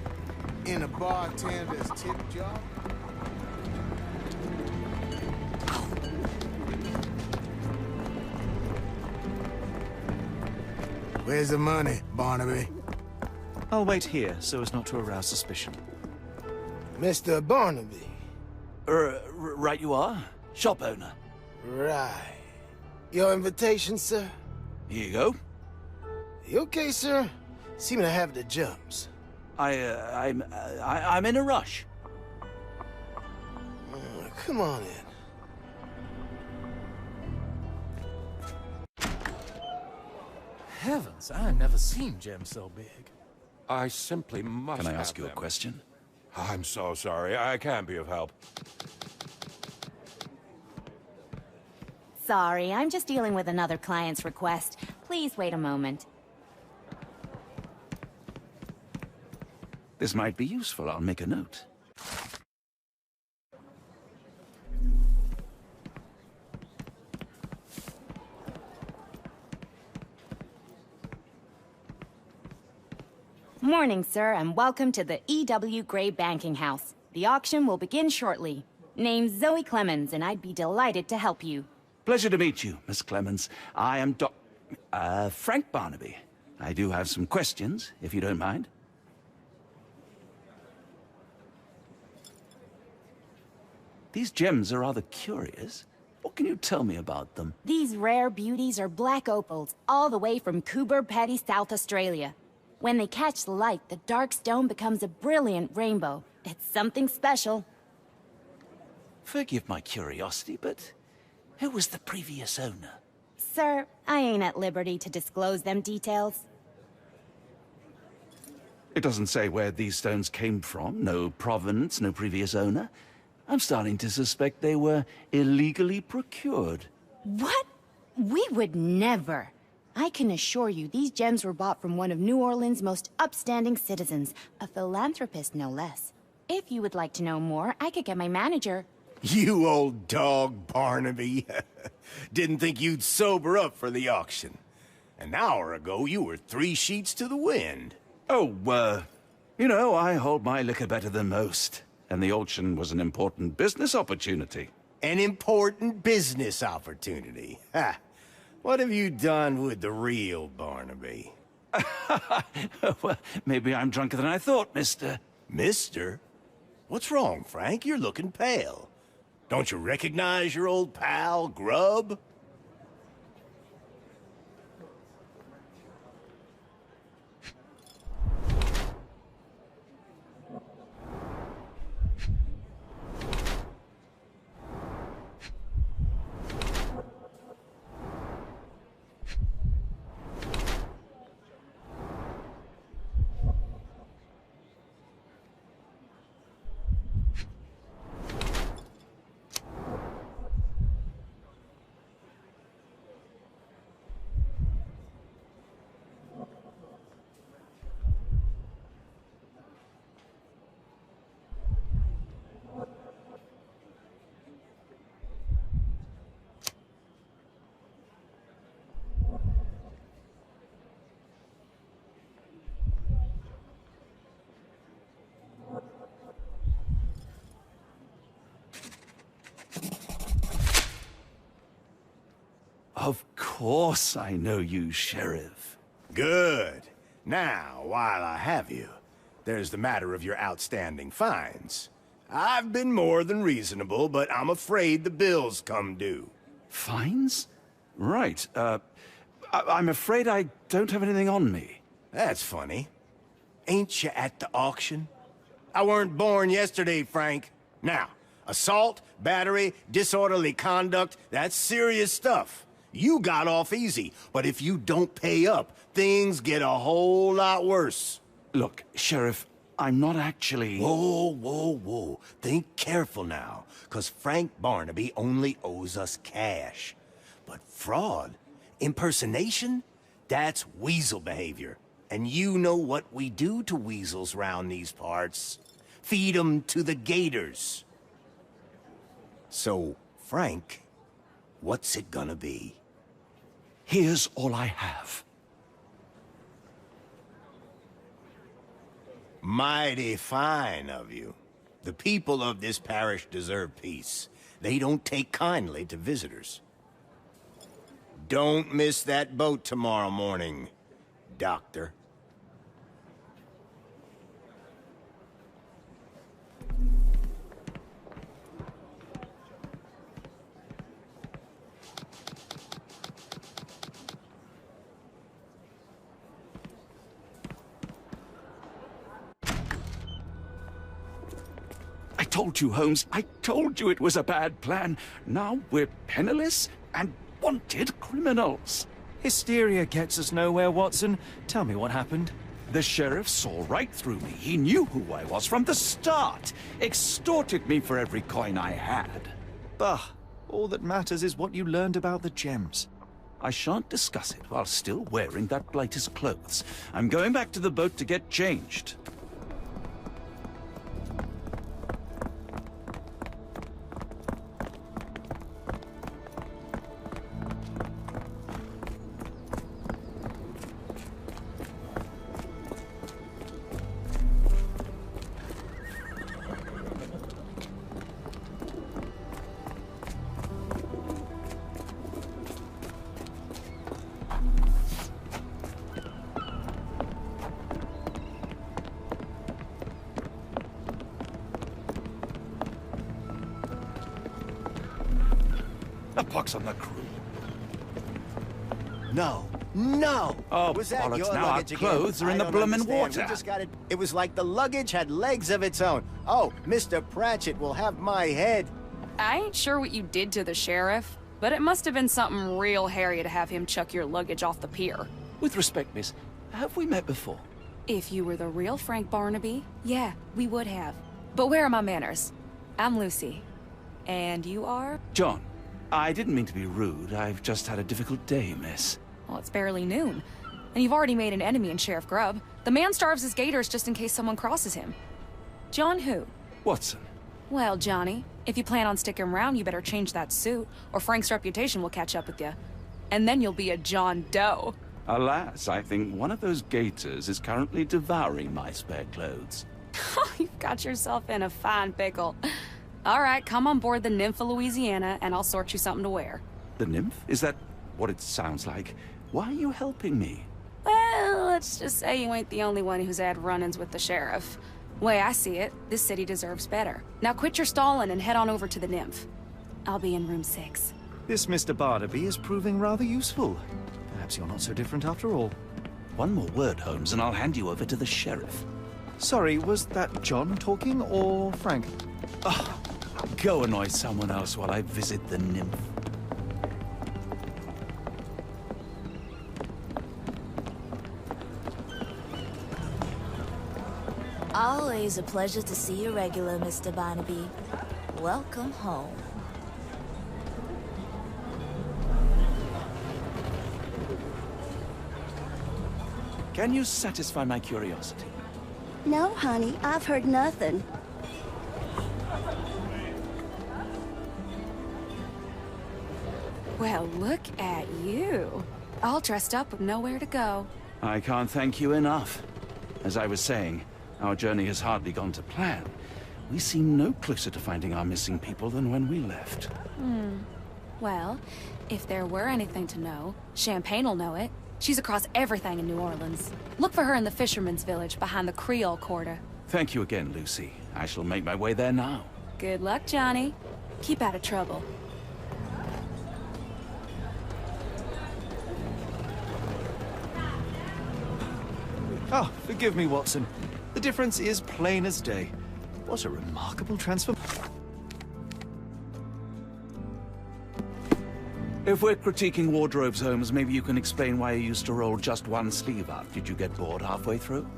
In a bartender's tip jar? Where's the money, Barnaby? I'll wait here so as not to arouse suspicion. Mr. Barnaby. Right you are. Shop owner. Right. Your invitation, sir? Here you go. You okay, sir? Seem to have the jumps. I'm in a rush. Come on in. Heavens, I've never seen gems so big. I simply must Can I ask have you a them. question? I'm so sorry. I can't be of help. Sorry, I'm just dealing with another client's request. Please wait a moment. This might be useful. I'll make a note. Morning, sir, and welcome to the E.W. Gray Banking House. The auction will begin shortly. Name's Zoe Clemens, and I'd be delighted to help you. Pleasure to meet you, Miss Clemens. I am Frank Barnaby. I do have some questions, if you don't mind. These gems are rather curious. What can you tell me about them? These rare beauties are black opals, all the way from Coober Pedy, South Australia. When they catch the light, the dark stone becomes a brilliant rainbow. It's something special. Forgive my curiosity, but who was the previous owner? Sir, I ain't at liberty to disclose them details. It doesn't say where these stones came from, no provenance, no previous owner. I'm starting to suspect they were illegally procured. What? We would never. I can assure you these gems were bought from one of New Orleans' most upstanding citizens, a philanthropist no less. If you would like to know more, I could get my manager. You old dog, Barnaby. Didn't think you'd sober up for the auction. An hour ago, you were 3 sheets to the wind. Oh, you know, I hold my liquor better than most. And the auction was an important business opportunity. An important business opportunity? Ha! What have you done with the real Barnaby? Well, maybe I'm drunker than I thought, mister. Mister? What's wrong, Frank? You're looking pale. Don't you recognize your old pal, Grub? Of course I know you, Sheriff. Good. Now, while I have you, there's the matter of your outstanding fines. I've been more than reasonable, but I'm afraid the bills come due. Fines? Right, I'm afraid I don't have anything on me. That's funny. Ain't you at the auction? I weren't born yesterday, Frank. Now, assault, battery, disorderly conduct, that's serious stuff. You got off easy, but if you don't pay up, things get a whole lot worse. Look, Sheriff, I'm not actually... Whoa. Think careful now, 'cause Frank Barnaby only owes us cash. But fraud, impersonation, that's weasel behavior. And you know what we do to weasels round these parts. Feed 'em to the gators. So, Frank, what's it gonna be? Here's all I have. Mighty fine of you. The people of this parish deserve peace. They don't take kindly to visitors. Don't miss that boat tomorrow morning, Doctor. I told you, Holmes. I told you it was a bad plan. Now we're penniless and wanted criminals. Hysteria gets us nowhere, Watson. Tell me what happened. The sheriff saw right through me. He knew who I was from the start. Extorted me for every coin I had. Bah, all that matters is what you learned about the gems. I shan't discuss it while still wearing that blighter's clothes. I'm going back to the boat to get changed. pox on the crew. No. No! Oh, was that bollocks, your now our luggage again? clothes are in I the don't bloomin' understand. water. We just got it. It was like the luggage had legs of its own. Oh, Mr. Pratchett will have my head. I ain't sure what you did to the sheriff, but it must have been something real hairy to have him chuck your luggage off the pier. With respect, miss, have we met before? If you were the real Frank Barnaby, yeah, we would have. But where are my manners? I'm Lucy. And you are? John, I didn't mean to be rude. I've just had a difficult day, miss. Well, it's barely noon. And you've already made an enemy in Sheriff Grubb. The man starves his gators just in case someone crosses him. John who? Watson. Well, Johnny, if you plan on sticking around, you better change that suit, or Frank's reputation will catch up with you. And then you'll be a John Doe. Alas, I think one of those gators is currently devouring my spare clothes. You've got yourself in a fine pickle. All right, come on board the Nymph of Louisiana, and I'll sort you something to wear. The nymph? Is that what it sounds like? Why are you helping me? Well, let's just say you ain't the only one who's had run-ins with the sheriff. Way I see it, this city deserves better. Now quit your stalling and head on over to the Nymph. I'll be in room 6. This Mr. Barnaby is proving rather useful. Perhaps you're not so different after all. One more word, Holmes, and I'll hand you over to the sheriff. Sorry, was that John talking or Frank? Oh, go annoy someone else while I visit the nymph. Always a pleasure to see you regular, Mr. Barnaby. Welcome home. Can you satisfy my curiosity? No, honey, I've heard nothing. Well, look at you. All dressed up with nowhere to go. I can't thank you enough. As I was saying, our journey has hardly gone to plan. We seem no closer to finding our missing people than when we left. Well, if there were anything to know, Champagne'll know it. She's across everything in New Orleans. Look for her in the fisherman's village behind the Creole Quarter. Thank you again, Lucy. I shall make my way there now. Good luck, Johnny. Keep out of trouble. Oh, forgive me, Watson. The difference is plain as day. What a remarkable transform... If we're critiquing wardrobes, Holmes, maybe you can explain why you used to roll just one sleeve up. Did you get bored halfway through?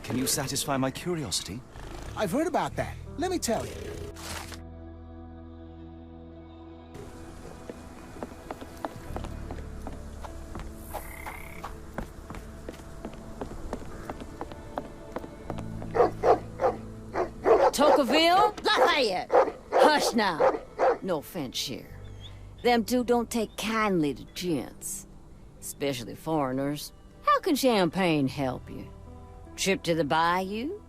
Can you satisfy my curiosity? I've heard about that. Let me tell you. Tocqueville? Lafayette! Hush now. No offense, Sheriff. Them two don't take kindly to gents. Especially foreigners. How can champagne help you? Trip to the bayou?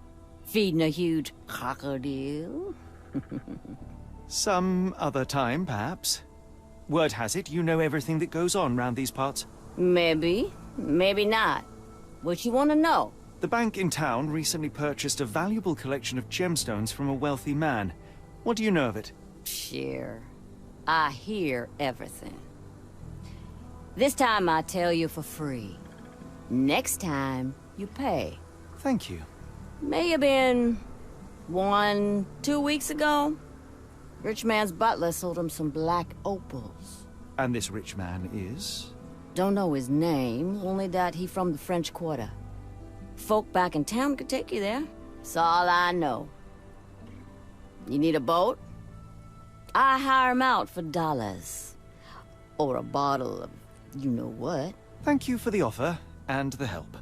Feeding a huge crocodile? Some other time, perhaps. Word has it, you know everything that goes on round these parts. Maybe. Maybe not. What you want to know? The bank in town recently purchased a valuable collection of gemstones from a wealthy man. What do you know of it? Sure. I hear everything. This time I tell you for free. Next time, you pay. Thank you. May have been 1-2 weeks ago. Rich man's butler sold him some black opals. And this rich man is? Don't know his name, only that he from the French Quarter. Folk back in town could take you there. That's all I know. You need a boat? I hire 'em out for dollars. Or a bottle of you know what. Thank you for the offer and the help.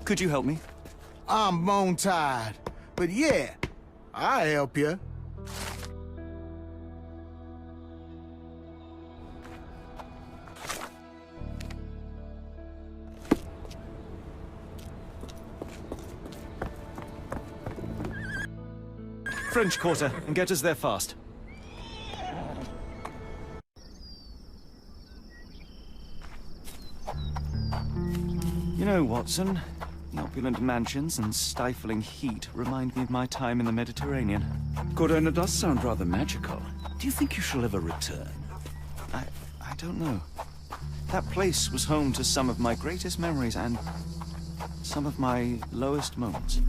Could you help me? I'm bone-tied, but yeah, I'll help you. French Quarter, and get us there fast. You know, Watson, the opulent mansions and stifling heat remind me of my time in the Mediterranean. Corona does sound rather magical. Do you think you shall ever return? I don't know. That place was home to some of my greatest memories and some of my lowest moments.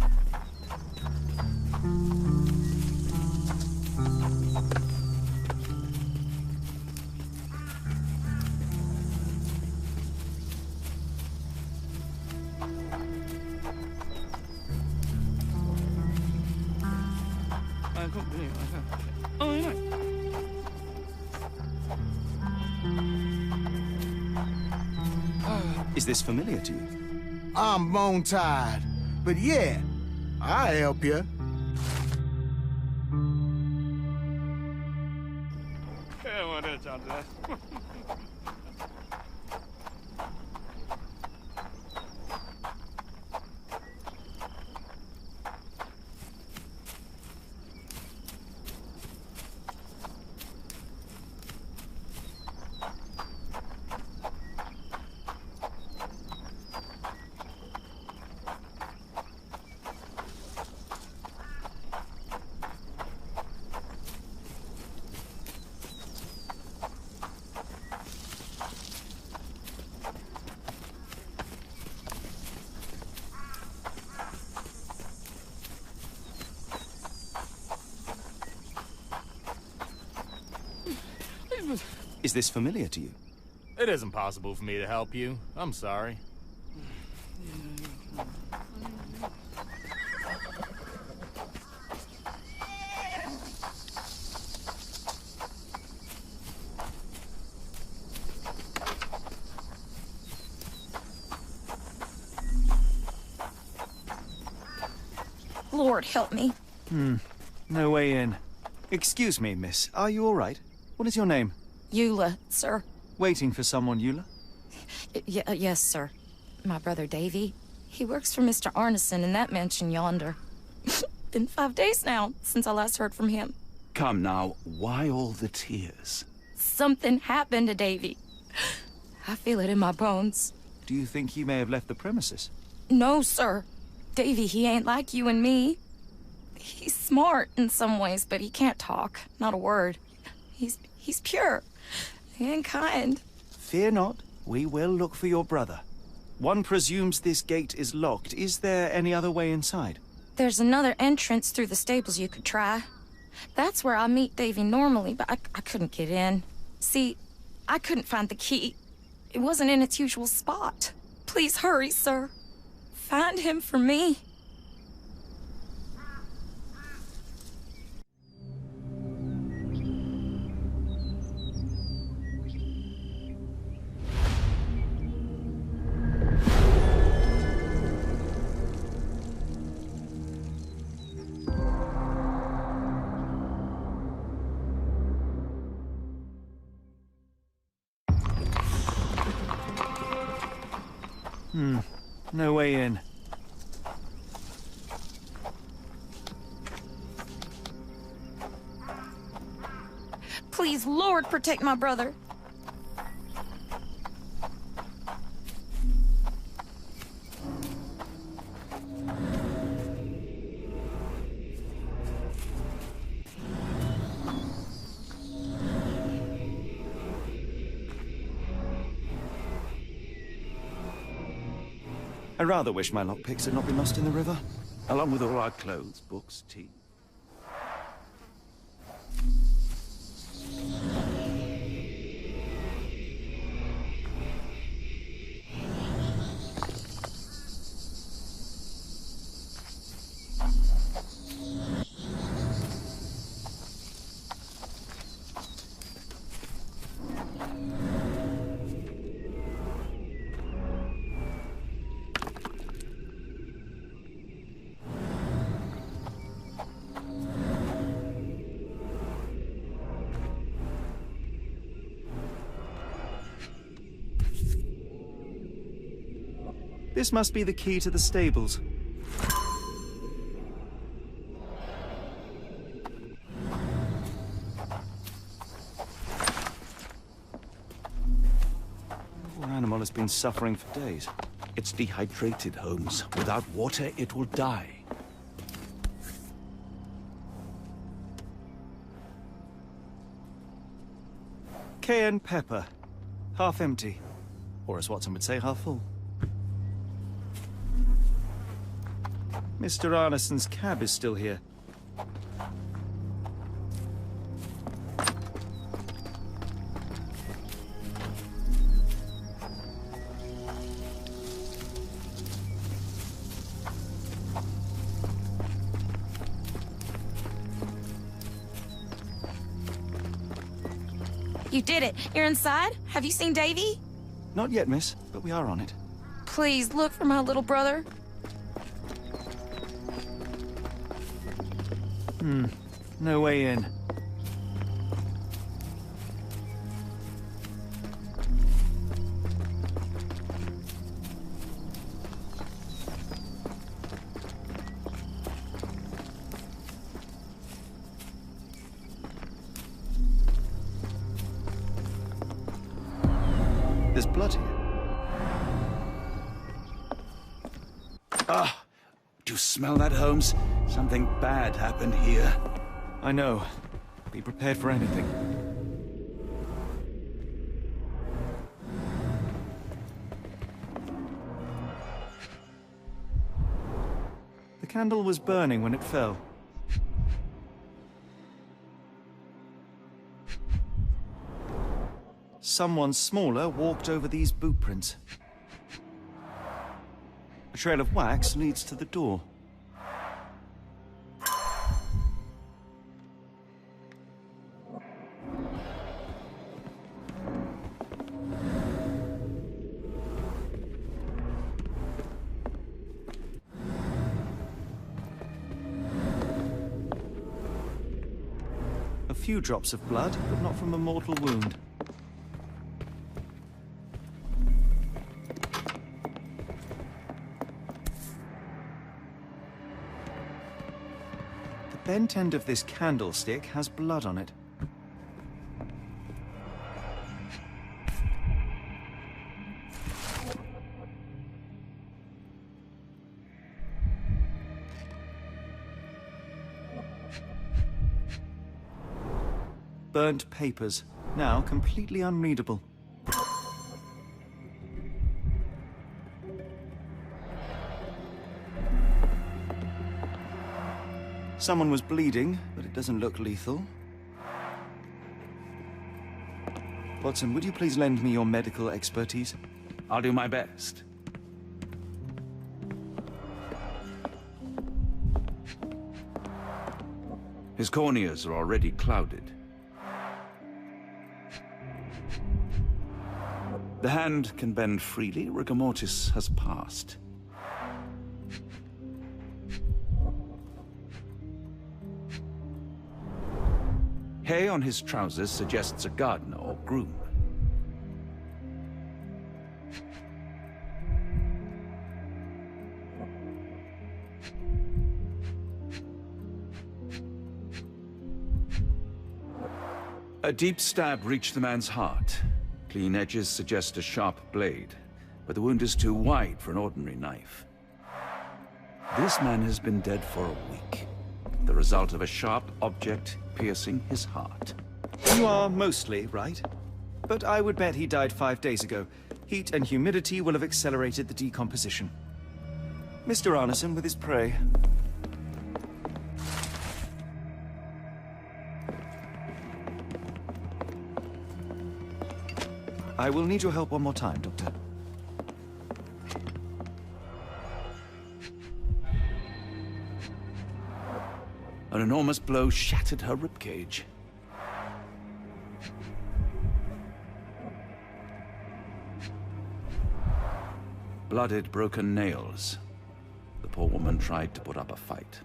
Is this familiar to you? I'm bone-tied, but yeah, I'll help you. Is this familiar to you? It isn't possible for me to help you. I'm sorry. Lord, help me. No way in. Excuse me, miss. Are you all right? What is your name? Eula, sir. Waiting for someone, Eula? Yes, sir. My brother Davy. He works for Mr. Arneson in that mansion yonder. Been 5 days now since I last heard from him. Come now, why all the tears? Something happened to Davy. I feel it in my bones. Do you think he may have left the premises? No, sir. Davy, he ain't like you and me. He's smart in some ways, but he can't talk. Not a word. He's pure and kind. Fear not. We will look for your brother. One presumes this gate is locked. Is there any other way inside? There's another entrance through the stables you could try. That's where I meet Davy normally, but I couldn't get in. See, I couldn't find the key. It wasn't in its usual spot. Please hurry, sir. Find him for me. No way in. Please, Lord, protect my brother. I rather wish my lockpicks had not been lost in the river. Along with all our clothes, books, tea. This must be the key to the stables. Poor animal has been suffering for days. It's dehydrated, Holmes. Without water, it will die. Cayenne pepper. Half empty. Or as Watson would say, half full. Mr. Arneson's cab is still here. You did it. You're inside? Have you seen Davy? Not yet, miss, but we are on it. Please, look for my little brother. No way in. There's blood here. Ah! Do you smell that, Holmes? Something bad happened here. I know. Be prepared for anything. The candle was burning when it fell. Someone smaller walked over these boot prints. A trail of wax leads to the door. A few drops of blood, but not from a mortal wound. The bent end of this candlestick has blood on it. Burnt papers, now completely unreadable. Someone was bleeding, but it doesn't look lethal. Watson, would you please lend me your medical expertise? I'll do my best. His corneas are already clouded. The hand can bend freely. Rigor mortis has passed. Hay on his trousers suggests a gardener or groom. A deep stab reached the man's heart. Clean edges suggest a sharp blade, but the wound is too wide for an ordinary knife. This man has been dead for a week. The result of a sharp object piercing his heart. You are mostly right, but I would bet he died 5 days ago. Heat and humidity will have accelerated the decomposition. Mr. Arneson with his prey. I will need your help one more time, Doctor. An enormous blow shattered her ribcage. Blooded, broken nails. The poor woman tried to put up a fight.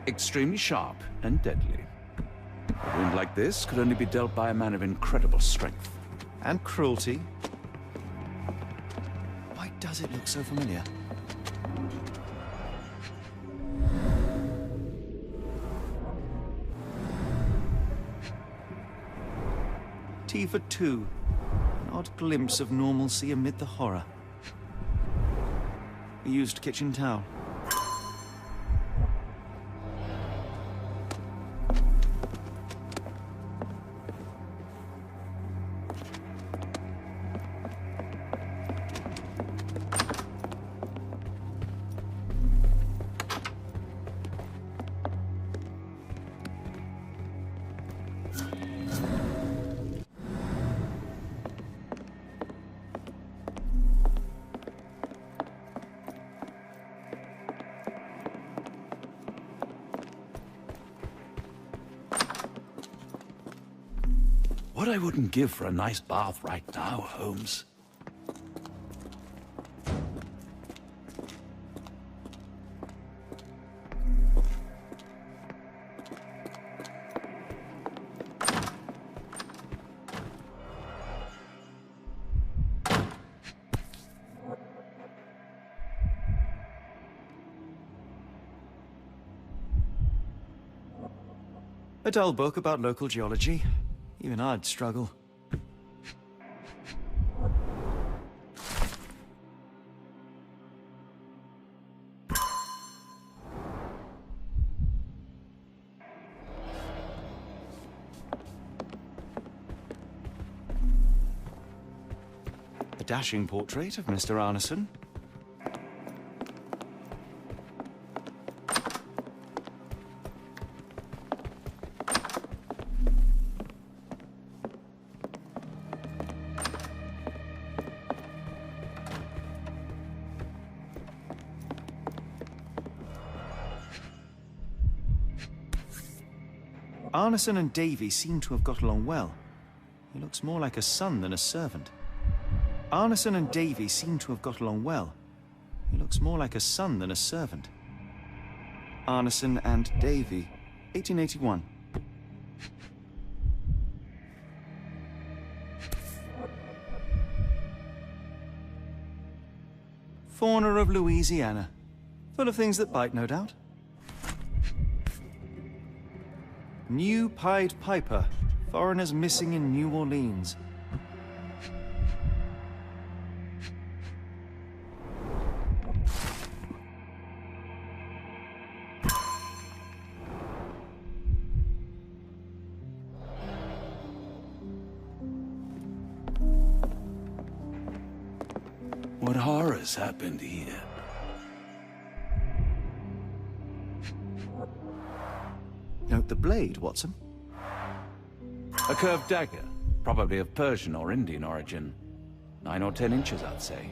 Extremely sharp and deadly. A wound like this could only be dealt by a man of incredible strength. And cruelty. Why does it look so familiar? T for 2. An odd glimpse of normalcy amid the horror. A used kitchen towel. What I wouldn't give for a nice bath right now, Holmes. A dull book about local geology. Even I'd struggle. A dashing portrait of Mr. Arneson. Arneson and Davy seem to have got along well. He looks more like a son than a servant. Arneson and Davy seem to have got along well. He looks more like a son than a servant. Arneson and Davy, 1881. Fauna of Louisiana. Full of things that bite, no doubt. New Pied Piper. Foreigners missing in New Orleans. What horrors happened here? Note the blade, Watson. A curved dagger, probably of Persian or Indian origin. 9 or 10 inches, I'd say.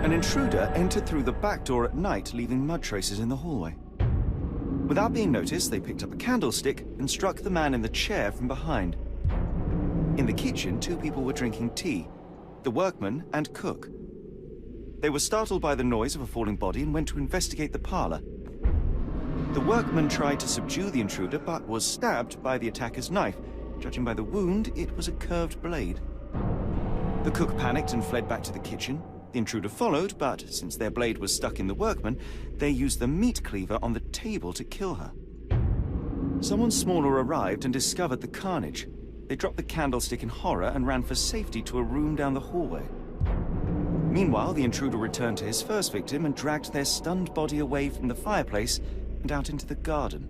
An intruder entered through the back door at night, leaving mud traces in the hallway. Without being noticed, they picked up a candlestick and struck the man in the chair from behind. In the kitchen, two people were drinking tea, the workman and cook. They were startled by the noise of a falling body and went to investigate the parlor. The workman tried to subdue the intruder, but was stabbed by the attacker's knife. Judging by the wound, it was a curved blade. The cook panicked and fled back to the kitchen. The intruder followed, but since their blade was stuck in the workman, they used the meat cleaver on the table to kill her. Someone smaller arrived and discovered the carnage. They dropped the candlestick in horror and ran for safety to a room down the hallway. Meanwhile, the intruder returned to his first victim and dragged their stunned body away from the fireplace and out into the garden.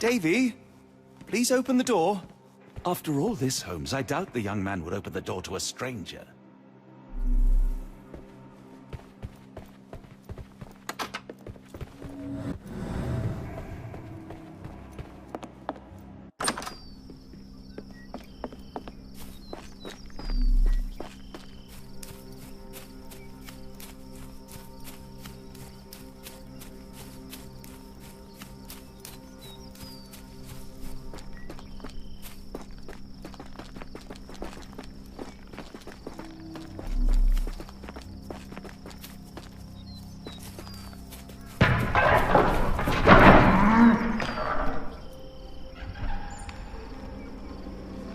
Davy, please open the door. After all this, Holmes, I doubt the young man would open the door to a stranger.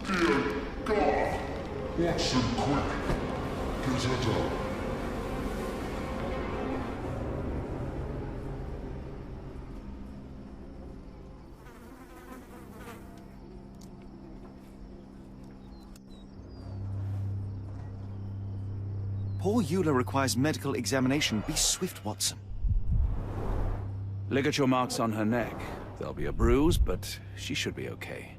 Fear Watson, quick! Get it up. Poor Eula requires medical examination. Be swift, Watson. Ligature marks on her neck. There'll be a bruise, but she should be okay.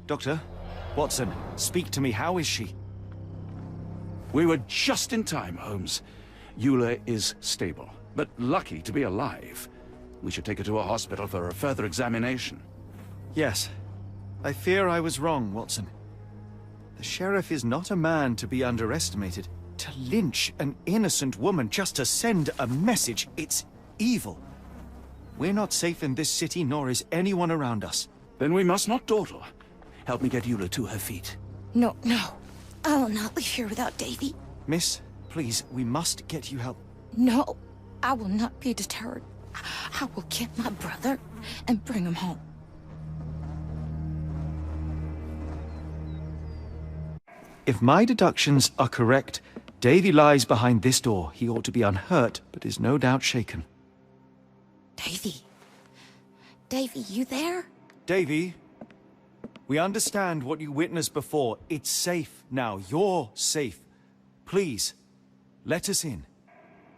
Doctor, Watson, speak to me. How is she? We were just in time, Holmes. Eula is stable, but lucky to be alive. We should take her to a hospital for a further examination. Yes. I fear I was wrong, Watson. The sheriff is not a man to be underestimated. To lynch an innocent woman just to send a message, it's evil. We're not safe in this city, nor is anyone around us. Then we must not dawdle. Help me get Eula to her feet. No, no. I will not leave here without Davy. Miss, please, we must get you help. No, I will not be deterred. I will get my brother and bring him home. If my deductions are correct, Davy lies behind this door. He ought to be unhurt, but is no doubt shaken. Davy. Davy, you there? Davy, we understand what you witnessed before. It's safe now. You're safe. Please, let us in.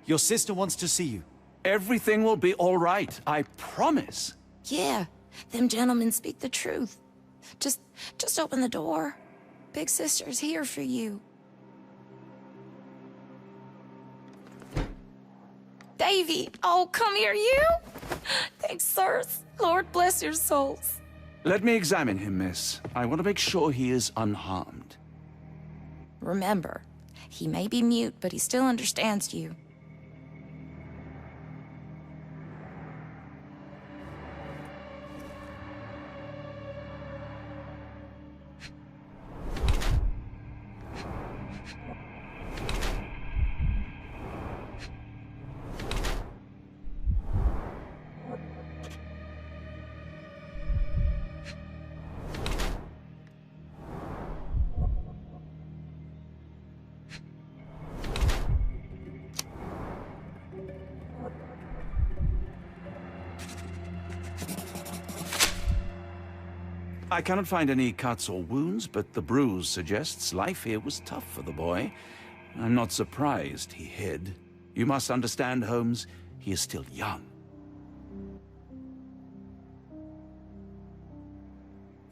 Your sister wants to see you. Everything will be all right, I promise. Yeah, them gentlemen speak the truth. Just open the door. Big sister's here for you. Davy! Oh, come here, you! Thanks, sirs. Lord bless your souls. Let me examine him, miss. I want to make sure he is unharmed. Remember, he may be mute, but he still understands you. I cannot find any cuts or wounds, but the bruise suggests life here was tough for the boy. I'm not surprised he hid. You must understand, Holmes, he is still young.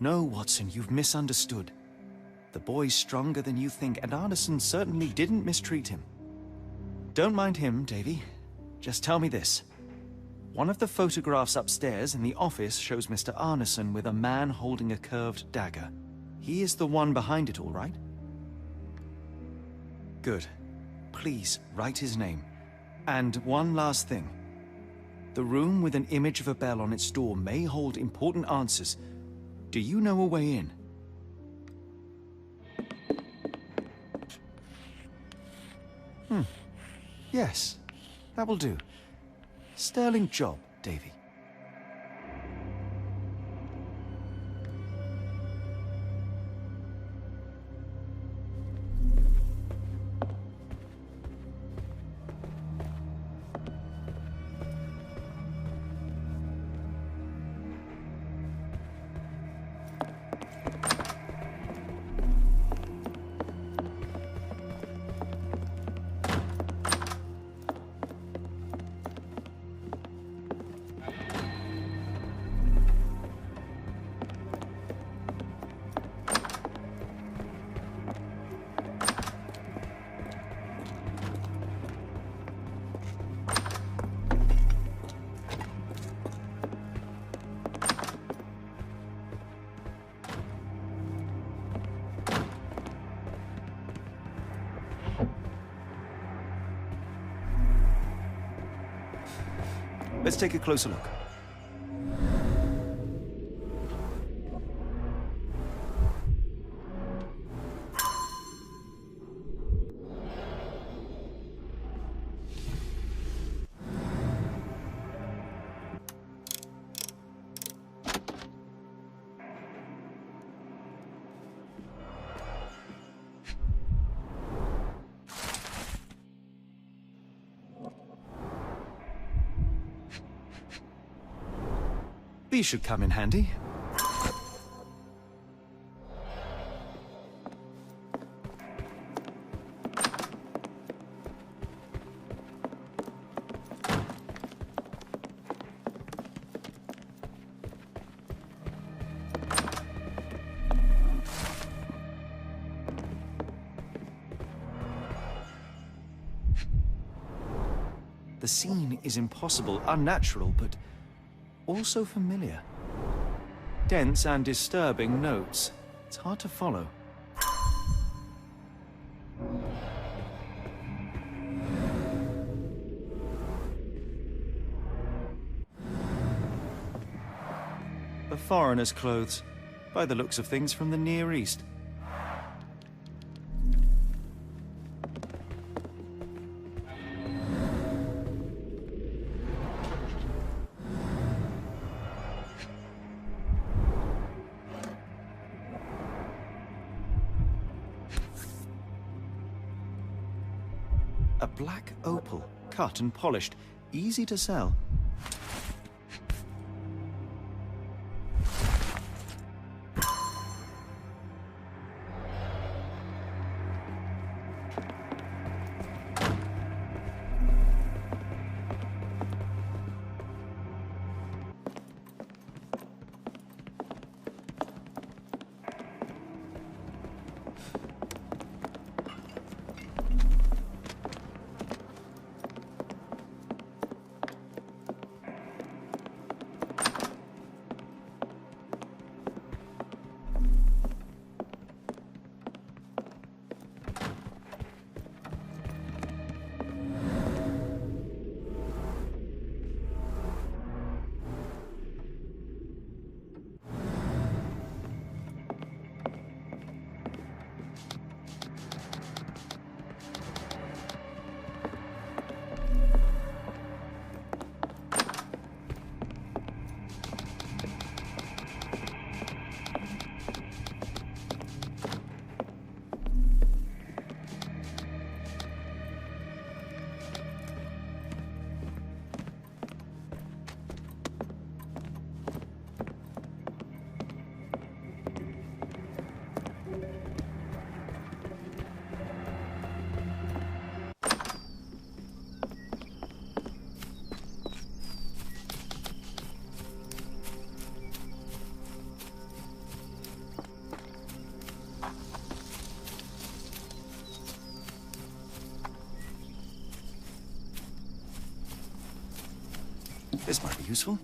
No, Watson, you've misunderstood. The boy's stronger than you think, and Arneson certainly didn't mistreat him. Don't mind him, Davy. Just tell me this. One of the photographs upstairs in the office shows Mr. Arneson with a man holding a curved dagger. He is the one behind it, all right? Good. Please, write his name. And one last thing. The room with an image of a bell on its door may hold important answers. Do you know a way in? Yes, that will do. Sterling job, Davy. Let's take a closer look. These should come in handy. The scene is impossible, unnatural, but also familiar. Dense and disturbing notes. It's hard to follow. A foreigner's clothes, by the looks of things from the Near East. A black opal, cut and polished, easy to sell. This might be useful.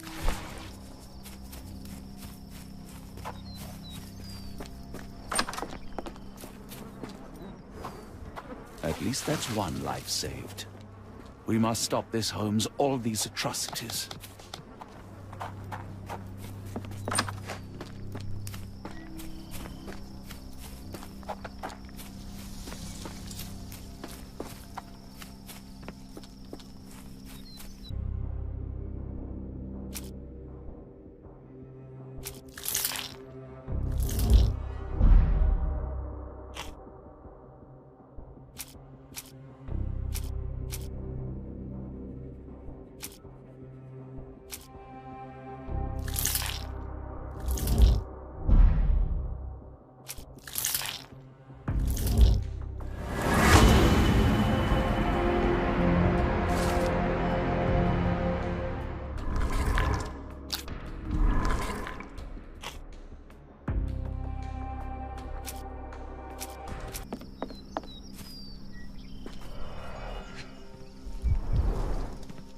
At least that's one life saved. We must stop this, Holmes. All these atrocities.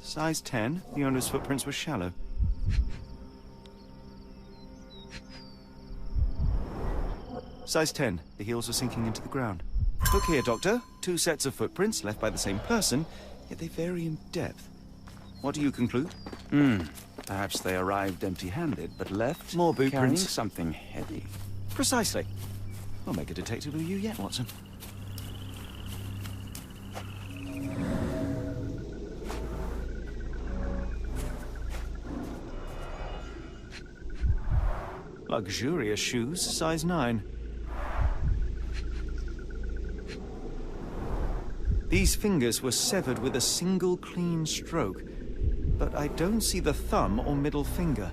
Size 10, the owner's footprints were shallow. Size 10, the heels were sinking into the ground. Look here, Doctor. 2 sets of footprints left by the same person, yet they vary in depth. What do you conclude? Perhaps they arrived empty-handed, but left more boot carrying prints. something heavy. Precisely. We'll make a detective of you yet, Watson. Luxurious shoes, size 9. These fingers were severed with a single clean stroke, but I don't see the thumb or middle finger.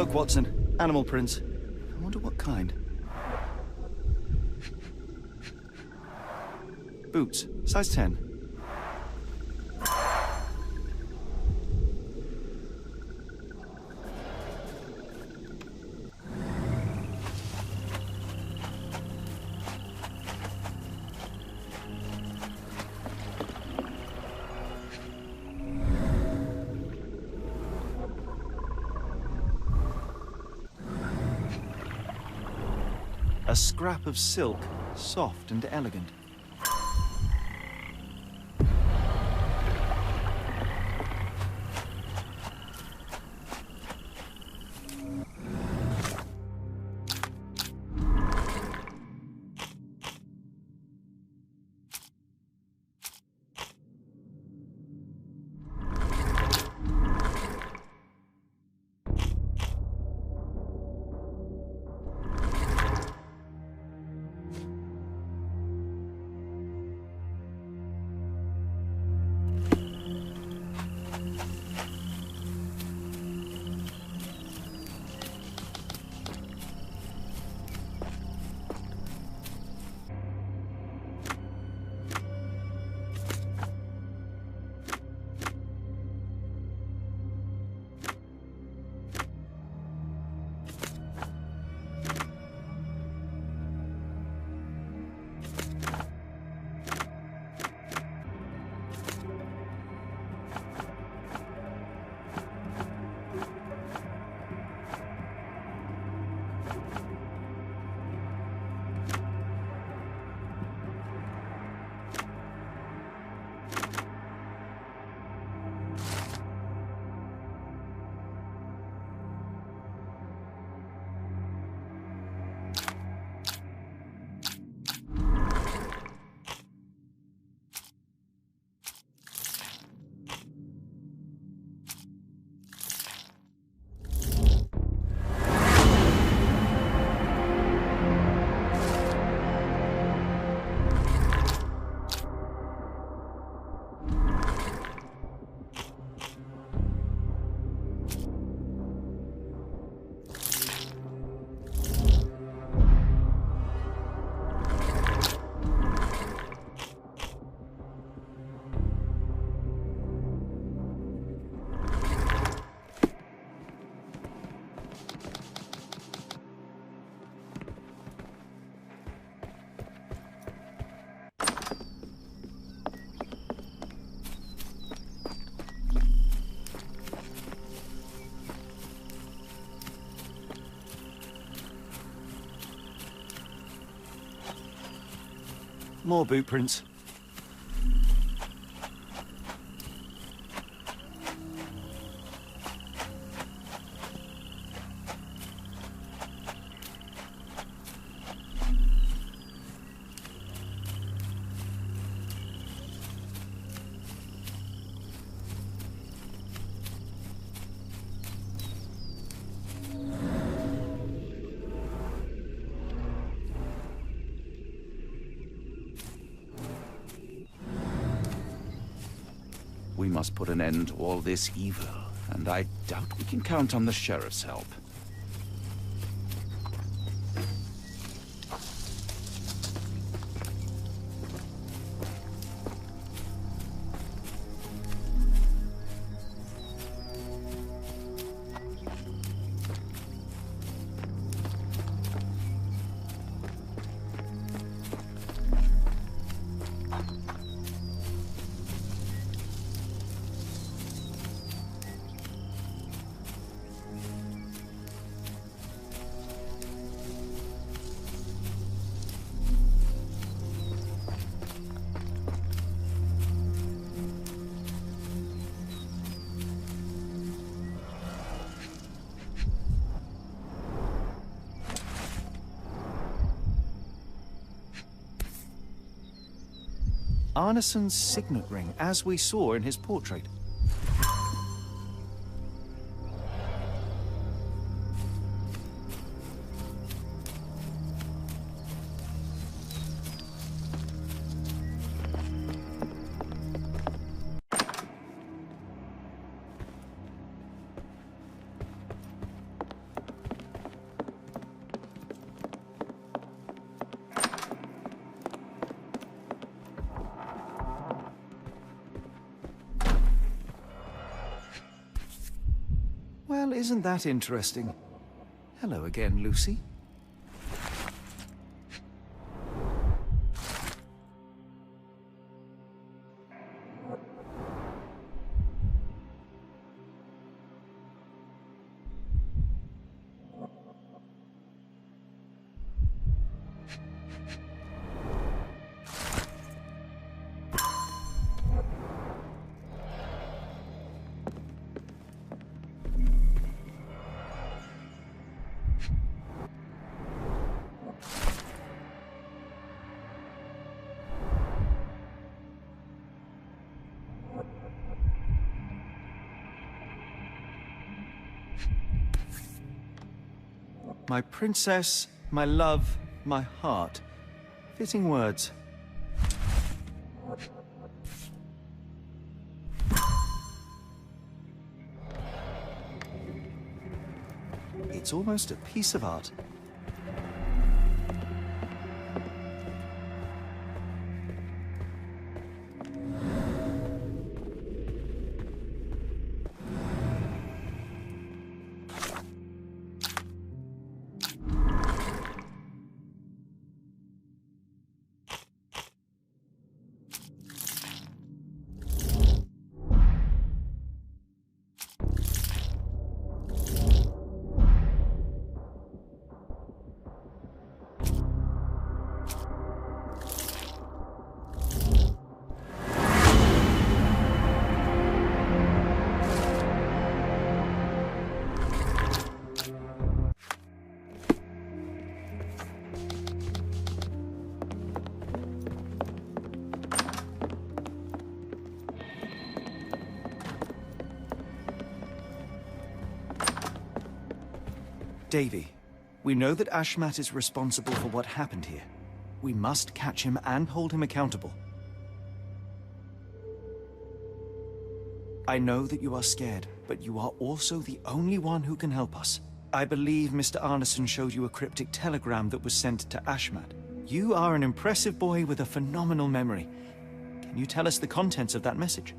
Look, Watson. Animal prints. I wonder what kind. Boots. Size 10. A scrap of silk, soft and elegant. More boot prints. We must put an end to all this evil, and I doubt we can count on the sheriff's help. Arneson's signet ring, as we saw in his portrait. Well, isn't that interesting? Hello again, Lucy. My princess, my love, my heart. Fitting words. It's almost a piece of art. Davy, we know that Ashmat is responsible for what happened here. We must catch him and hold him accountable. I know that you are scared, but you are also the only one who can help us. I believe Mr. Arneson showed you a cryptic telegram that was sent to Ashmat. You are an impressive boy with a phenomenal memory. Can you tell us the contents of that message?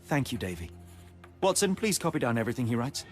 Thank you, Davy. Watson, please copy down everything he writes.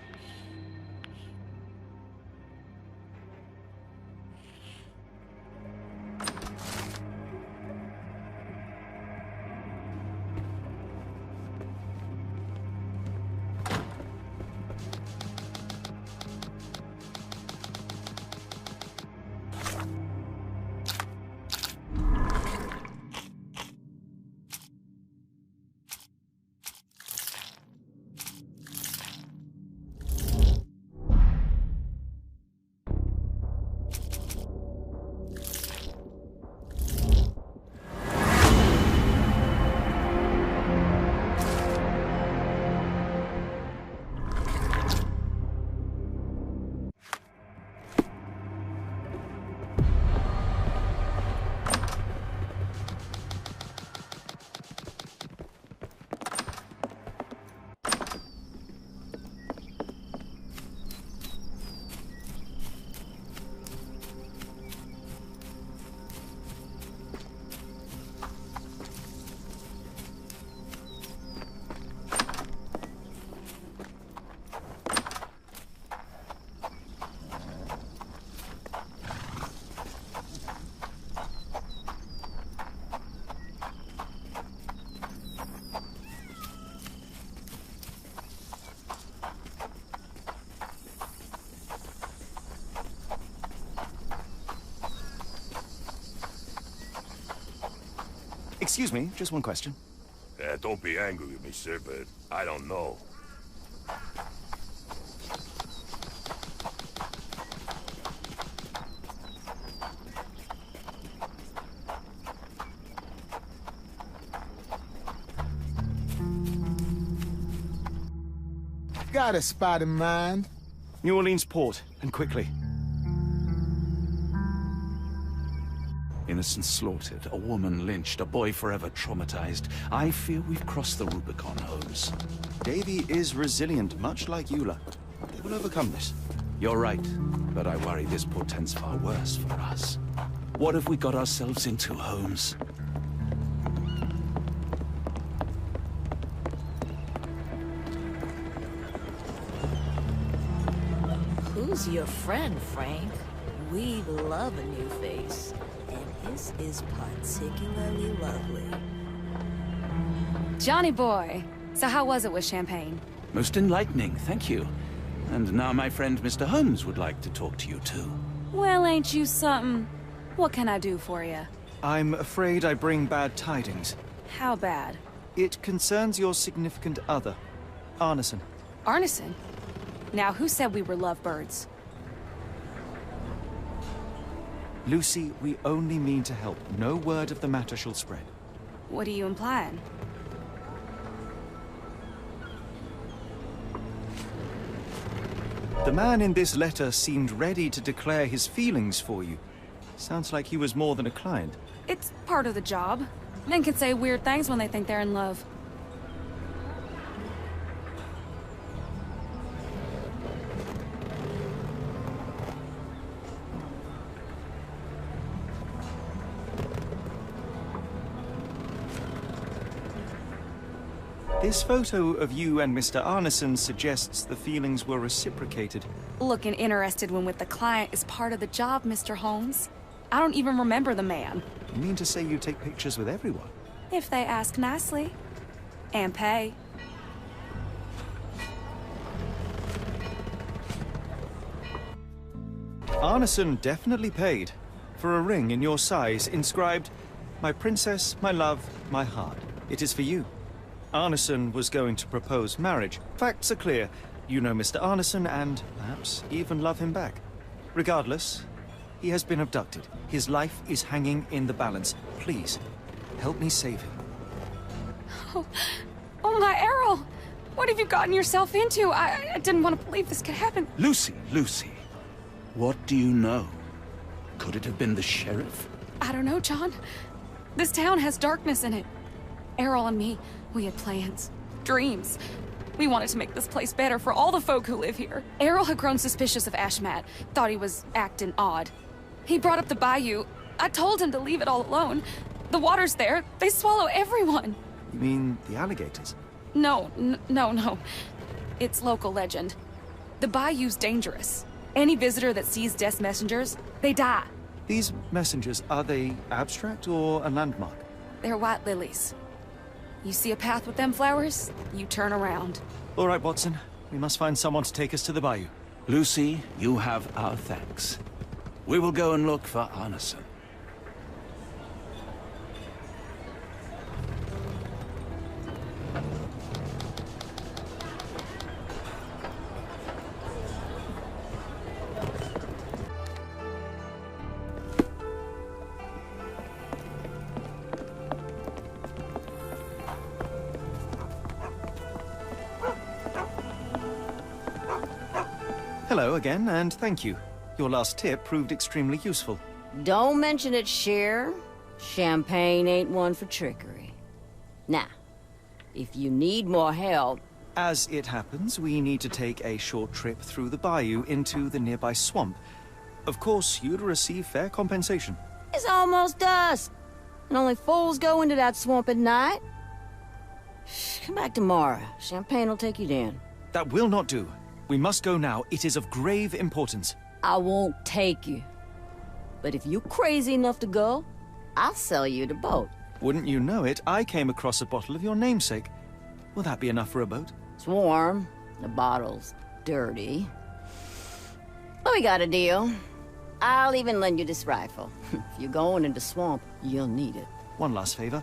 Excuse me, just one question. Don't be angry with me, sir, but I don't know. Got a spot in mind. New Orleans port, and quickly. Innocents slaughtered, a woman lynched, a boy forever traumatized. I fear we've crossed the Rubicon, Holmes. Davy is resilient, much like Eula. They will overcome this. You're right, but I worry this portends far worse for us. What have we got ourselves into, Holmes? Who's your friend, Frank? We love a new face, and his is particularly lovely. Johnny boy, so how was it with Champagne? Most enlightening, thank you. And now my friend Mr. Holmes would like to talk to you too. Well, ain't you something? What can I do for you? I'm afraid I bring bad tidings. How bad? It concerns your significant other, Arneson. Arneson? Now, who said we were lovebirds? Lucy, we only mean to help. No word of the matter shall spread. What are you implying? The man in this letter seemed ready to declare his feelings for you. Sounds like he was more than a client. It's part of the job. Men can say weird things when they think they're in love. This photo of you and Mr. Arneson suggests the feelings were reciprocated. Looking interested when with the client is part of the job, Mr. Holmes. I don't even remember the man. You mean to say you take pictures with everyone? If they ask nicely. And pay. Arneson definitely paid for a ring in your size inscribed, "My princess, my love, my heart." It is for you. Arneson was going to propose marriage. Facts are clear. You know Mr. Arneson and, perhaps, even love him back. Regardless, he has been abducted. His life is hanging in the balance. Please, help me save him. Oh my Errol! What have you gotten yourself into? I didn't want to believe this could happen. Lucy, what do you know? Could it have been the sheriff? I don't know, John. This town has darkness in it. Errol and me, we had plans, dreams. We wanted to make this place better for all the folk who live here. Errol had grown suspicious of Ashmat, thought he was acting odd. He brought up the bayou. I told him to leave it all alone. The water's there. They swallow everyone. You mean the alligators? No. It's local legend. The bayou's dangerous. Any visitor that sees death's messengers, they die. These messengers, are they abstract or a landmark? They're white lilies. You see a path with them flowers, you turn around. All right, Watson. We must find someone to take us to the bayou. Lucy, you have our thanks. We will go and look for Arneson. Hello again, and thank you. Your last tip proved extremely useful. Don't mention it, Cher. Champagne ain't one for trickery. Now, if you need more help... As it happens, we need to take a short trip through the bayou into the nearby swamp. Of course, you'd receive fair compensation. It's almost dusk, and only fools go into that swamp at night. Come back tomorrow. Champagne will take you down. That will not do. We must go now. It is of grave importance. I won't take you. But if you're crazy enough to go, I'll sell you the boat. Wouldn't you know it, I came across a bottle of your namesake. Will that be enough for a boat? It's warm. The bottle's dirty. But we got a deal. I'll even lend you this rifle. If you're going into swamp, you'll need it. One last favor.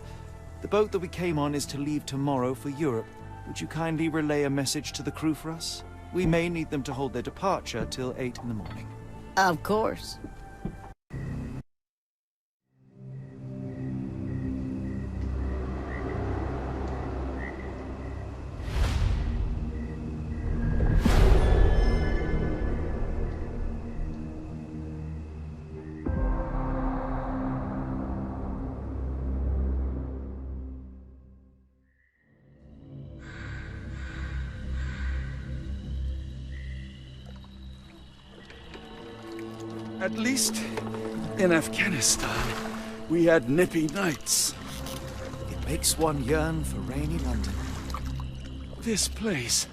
The boat that we came on is to leave tomorrow for Europe. Would you kindly relay a message to the crew for us? We may need them to hold their departure till 8 in the morning. Of course. At least, in Afghanistan, we had nippy nights. It makes one yearn for rainy London. This place,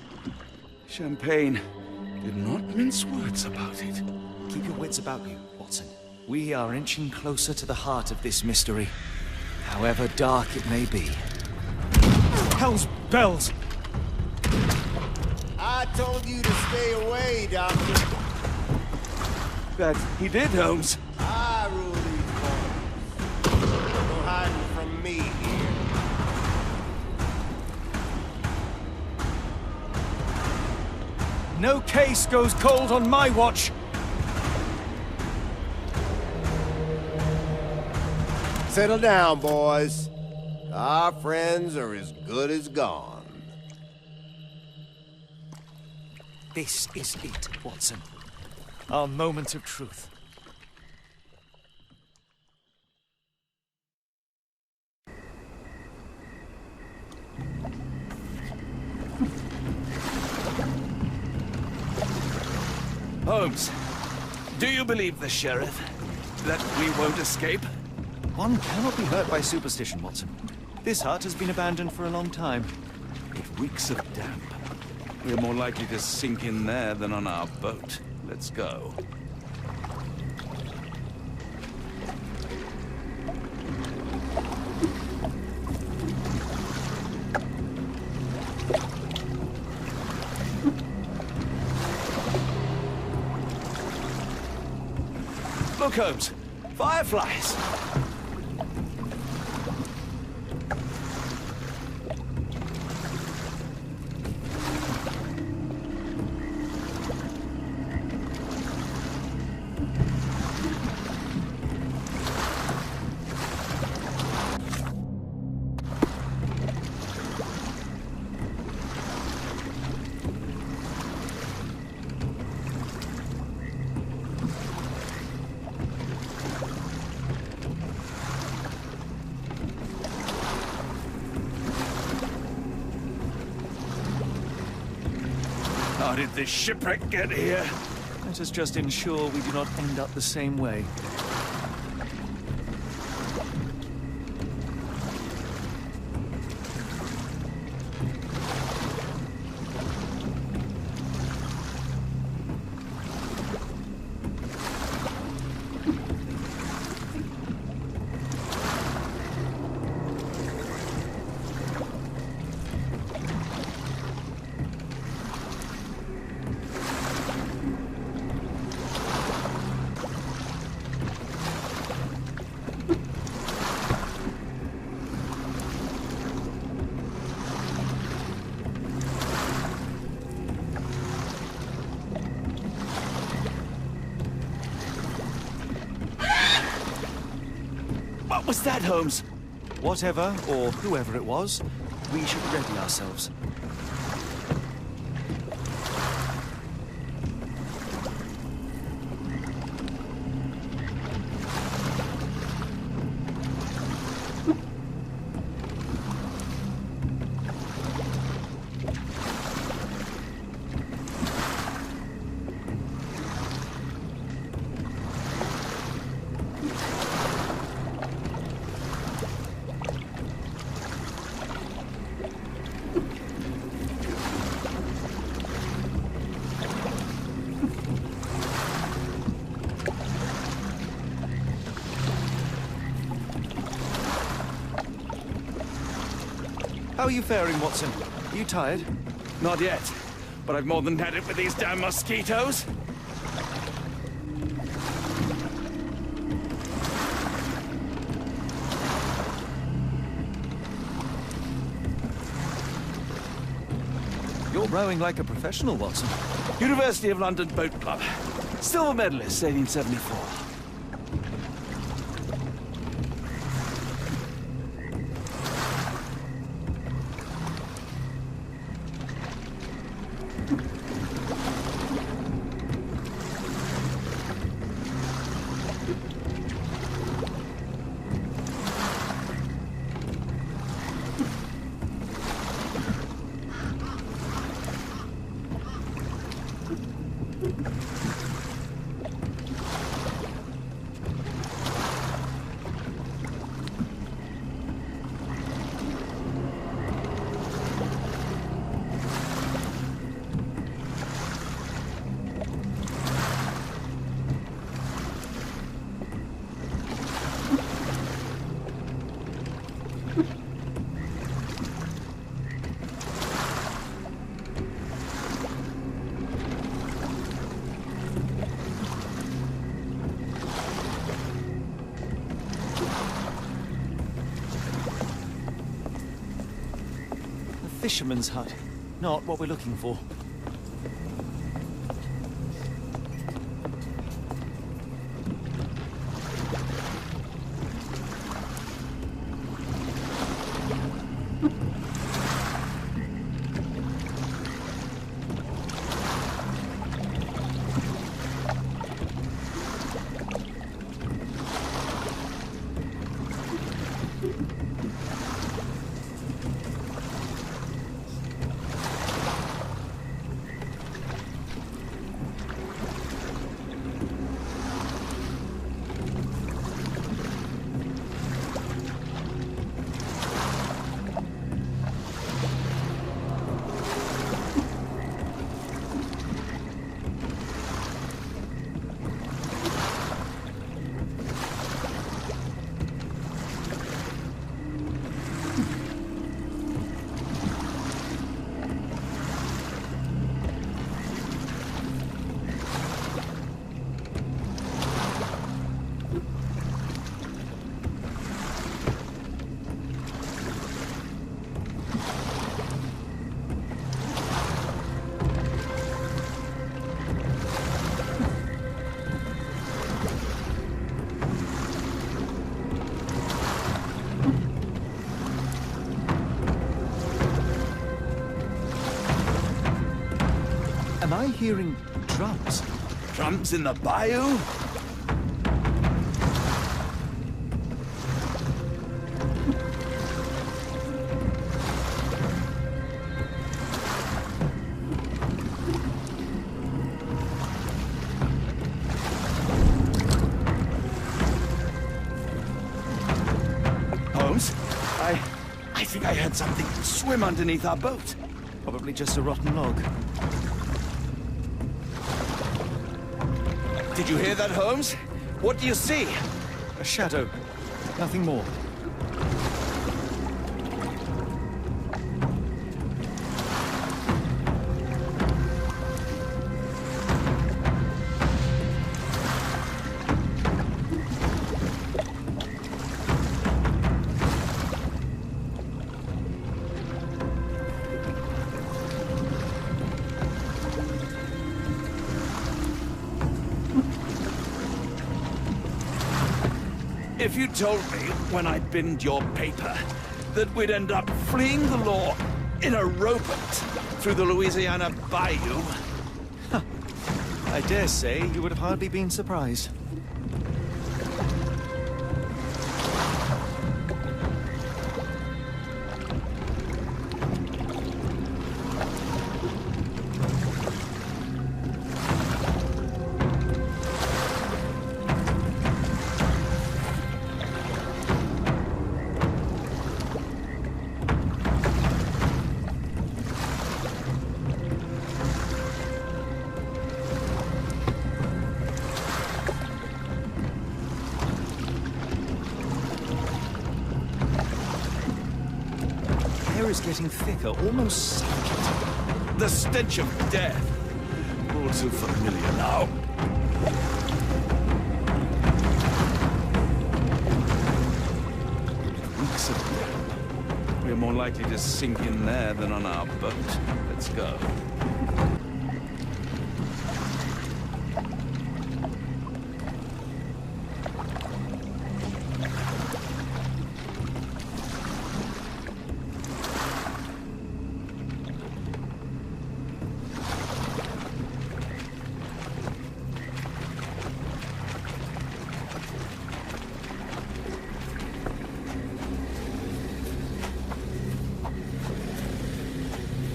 Champagne, Did not mince words about it. Keep your wits about you, Watson. We are inching closer to the heart of this mystery, however dark it may be. Hell's bells! I told you to stay away, Doctor. That he did, Holmes. I rule these parts. No hiding from me here. No case goes cold on my watch. Settle down, boys. Our friends are as good as gone. This is it, Watson. Our moment of truth. Holmes, do you believe the sheriff? That we won't escape? One cannot be hurt by superstition, Watson. This hut has been abandoned for a long time. It reeks of damp. We're more likely to sink in there than on our boat. Let's go. Look, Holmes. Fireflies. How did this shipwreck get here? Let us just ensure we do not end up the same way. What was that, Holmes? Whatever, or whoever it was, we should ready ourselves. How are you faring, Watson? Are you tired? Not yet, but I've more than had it with these damn mosquitoes. You're rowing like a professional, Watson. University of London Boat Club. Silver medalist, 1874. fisherman's hut. Not what we're looking for. Am I hearing drums? Drums in the bayou? Holmes, I think I heard something swim underneath our boat. Probably just a rotten log. Did you hear that, Holmes? What do you see? A shadow. Nothing more. If you told me when I binned your paper that we'd end up fleeing the law in a rowboat through the Louisiana Bayou... I dare say you would have hardly been surprised. Is getting thicker, almost suffocating. The stench of death. All too familiar now. Weeks of death. We're more likely to sink in there than on our boat. Let's go.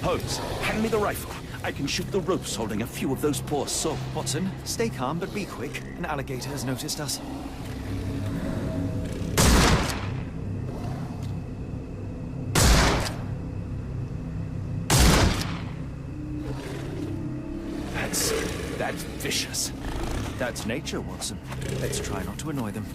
Holmes, hand me the rifle. I can shoot the ropes holding a few of those poor souls. Watson, stay calm, but be quick. An alligator has noticed us. That's vicious. That's nature, Watson. Let's try not to annoy them.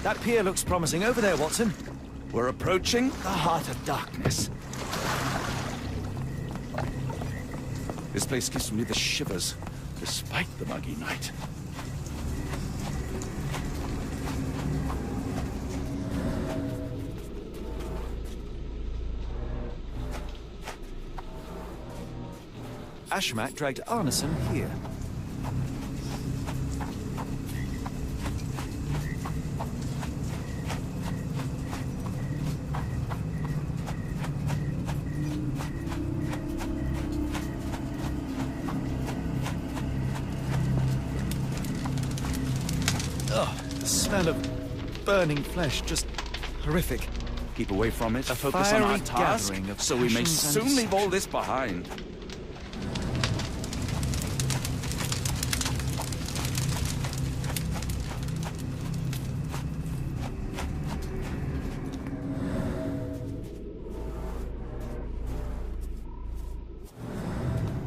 That pier looks promising over there, Watson. We're approaching the heart of darkness. This place gives me the shivers, despite the muggy night. Ashmak dragged Arneson here. The smell of burning flesh, just horrific. Keep away from it, focus on our task, so we may soon leave all this behind.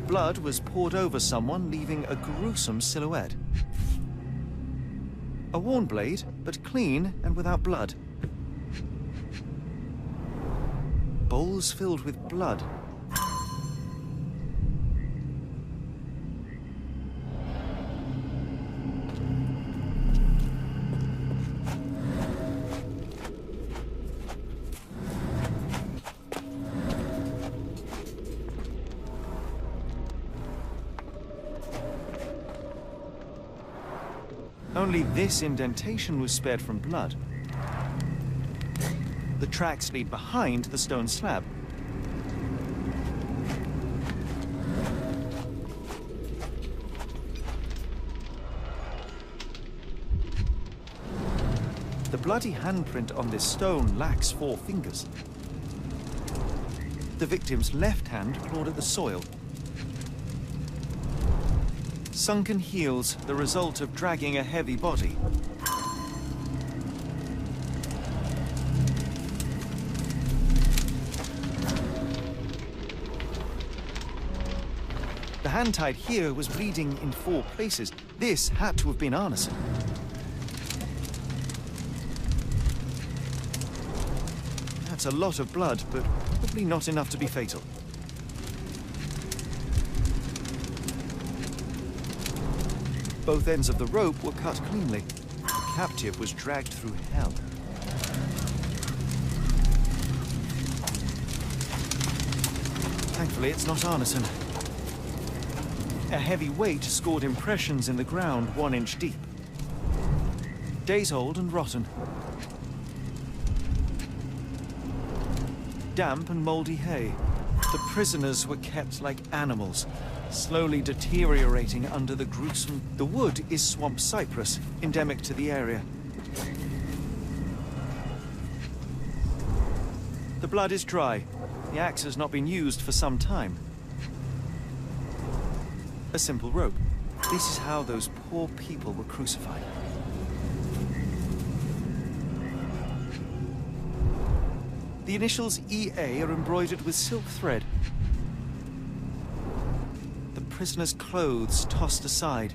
Blood was poured over someone, leaving a gruesome silhouette. A worn blade, but clean and without blood. Bowls filled with blood. Only this indentation was spared from blood. The tracks lead behind the stone slab. The bloody handprint on this stone lacks 4 fingers. The victim's left hand clawed at the soil. Sunken heels, the result of dragging a heavy body. The hand tied here was bleeding in 4 places. This had to have been Arneson. That's a lot of blood, but probably not enough to be fatal. Both ends of the rope were cut cleanly. The captive was dragged through hell. Thankfully, it's not Arneson. A heavy weight scored impressions in the ground 1 inch deep. Days old and rotten. Damp and moldy hay. The prisoners were kept like animals, slowly deteriorating under the gruesome... The wood is swamp cypress, endemic to the area. The blood is dry. The axe has not been used for some time. A simple rope. This is how those poor people were crucified. The initials EA are embroidered with silk thread. The prisoner's clothes tossed aside.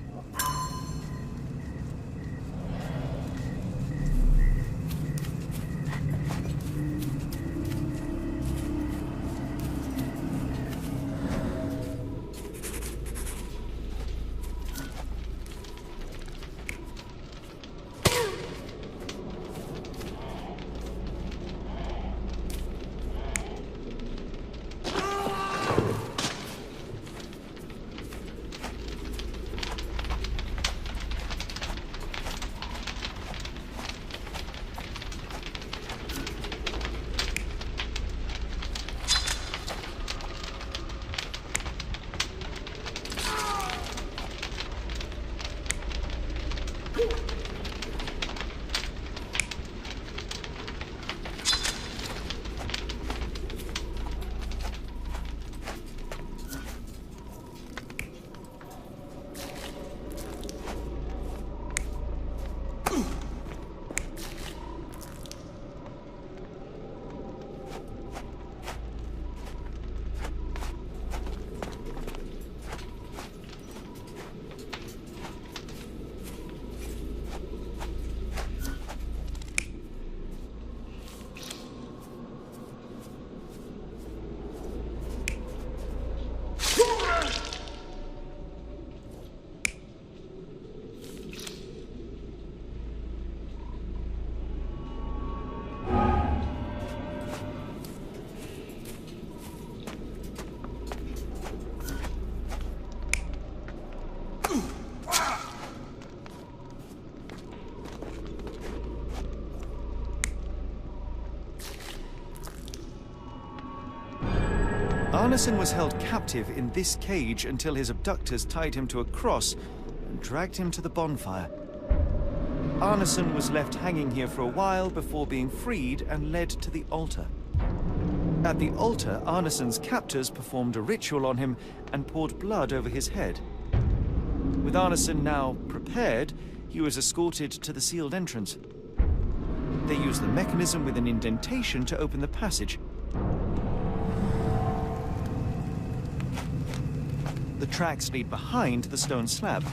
Arneson was held captive in this cage until his abductors tied him to a cross and dragged him to the bonfire. Arneson was left hanging here for a while before being freed and led to the altar. At the altar, Arneson's captors performed a ritual on him and poured blood over his head. With Arneson now prepared, he was escorted to the sealed entrance. They used the mechanism with an indentation to open the passage. The tracks lead behind the stone slab.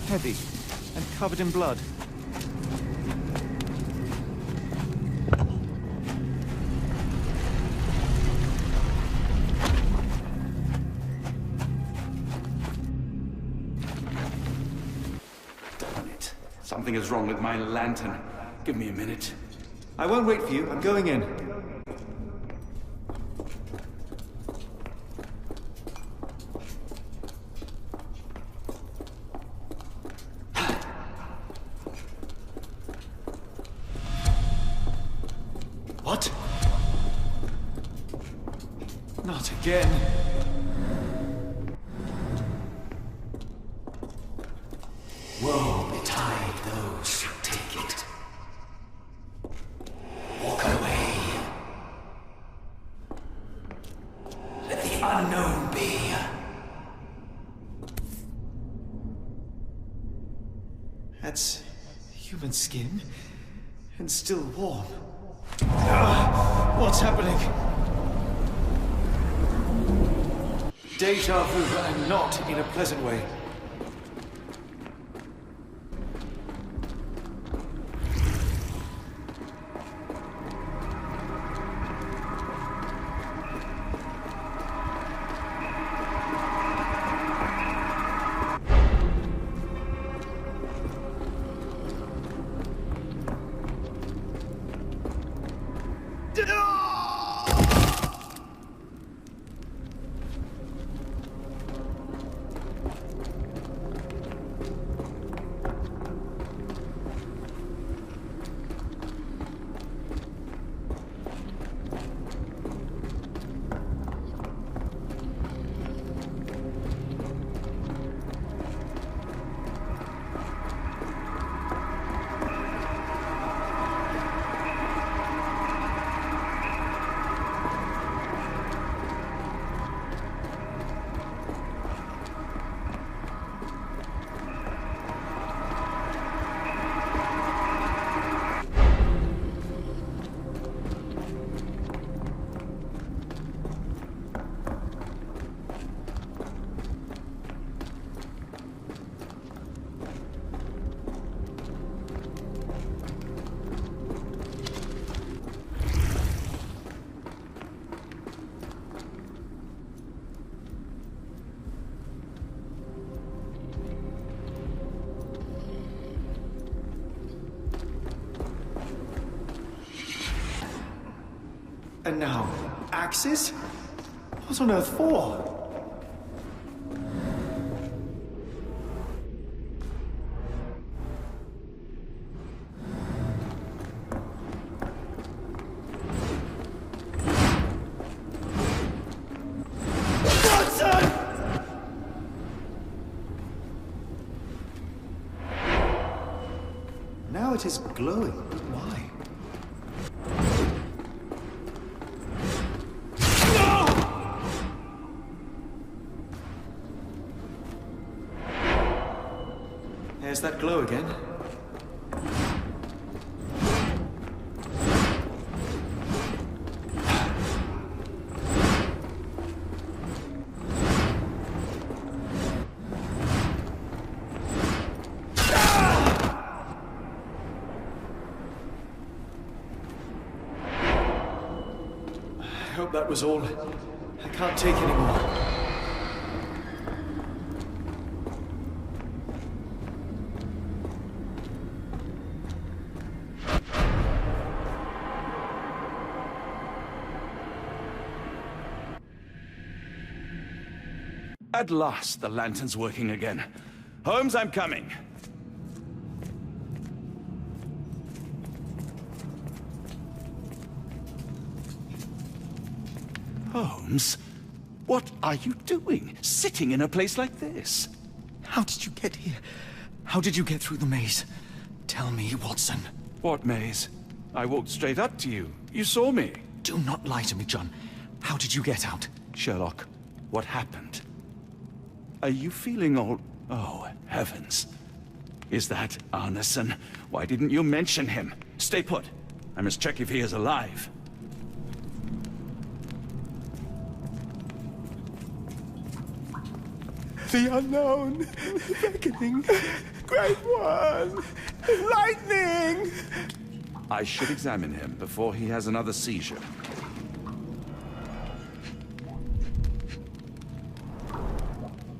Heavy and covered in blood. Damn it. Something is wrong with my lantern. Give me a minute. I won't wait for you. I'm going in. What? Not again. Woe betide those who take it. Walk away. Let the unknown be. That's human skin and still warm. What's happening? Deja vu, and not in a pleasant way. And now, axes? What on earth for? Now it is glowing. Why? There's that glow again. I hope that was all. I can't take any more. At last, the lantern's working again. Holmes, I'm coming. Holmes, what are you doing? Sitting in a place like this? How did you get here? How did you get through the maze? Tell me, Watson. What maze? I walked straight up to you. You saw me. Do not lie to me, John. How did you get out? Sherlock, what happened? Are you feeling all... Oh, heavens. Is that Arneson? Why didn't you mention him? Stay put. I must check if he is alive. The unknown, beckoning, great one, lightning! I should examine him before he has another seizure.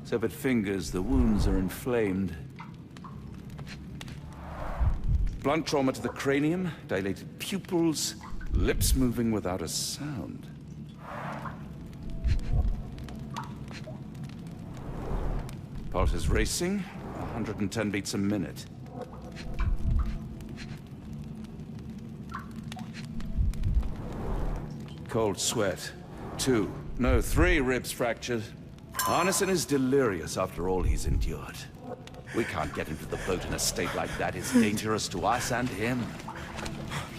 Severed fingers, the wounds are inflamed. Blunt trauma to the cranium, dilated pupils, lips moving without a sound. Pulse is racing, 110 beats a minute. Cold sweat. 2, no, 3 ribs fractured. Arneson is delirious after all he's endured. We can't get him to the boat in a state like that. It's dangerous to us and him.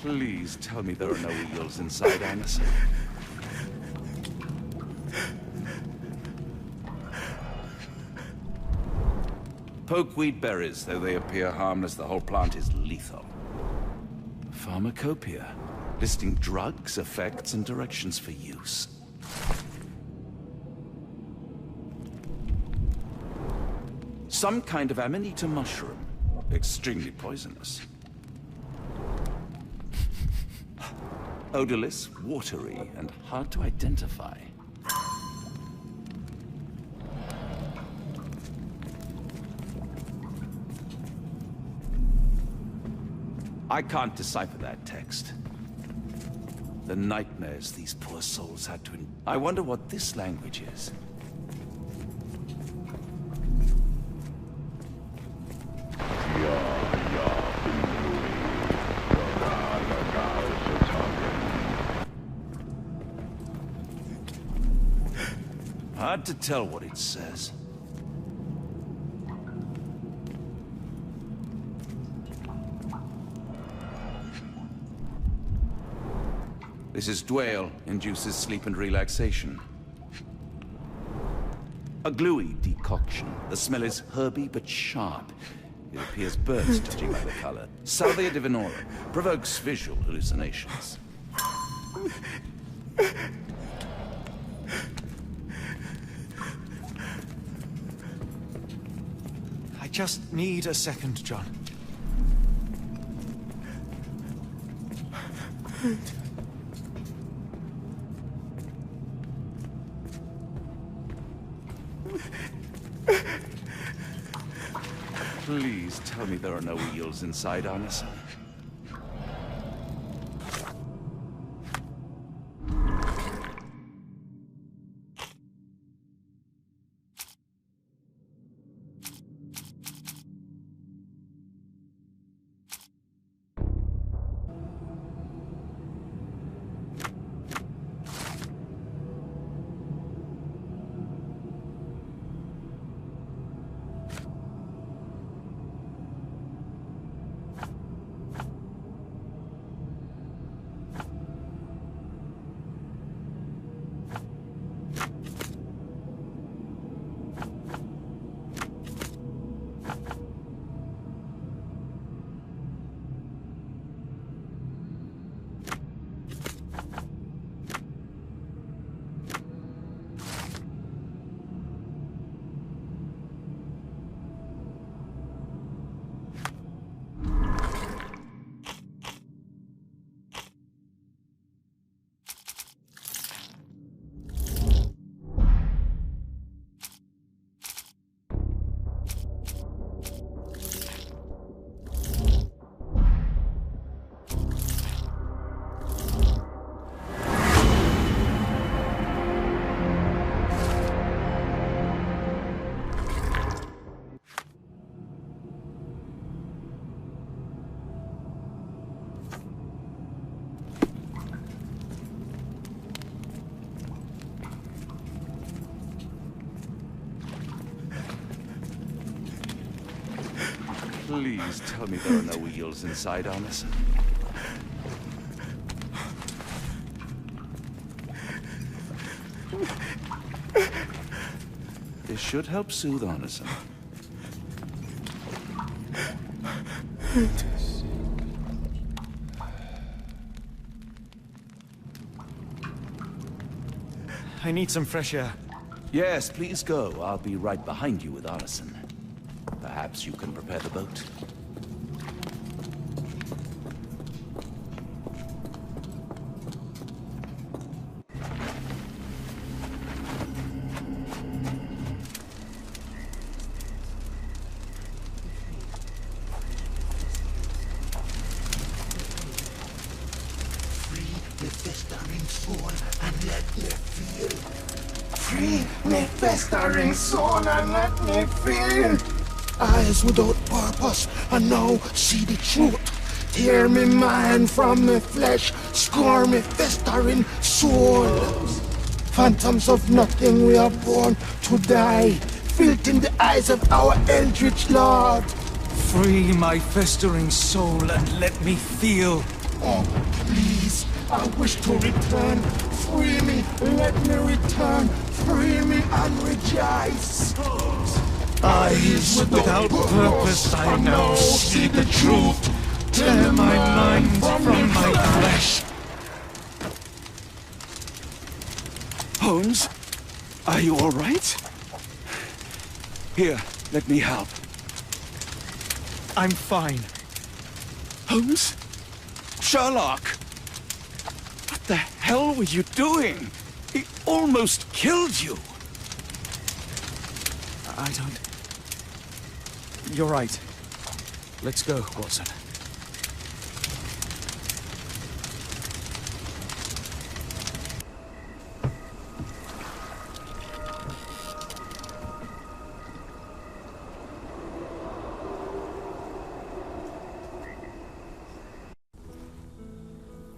Please tell me there are no eels inside Arneson. Pokeweed berries, though they appear harmless, the whole plant is lethal. Pharmacopoeia, listing drugs, effects, and directions for use. Some kind of amanita mushroom, extremely poisonous. Odorless, watery, and hard to identify. I can't decipher that text. The nightmares these poor souls had to I wonder what this language is. Hard to tell what it says. This is Dwale, induces sleep and relaxation. A gluey decoction. The smell is herby but sharp. It appears birds judging by the color. Salvia divinorum provokes visual hallucinations. I just need a second, John. Please tell me there are no eels inside Arneson. Please tell me there are no wheels inside, Arneson. This should help soothe Arneson. I need some fresh air. Yes, please go. I'll be right behind you with Arneson. Perhaps you can prepare the boat. Festering soul and let me feel. Eyes without purpose and now see the truth. Tear me mind from me flesh, score me festering soul. Phantoms of nothing, we are born to die, filth in the eyes of our eldritch lord. Free my festering soul and let me feel. Oh, please, I wish to return. Free me, let me return. Free me and rejoice. Eyes without purpose, I now see the truth. Tear my mind from my flesh. Holmes, are you all right? Here, let me help. I'm fine. Holmes? Sherlock! What the hell were you doing? He almost killed you. I don't... You're right. Let's go, Watson.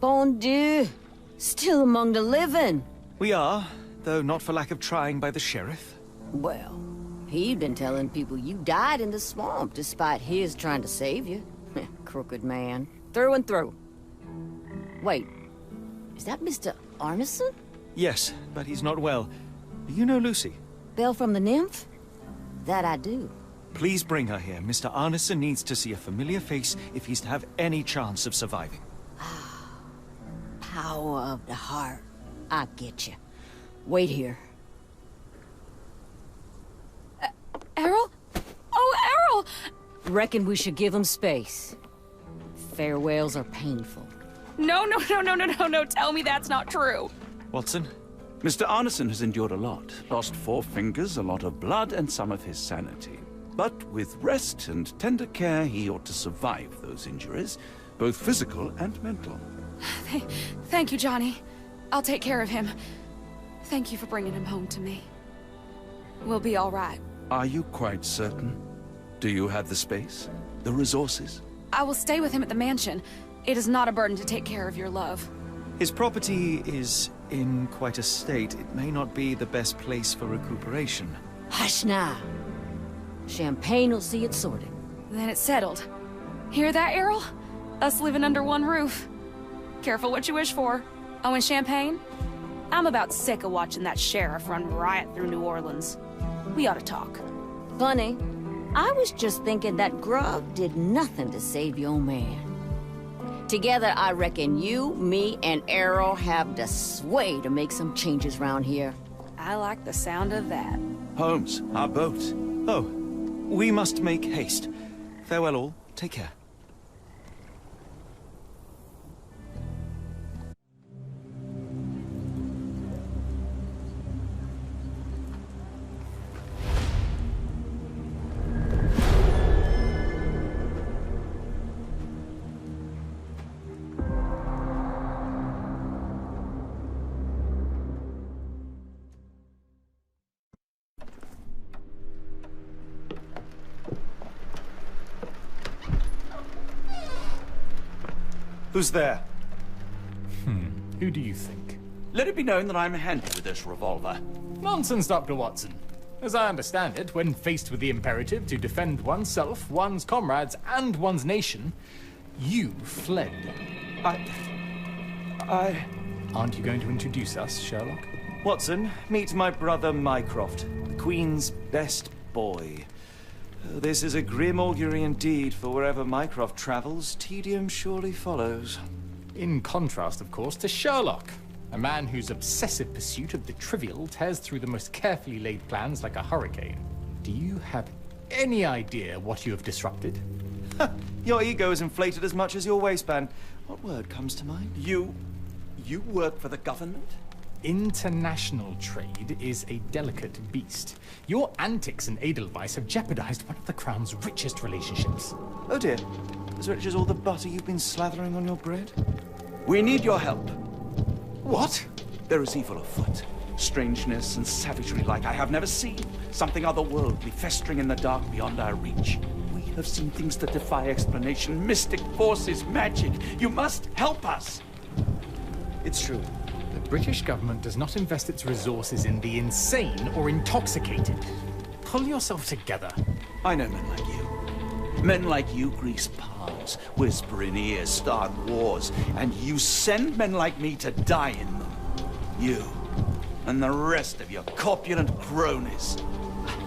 Bon Dieu! Still among the living. We are, though not for lack of trying by the sheriff. Well, he'd been telling people you died in the swamp despite his trying to save you. Crooked man. Through and through. Wait, is that Mr. Arneson? Yes, but he's not well. Do you know Lucy? Belle from the Nymph? That I do. Please bring her here. Mr. Arneson needs to see a familiar face if he's to have any chance of surviving. Power of the heart. I get you. Wait here. Errol? Oh, Errol! Reckon we should give him space. Farewells are painful. No, tell me that's not true. Watson? Mr. Arneson has endured a lot. Lost 4 fingers, a lot of blood, and some of his sanity. But with rest and tender care, he ought to survive those injuries, both physical and mental. Thank you, Johnny. I'll take care of him. Thank you for bringing him home to me. We'll be all right. Are you quite certain? Do you have the space? The resources? I will stay with him at the mansion. It is not a burden to take care of your love. His property is in quite a state. It may not be the best place for recuperation. Hush now. Champagne will see it sorted. Then it's settled. Hear that, Errol? Us living under one roof. Careful what you wish for. Oh, and champagne? I'm about sick of watching that sheriff run riot through New Orleans. We ought to talk. Funny. I was just thinking that grub did nothing to save your man. Together, I reckon you, me, and Errol have the sway to make some changes around here. I like the sound of that. Holmes, our boat. Oh, we must make haste. Farewell all. Take care. Who's there? Who do you think? Let it be known that I'm handy with this revolver. Nonsense, Dr. Watson. As I understand it, when faced with the imperative to defend oneself, one's comrades, and one's nation, you fled. Aren't you going to introduce us, Sherlock? Watson, meet my brother Mycroft, the Queen's best boy. This is a grim augury indeed, for wherever Mycroft travels, tedium surely follows. In contrast, of course, to Sherlock, a man whose obsessive pursuit of the trivial tears through the most carefully laid plans like a hurricane. Do you have any idea what you have disrupted? Your ego is inflated as much as your waistband. What word comes to mind? You work for the government? International trade is a delicate beast. Your antics and Edelweiss have jeopardized one of the Crown's richest relationships. Oh dear. As rich as all the butter you've been slathering on your bread? We need your help. What? There is evil afoot. Strangeness and savagery like I have never seen. Something otherworldly festering in the dark beyond our reach. We have seen things that defy explanation. Mystic forces, magic. You must help us. It's true. The British government does not invest its resources in the insane or intoxicated. Pull yourself together. I know men like you. Men like you grease palms, whisper in ears, start wars, and you send men like me to die in them. You and the rest of your corpulent cronies.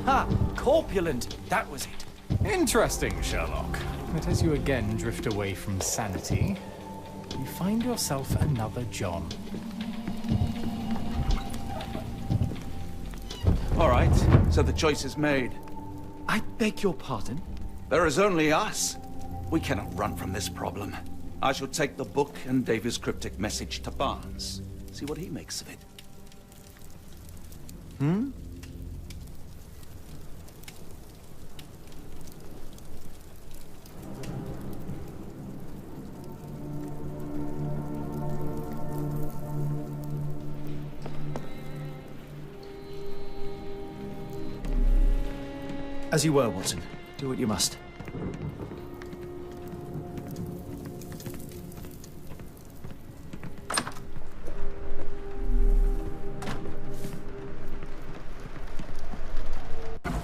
Ha! Corpulent! That was it. Interesting, Sherlock. But as you again drift away from sanity, you find yourself another John. All right, so the choice is made. I beg your pardon? There is only us. We cannot run from this problem. I shall take the book and Davy's cryptic message to Barnes. See what he makes of it. Hmm? As you were, Watson. Do what you must.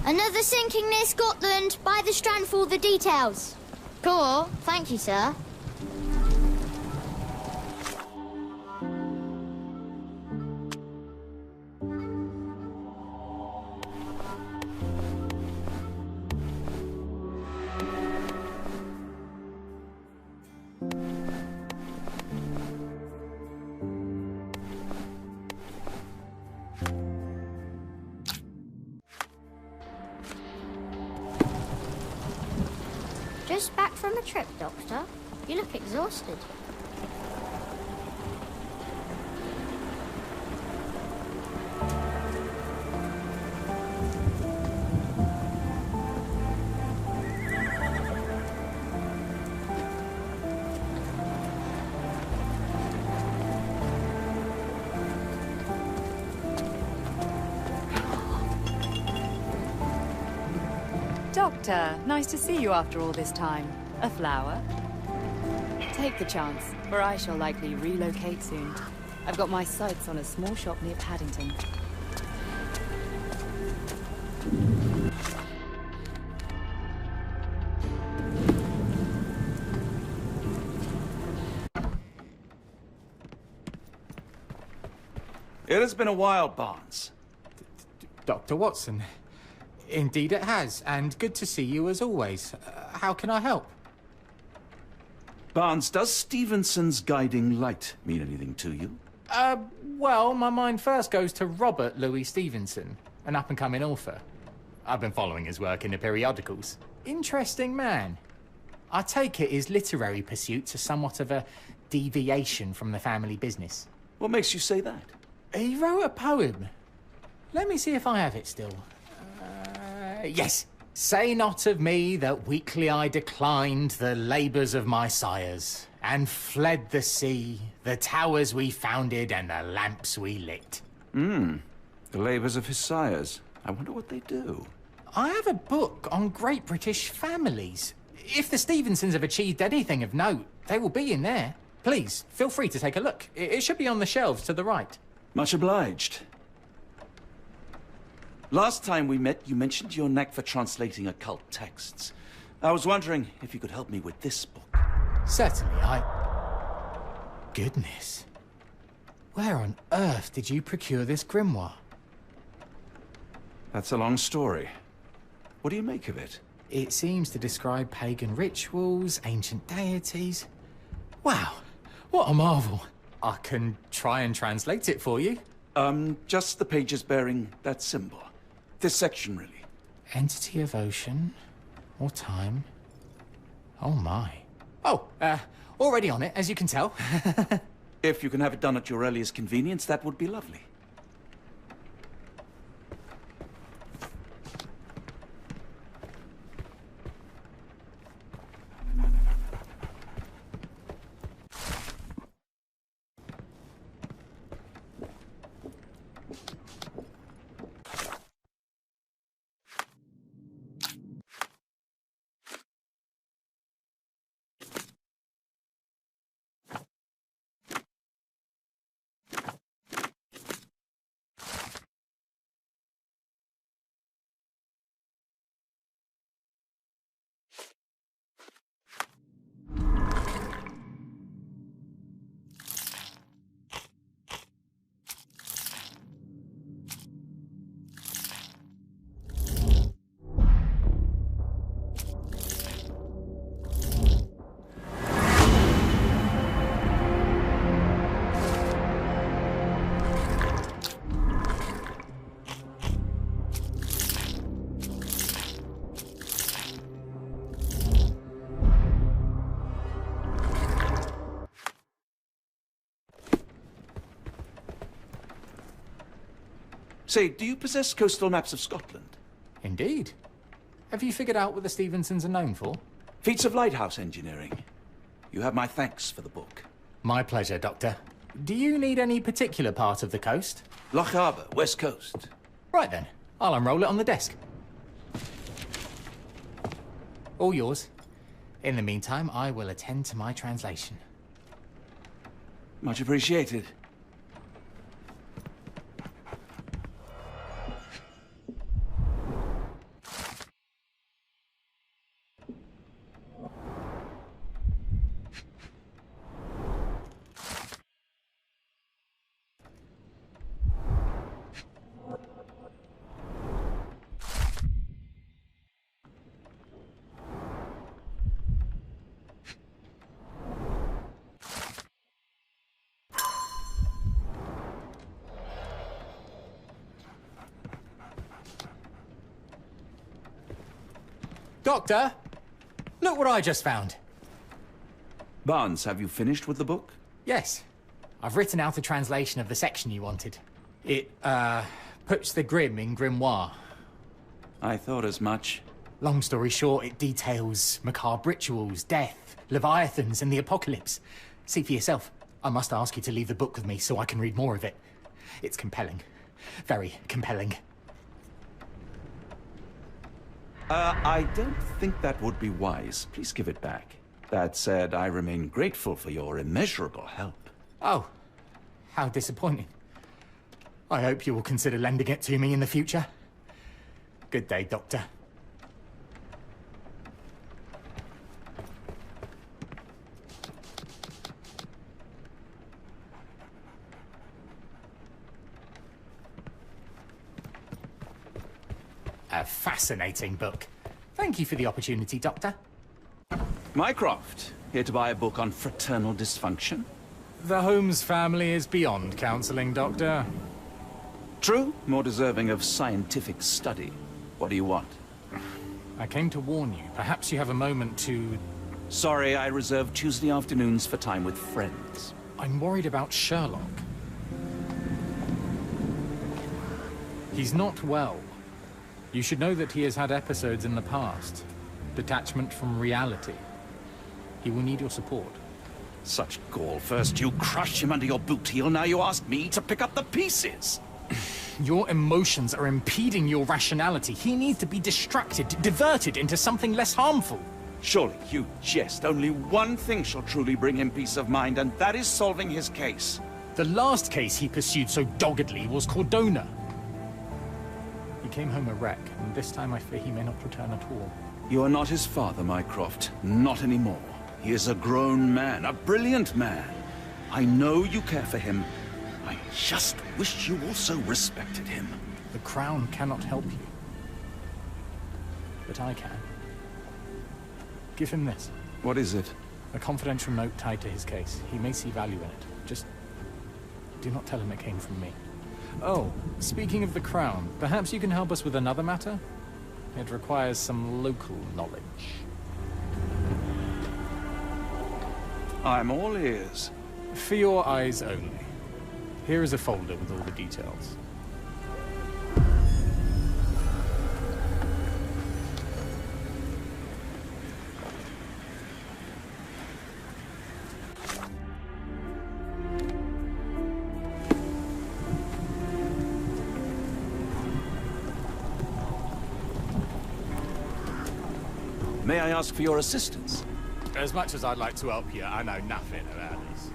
Another sinking near Scotland. By the Strand for all the details. Cool. Thank you, sir. Just back from a trip, Doctor. You look exhausted. Doctor, nice to see you after all this time. A flower? Take the chance, for I shall likely relocate soon. I've got my sights on a small shop near Paddington. It has been a while, Barnes. Dr. Watson. Indeed it has, and good to see you as always. How can I help? Barnes, does Stevenson's guiding light mean anything to you? Well, my mind first goes to Robert Louis Stevenson, an up-and-coming author. I've been following his work in the periodicals. Interesting man. I take it his literary pursuits are somewhat of a deviation from the family business. What makes you say that? He wrote a poem. Let me see if I have it still. Yes. Say not of me that weakly I declined the labours of my sires, and fled the sea, the towers we founded, and the lamps we lit. The labours of his sires. I wonder what they do. I have a book on great British families. If the Stevensons have achieved anything of note, they will be in there. Please, feel free to take a look. It should be on the shelves to the right. Much obliged. Last time we met, you mentioned your knack for translating occult texts. I was wondering if you could help me with this book. Certainly, Goodness. Where on earth did you procure this grimoire? That's a long story. What do you make of it? It seems to describe pagan rituals, ancient deities. Wow, what a marvel. I can try and translate it for you. Just the pages bearing that symbol. This section, really. Entity of ocean or time. Oh my. Oh, already on it, as you can tell. If you can have it done at your earliest convenience, that would be lovely. Say, do you possess coastal maps of Scotland? Indeed. Have you figured out what the Stevensons are known for? Feats of lighthouse engineering. You have my thanks for the book. My pleasure, Doctor. Do you need any particular part of the coast? Loch Harbour, West Coast. Right then. I'll unroll it on the desk. All yours. In the meantime, I will attend to my translation. Much appreciated. Doctor, look what I just found. Barnes, have you finished with the book? Yes. I've written out a translation of the section you wanted. It, puts the grim in grimoire. I thought as much. Long story short, it details macabre rituals, death, leviathans, and the apocalypse. See for yourself. I must ask you to leave the book with me so I can read more of it. It's compelling. Very compelling. I don't think that would be wise. Please give it back. That said, I remain grateful for your immeasurable help. Oh, how disappointing. I hope you will consider lending it to me in the future. Good day, Doctor. A fascinating book. Thank you for the opportunity, Doctor. Mycroft, here to buy a book on fraternal dysfunction. The Holmes family is beyond counseling, Doctor. True, more deserving of scientific study. What do you want? I came to warn you. Perhaps you have a moment to... Sorry, I reserve Tuesday afternoons for time with friends. I'm worried about Sherlock. He's not well. You should know that he has had episodes in the past. Detachment from reality. He will need your support. Such gall. First you crush him under your boot heel, now you ask me to pick up the pieces. Your emotions are impeding your rationality. He needs to be distracted, diverted into something less harmful. Surely you jest. Only one thing shall truly bring him peace of mind, and that is solving his case. The last case he pursued so doggedly was Cordona. He came home a wreck, and this time I fear he may not return at all. You are not his father, Mycroft. Not anymore. He is a grown man, a brilliant man. I know you care for him. I just wish you also respected him. The Crown cannot help you. But I can. Give him this. What is it? A confidential note tied to his case. He may see value in it. Just do not tell him it came from me. Oh, speaking of the Crown, perhaps you can help us with another matter? It requires some local knowledge. I'm all ears. For your eyes only. Here is a folder with all the details. May I ask for your assistance? As much as I'd like to help you, I know nothing about this.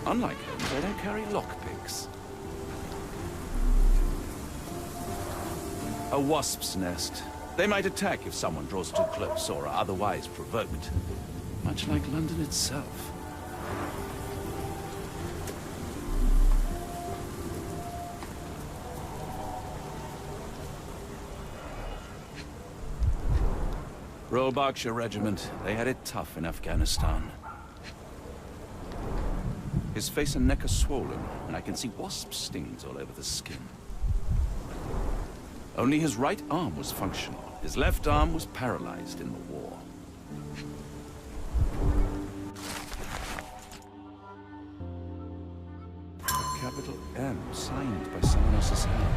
Unlike Holmes, they don't carry lockpicks. A wasp's nest. They might attack if someone draws too close or are otherwise provoked. Much like London itself. Royal Berkshire Regiment. They had it tough in Afghanistan. His face and neck are swollen, and I can see wasp stings all over the skin. Only his right arm was functional. His left arm was paralyzed in the war. A capital M signed by someone else's hand.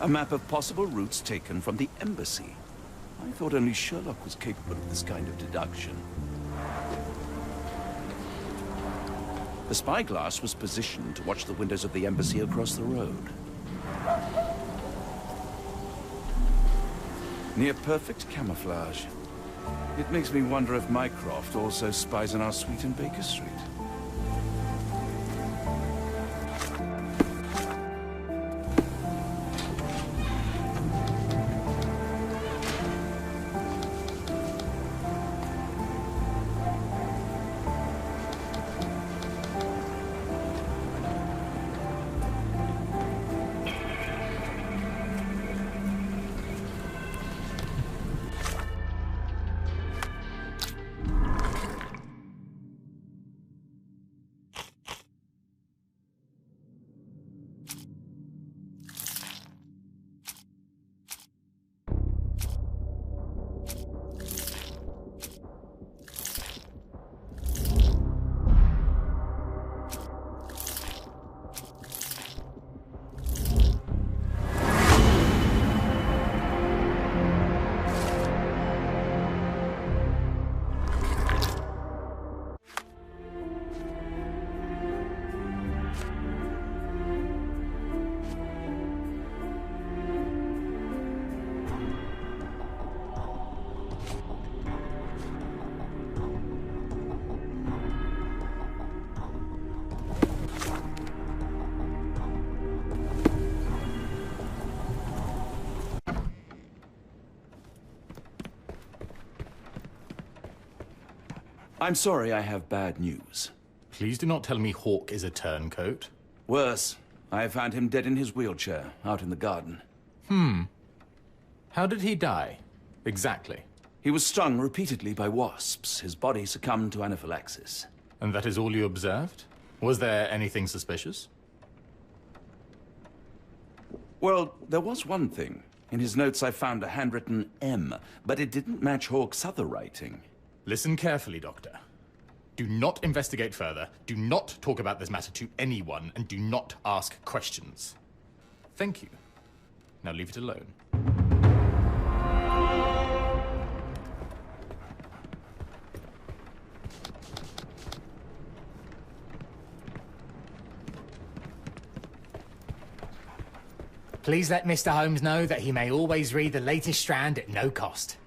A map of possible routes taken from the embassy. I thought only Sherlock was capable of this kind of deduction. The spyglass was positioned to watch the windows of the embassy across the road. Near perfect camouflage. It makes me wonder if Mycroft also spies on our suite in Baker Street. I'm sorry, I have bad news. Please do not tell me Hawk is a turncoat. Worse, I found him dead in his wheelchair, out in the garden. How did he die? Exactly. He was stung repeatedly by wasps. His body succumbed to anaphylaxis. And that is all you observed? Was there anything suspicious? Well, there was one thing. In his notes I found a handwritten M, but it didn't match Hawke's other writing. Listen carefully, Doctor. Do not investigate further, do not talk about this matter to anyone, and do not ask questions. Thank you. Now leave it alone. Please let Mr. Holmes know that he may always read the latest Strand at no cost.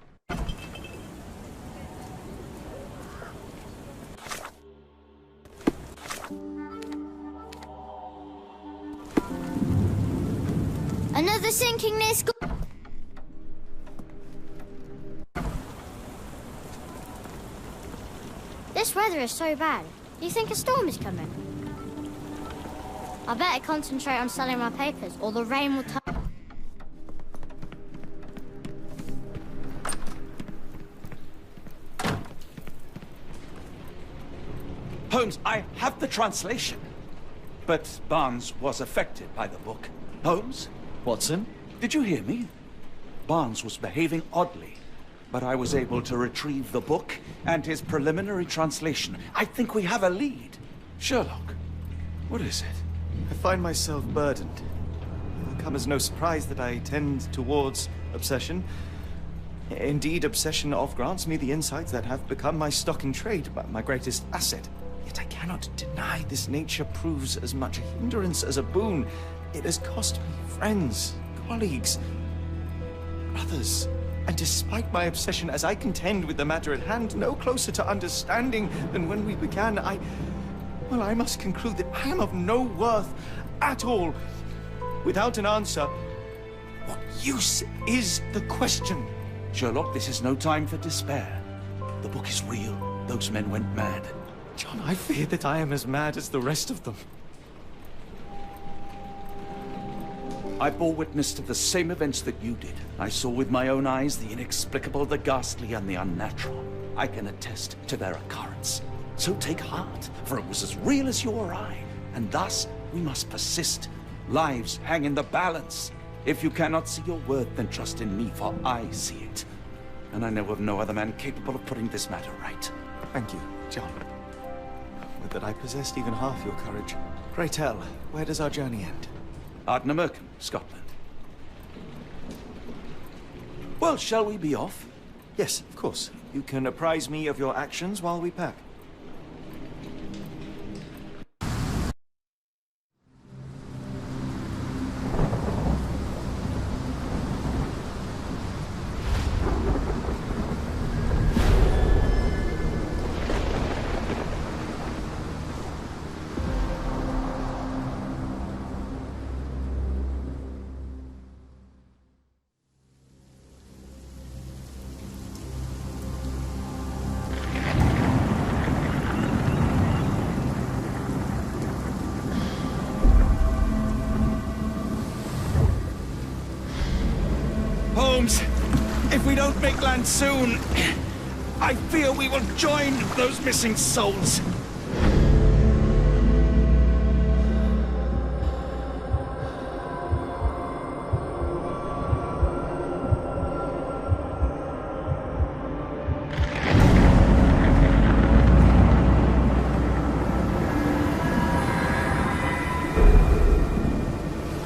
Another sinking near school. This weather is so bad. Do you think a storm is coming? I better concentrate on selling my papers, or the rain will Holmes, I have the translation. But Barnes was affected by the book. Holmes? Watson? Did you hear me? Barnes was behaving oddly, but I was able to retrieve the book and his preliminary translation. I think we have a lead. Sherlock, what is it? I find myself burdened. It will come as no surprise that I tend towards obsession. Indeed, obsession oft grants me the insights that have become my stock in trade, my greatest asset. Yet I cannot deny this nature proves as much a hindrance as a boon. It has cost me friends, colleagues, brothers. And despite my obsession, as I contend with the matter at hand, no closer to understanding than when we began, well, I must conclude that I am of no worth at all. Without an answer, what use is the question? Sherlock, this is no time for despair. The book is real. Those men went mad. John, I fear that I am as mad as the rest of them. I bore witness to the same events that you did. I saw with my own eyes the inexplicable, the ghastly, and the unnatural. I can attest to their occurrence. So take heart, for it was as real as you or I. And thus, we must persist. Lives hang in the balance. If you cannot see your worth, then trust in me, for I see it. And I know of no other man capable of putting this matter right. Thank you, John. Would that I possessed even half your courage. Pray tell, where does our journey end? Ardnamurchan, Scotland. Well, shall we be off? Yes, of course. You can apprise me of your actions while we pack. Holmes, if we don't make land soon, I fear we will join those missing souls.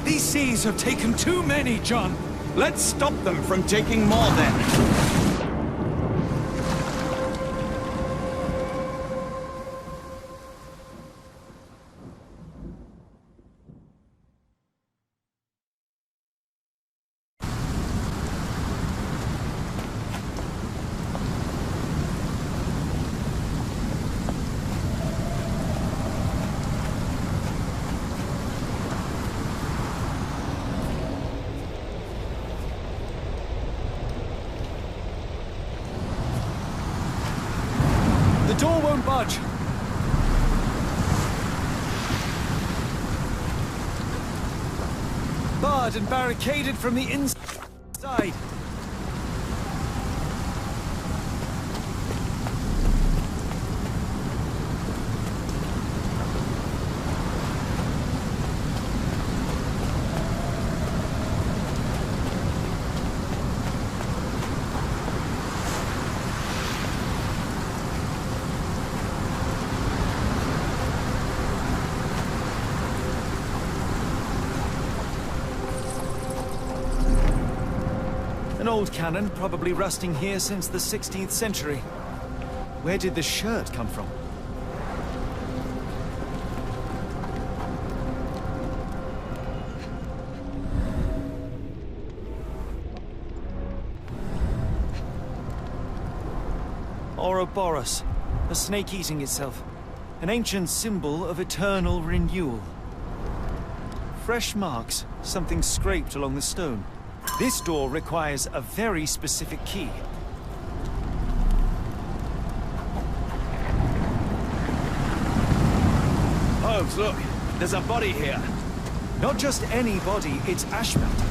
These seas have taken too many, John. Let's stop them from taking more, then. The door won't budge. Barred and barricaded from the inside. An old cannon, probably rusting here since the 16th century. Where did the shirt come from? Ouroboros, a snake eating itself. An ancient symbol of eternal renewal. Fresh marks, something scraped along the stone. This door requires a very specific key. Holmes, look! There's a body here! Not just any body, it's Ashmat.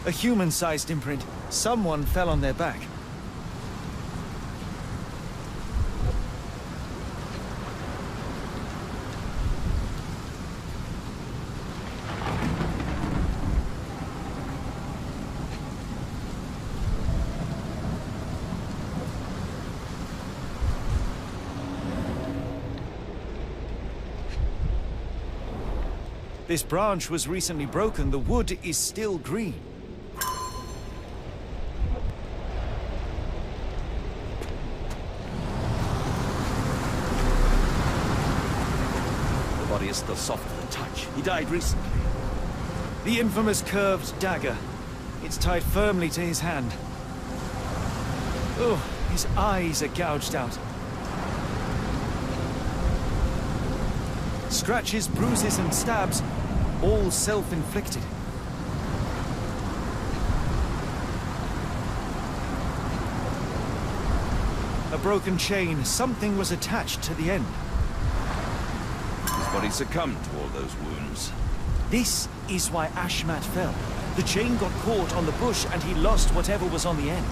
A human-sized imprint. Someone fell on their back. This branch was recently broken. The wood is still green. The body is still soft to the touch. He died recently. The infamous curved dagger. It's tied firmly to his hand. Oh, his eyes are gouged out. Scratches, bruises, and stabs, all self-inflicted. A broken chain. Something was attached to the end. His body succumbed to all those wounds. This is why Ashmat fell. The chain got caught on the bush and he lost whatever was on the end.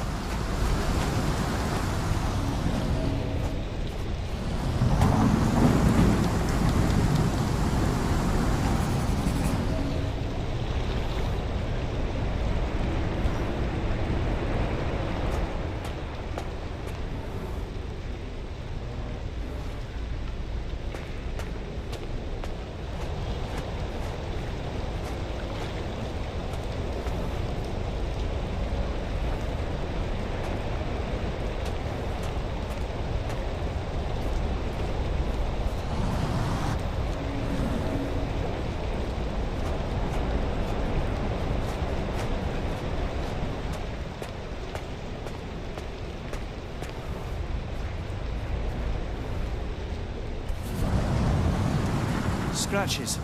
Scratches.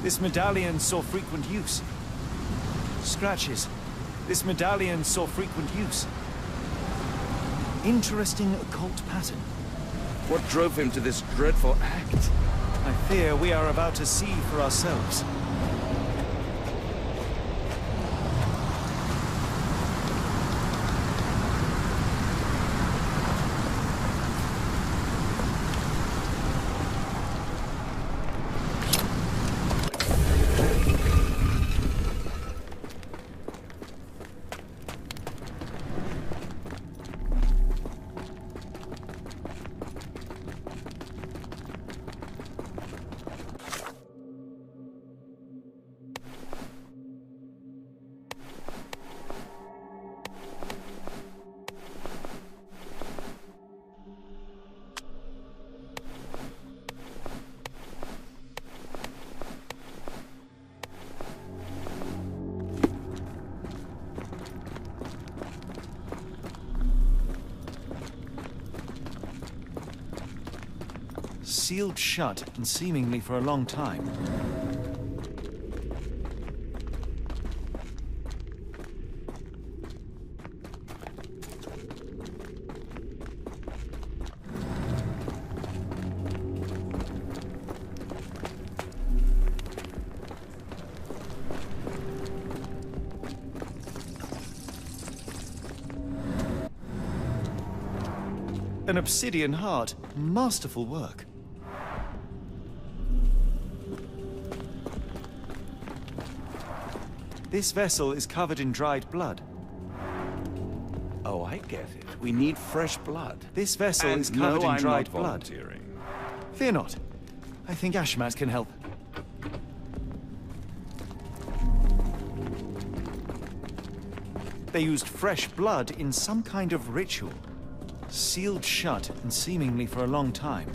This medallion saw frequent use. Scratches. This medallion saw frequent use. Interesting occult pattern. What drove him to this dreadful act? I fear we are about to see for ourselves. Sealed shut, and seemingly for a long time. An obsidian heart. Masterful work. This vessel is covered in dried blood. Oh, I get it. We need fresh blood. This vessel And is covered no, in I'm dried not blood. volunteering. Fear not. I think Ashmat can help. They used fresh blood in some kind of ritual. Sealed shut and seemingly for a long time.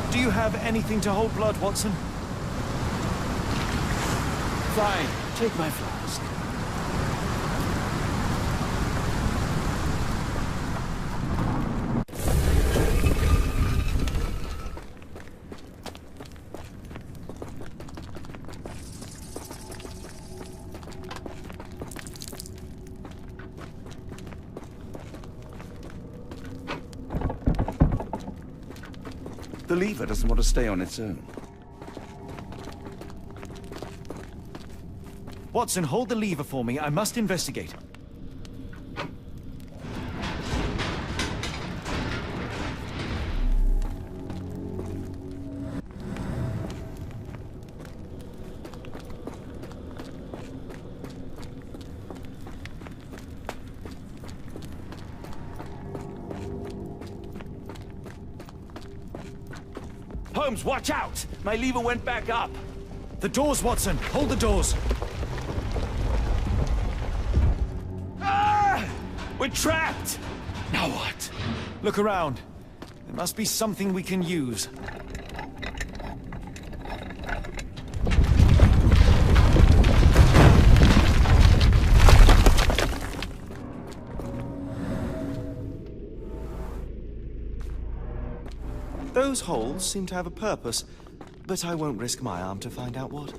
Do you have anything to hold blood, Watson? Fine. Take my flask. The lever doesn't want to stay on its own. Watson, hold the lever for me. I must investigate. Holmes, watch out! My lever went back up. The doors, Watson. Hold the doors. Ah! We're trapped! Now what? Look around. There must be something we can use. Those holes seem to have a purpose, but I won't risk my arm to find out what.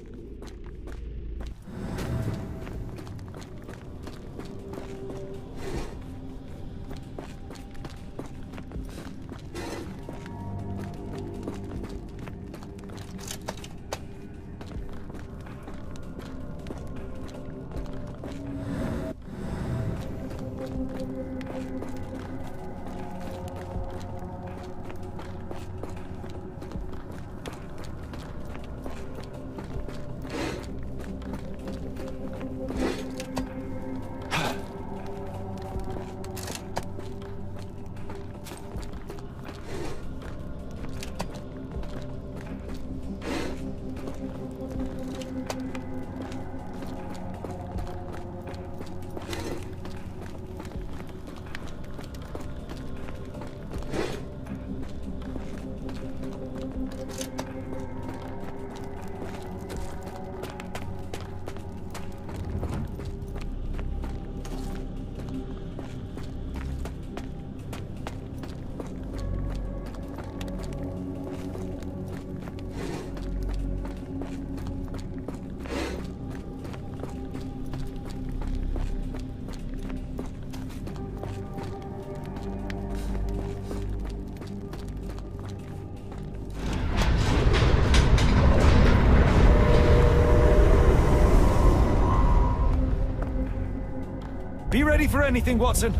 Be ready for anything, Watson.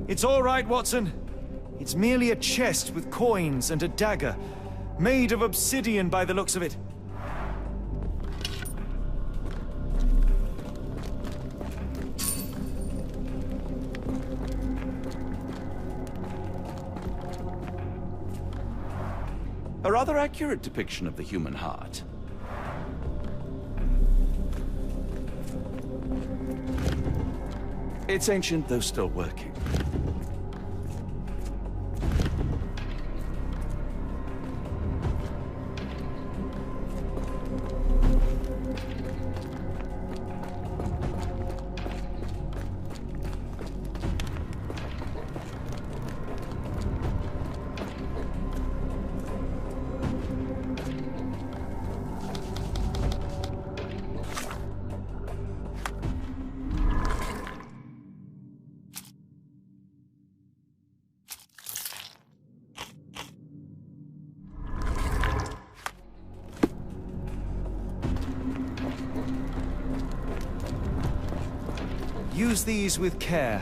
It's all right, Watson. It's merely a chest with coins and a dagger, made of obsidian by the looks of it. A rather accurate depiction of the human heart. It's ancient, though still working. Use these with care.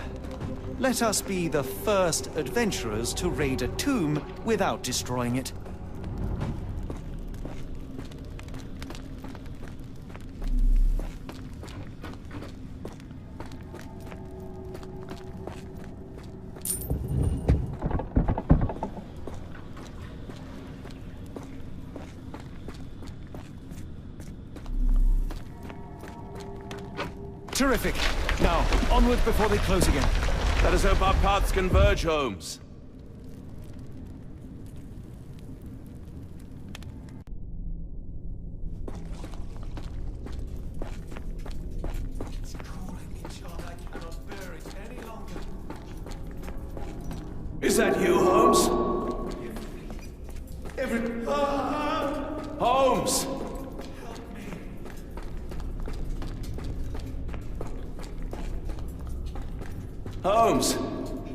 Let us be the first adventurers to raid a tomb without destroying it. Terrific. Now, onward before they close again. Let us hope our paths converge, Holmes. It's calling me, John. I cannot bear it any longer. Is that you, Holmes? Holmes! Holmes,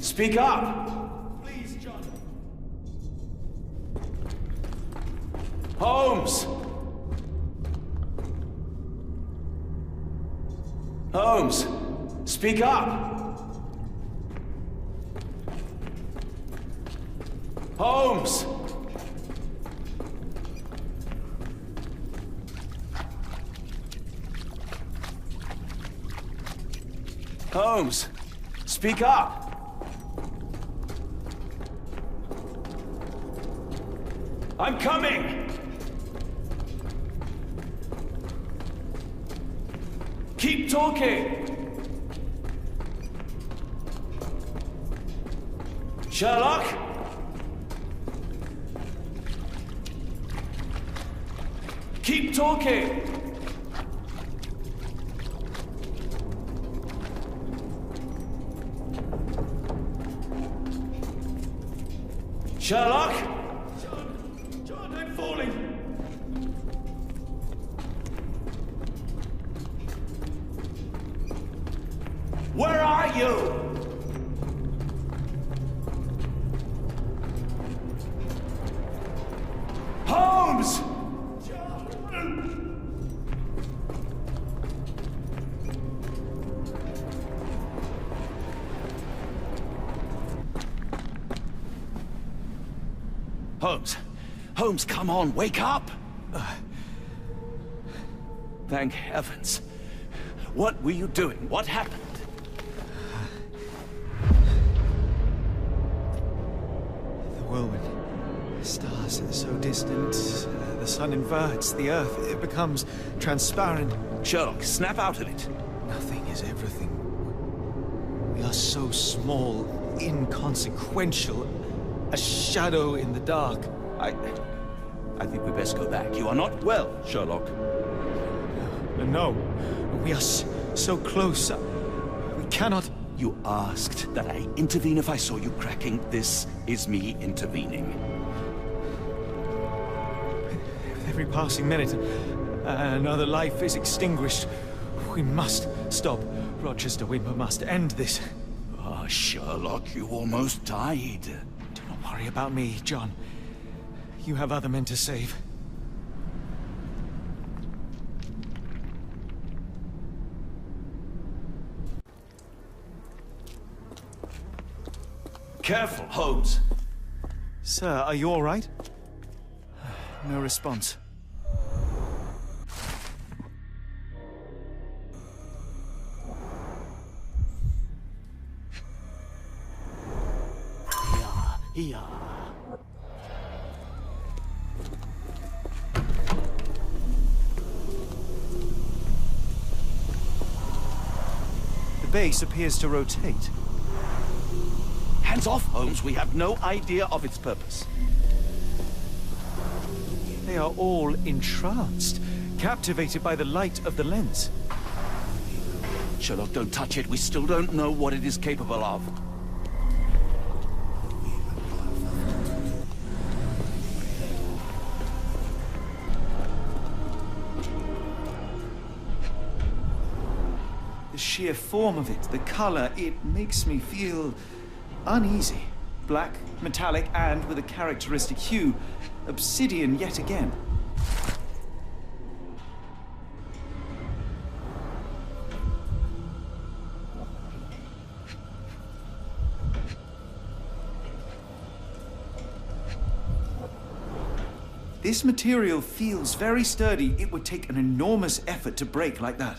speak up! Please, John. Holmes! Holmes, speak up! Holmes! Holmes! Speak up! I'm coming! Keep talking! Sherlock? Keep talking! Sherlock? John, I'm falling. Where are you? Holmes! Holmes! Holmes, come on, wake up! Thank heavens. What were you doing? What happened? The whirlwind. Stars are so distant. The sun inverts. The earth, it becomes transparent. Sherlock, snap out of it. Nothing is everything. We are so small, inconsequential. A shadow in the dark. I think we best go back. You are not well, Sherlock. No. We are so close. We cannot... You asked that I intervene if I saw you cracking. This is me intervening. With every passing minute, another life is extinguished. We must stop. Rochester, we must end this. Ah, Sherlock, you almost died. Do not worry about me, John. You have other men to save. Careful, Holmes. Sir, are you all right? No response. Here. The base appears to rotate. Hands off, Holmes. We have no idea of its purpose. They are all entranced, captivated by the light of the lens. Sherlock, don't touch it. We still don't know what it is capable of. The sheer form of it, the color, it makes me feel uneasy. Black, metallic, and with a characteristic hue. Obsidian yet again. This material feels very sturdy. It would take an enormous effort to break like that.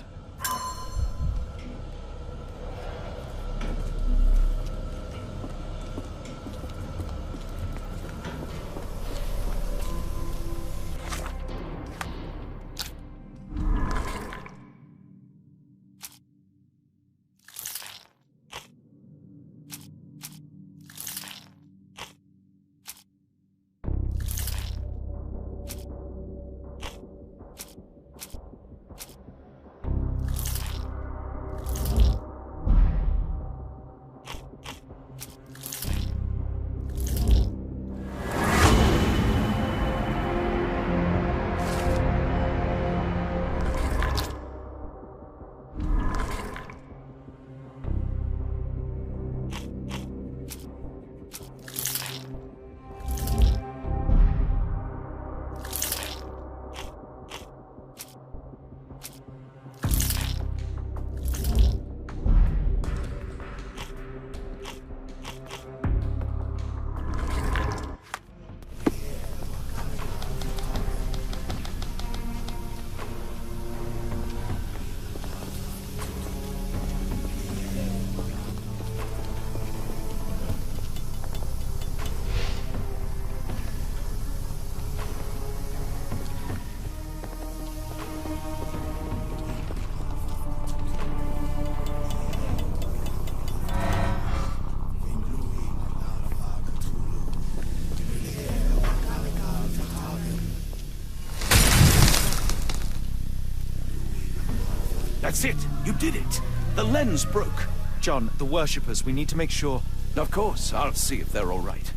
That's it! You did it! The lens broke! John, the worshippers, we need to make sure... Of course, I'll see if they're all right.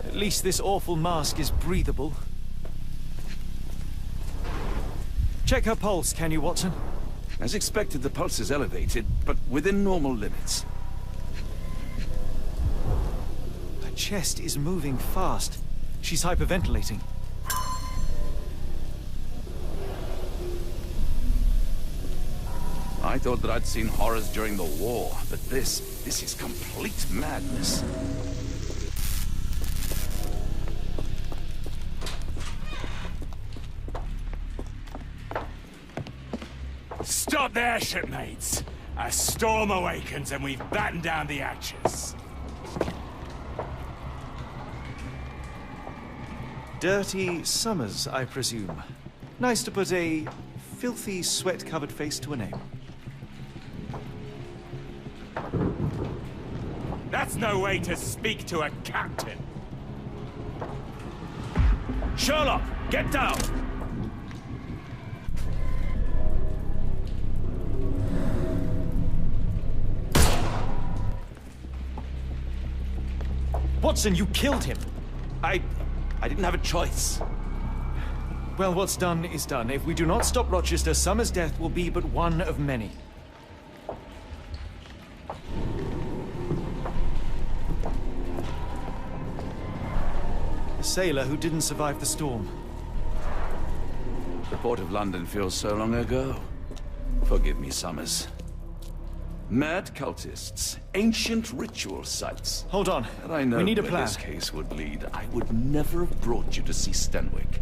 At least this awful mask is breathable. Check her pulse, can you, Watson? As expected, the pulse is elevated, but within normal limits. Her chest is moving fast. She's hyperventilating. I thought that I'd seen horrors during the war, but this is complete madness. Stop there, shipmates! A storm awakens and we've battened down the hatches. Dirty Summers, I presume. Nice to put a filthy, sweat-covered face to a name. That's no way to speak to a captain. Sherlock, get down! Watson, you killed him! I didn't have a choice. Well, what's done is done. If we do not stop Rochester, Summer's death will be but one of many. A sailor who didn't survive the storm. The port of London feels so long ago. Forgive me, Summers. Mad cultists, ancient ritual sites. Hold on. Had I known we need a where plan. This case would lead, I would never have brought you to see Stenwick.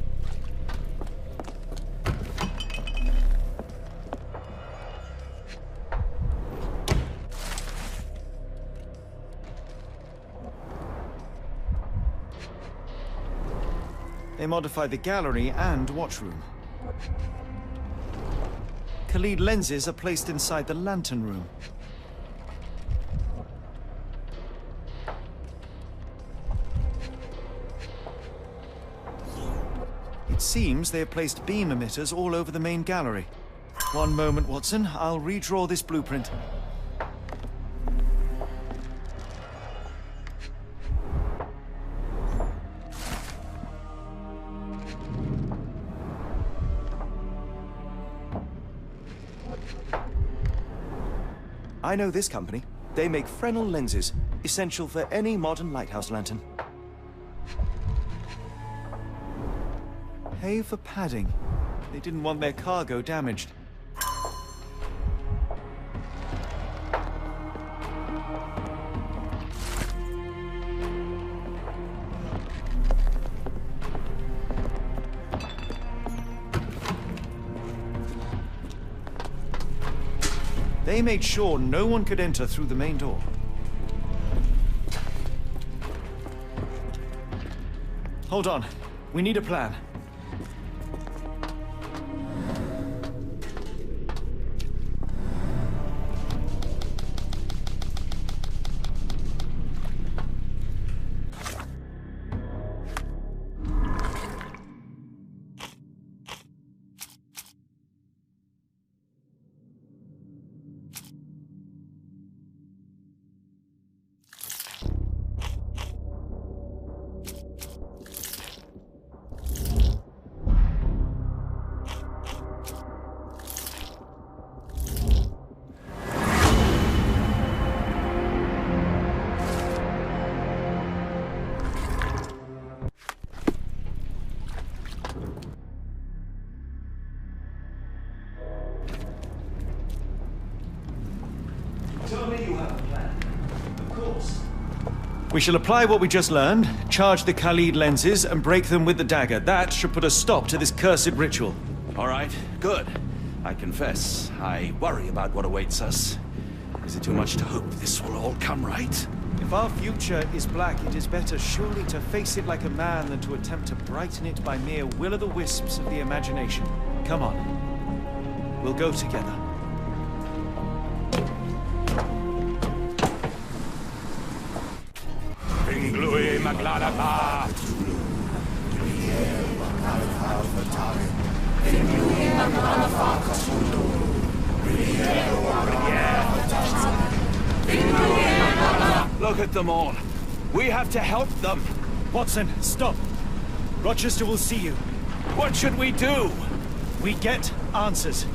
They modified the gallery and watchroom. Khalid lenses are placed inside the lantern room. It seems they have placed beam emitters all over the main gallery. One moment, Watson. I'll redraw this blueprint. I know this company. They make Fresnel lenses, essential for any modern lighthouse lantern. Pay for padding. They didn't want their cargo damaged. They made sure no one could enter through the main door. Hold on. We need a plan. We shall apply what we just learned, charge the Khalid lenses, and break them with the dagger. That should put a stop to this cursed ritual. All right, good. I confess, I worry about what awaits us. Is it too much to hope this will all come right? If our future is black, it is better surely to face it like a man than to attempt to brighten it by mere will-o'-the-wisps of the imagination. Come on. We'll go together. Look at them all. We have to help them. Watson, stop. Rochester will see you. What should we do? We get answers.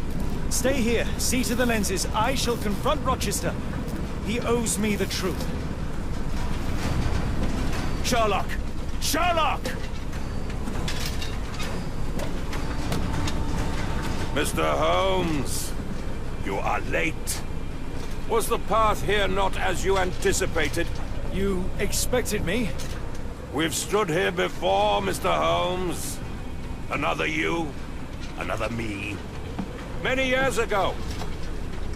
Stay here, see to the lenses. I shall confront Rochester. He owes me the truth. Sherlock! Sherlock! Mr. Holmes, you are late. Was the path here not as you anticipated? You expected me? We've stood here before, Mr. Holmes. Another you, another me. Many years ago.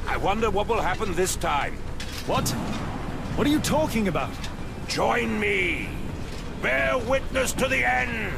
I wonder what will happen this time. What? What are you talking about? Join me. Bear witness to the end.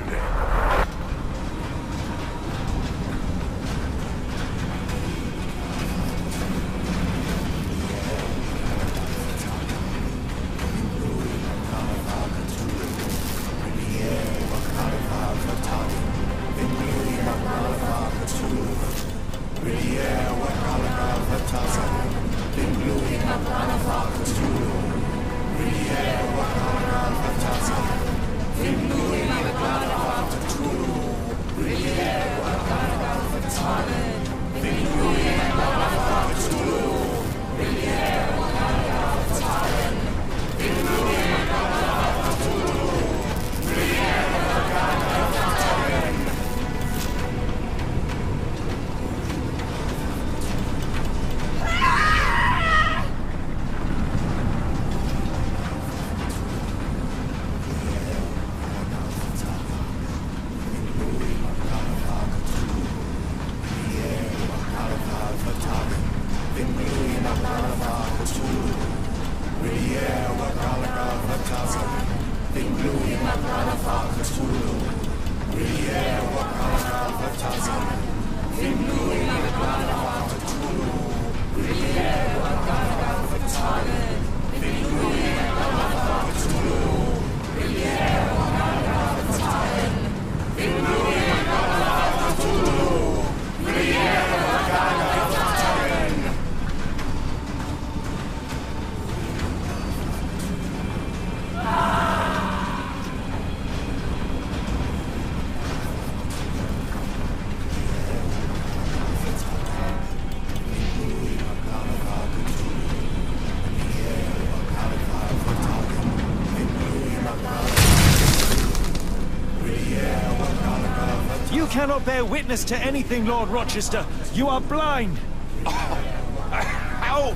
cannot bear witness to anything, Lord Rochester. You are blind. How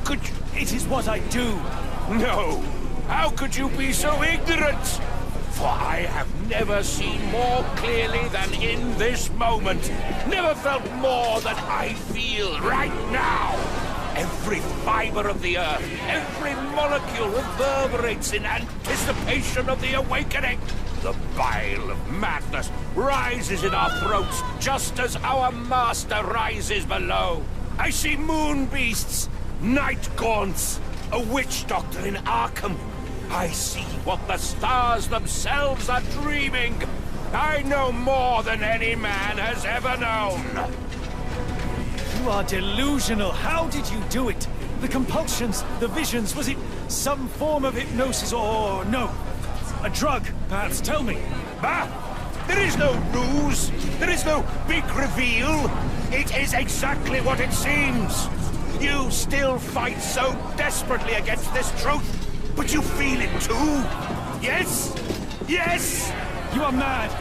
could you... It is what I do. No! How could you be so ignorant? For I have never seen more clearly than in this moment. Never felt more than I feel right now. Every fiber of the earth, every molecule reverberates in anticipation of the awakening. The bile of madness rises in our throats just as our master rises below. I see moon beasts, night gaunts, a witch doctor in Arkham. I see what the stars themselves are dreaming. I know more than any man has ever known. You are delusional. How did you do it? The compulsions, the visions, was it some form of hypnosis or no? A drug, perhaps, tell me. Bah! There is no ruse. There is no big reveal. It is exactly what it seems. You still fight so desperately against this truth, but you feel it too. Yes? Yes? You are mad.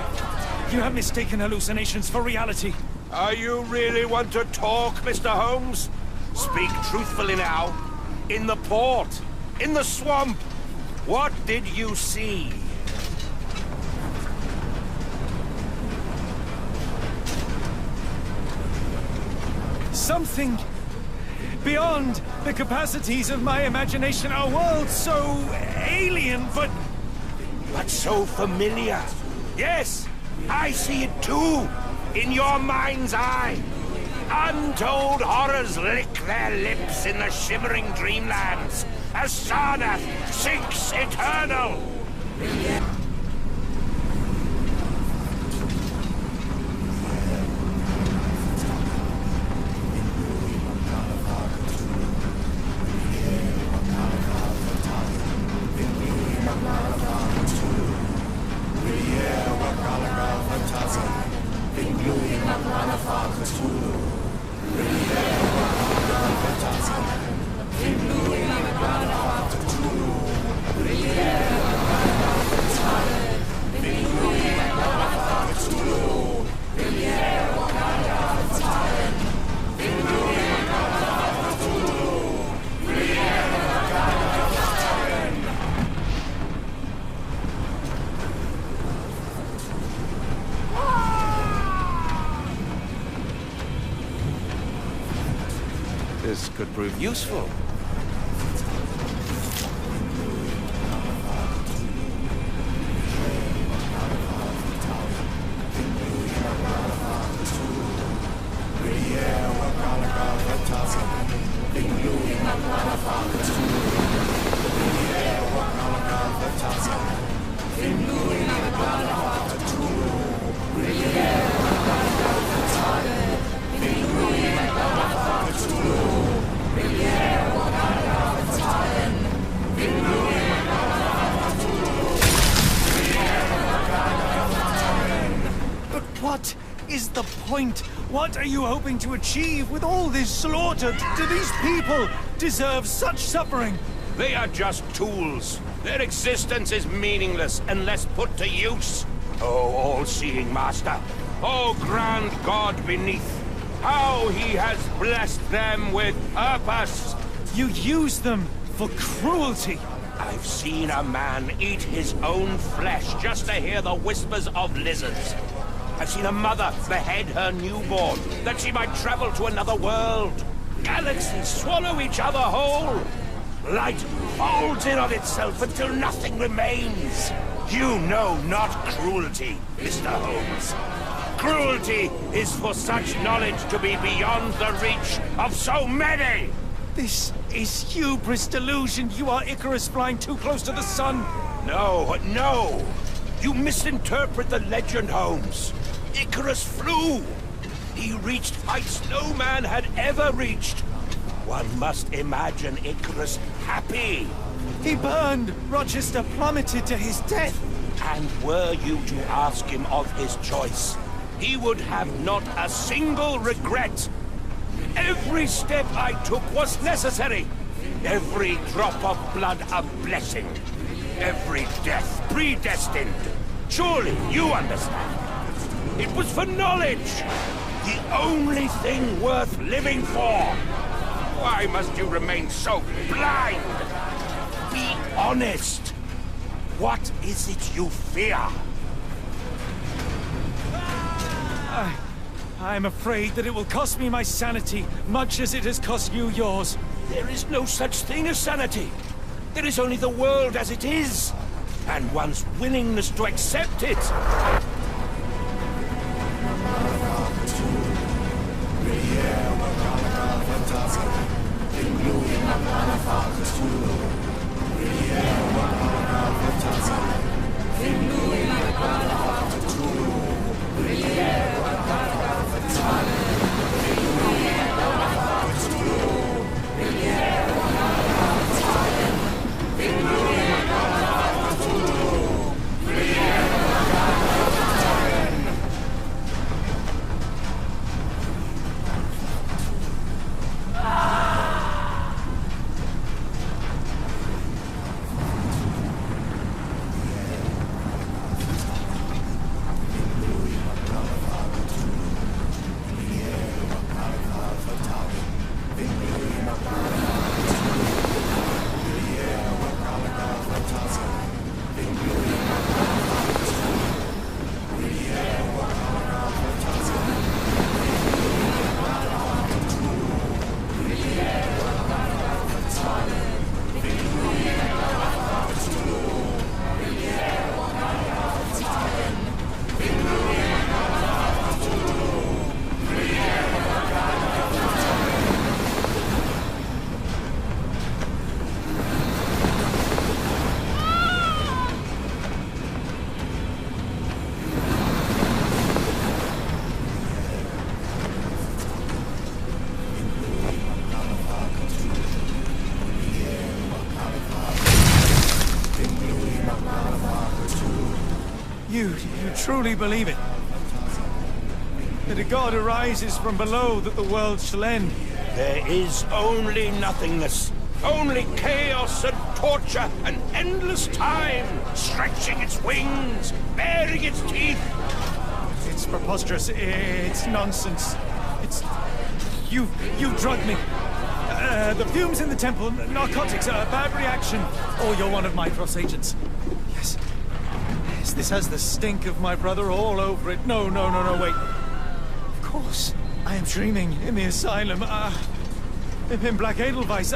You have mistaken hallucinations for reality. Are you really want to talk, Mr. Holmes? Speak truthfully now. In the port, in the swamp, what did you see? Something beyond the capacities of my imagination. A world so alien, but so familiar. Yes, I see it too. In your mind's eye. Untold horrors lick their lips in the shimmering dreamlands as Sarnath sinks eternal. This could prove useful. what is the point? What are you hoping to achieve with all this slaughter? Do these people deserve such suffering? They are just tools. Their existence is meaningless unless put to use. Oh, all-seeing master. Oh, grand God beneath. How he has blessed them with purpose. You use them for cruelty. I've seen a man eat his own flesh just to hear the whispers of lizards. I've seen a mother behead her newborn that she might travel to another world. Galaxies swallow each other whole. Light folds in on itself until nothing remains. You know not cruelty, Mr. Holmes. Cruelty is for such knowledge to be beyond the reach of so many. This is hubris delusion. You are Icarus flying too close to the sun. No, no. You misinterpret the legend, Holmes. Icarus flew. He reached heights no man had ever reached. One must imagine Icarus happy. He burned. Rochester plummeted to his death. And were you to ask him of his choice, he would have not a single regret. Every step I took was necessary. Every drop of blood a blessing. Every death predestined. Surely you understand. It was for knowledge! The only thing worth living for! Why must you remain so blind? Be honest! What is it you fear? I'm afraid that it will cost me my sanity, much as it has cost you yours. There is no such thing as sanity. There is only the world as it is, and one's willingness to accept it. You truly believe it? That a god arises from below, that the world shall end? There is only nothingness. Only chaos and torture and endless time, stretching its wings, baring its teeth. It's preposterous. It's nonsense. It's... You drugged me. The fumes in the temple, narcotics, a bad reaction. Or you're one of my cross agents. Yes. Yes, this has the stink of my brother all over it. No, wait. Of course. I am dreaming in the asylum. In Black Edelweiss,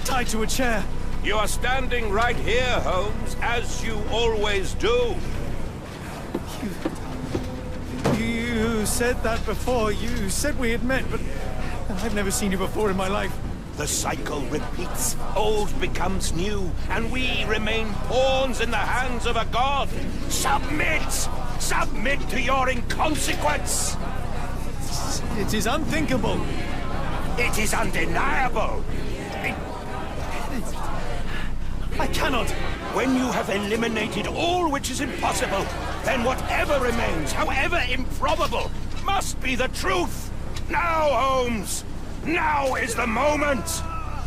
tied to a chair. You are standing right here, Holmes, as you always do. You said that before. You said we had met, but I've never seen you before in my life. The cycle repeats. Old becomes new, and we remain pawns in the hands of a god. Submit! Submit to your inconsequence! It is unthinkable. It is undeniable. I cannot. When you have eliminated all which is impossible, then whatever remains, however improbable, must be the truth. Now, Holmes! Now is the moment!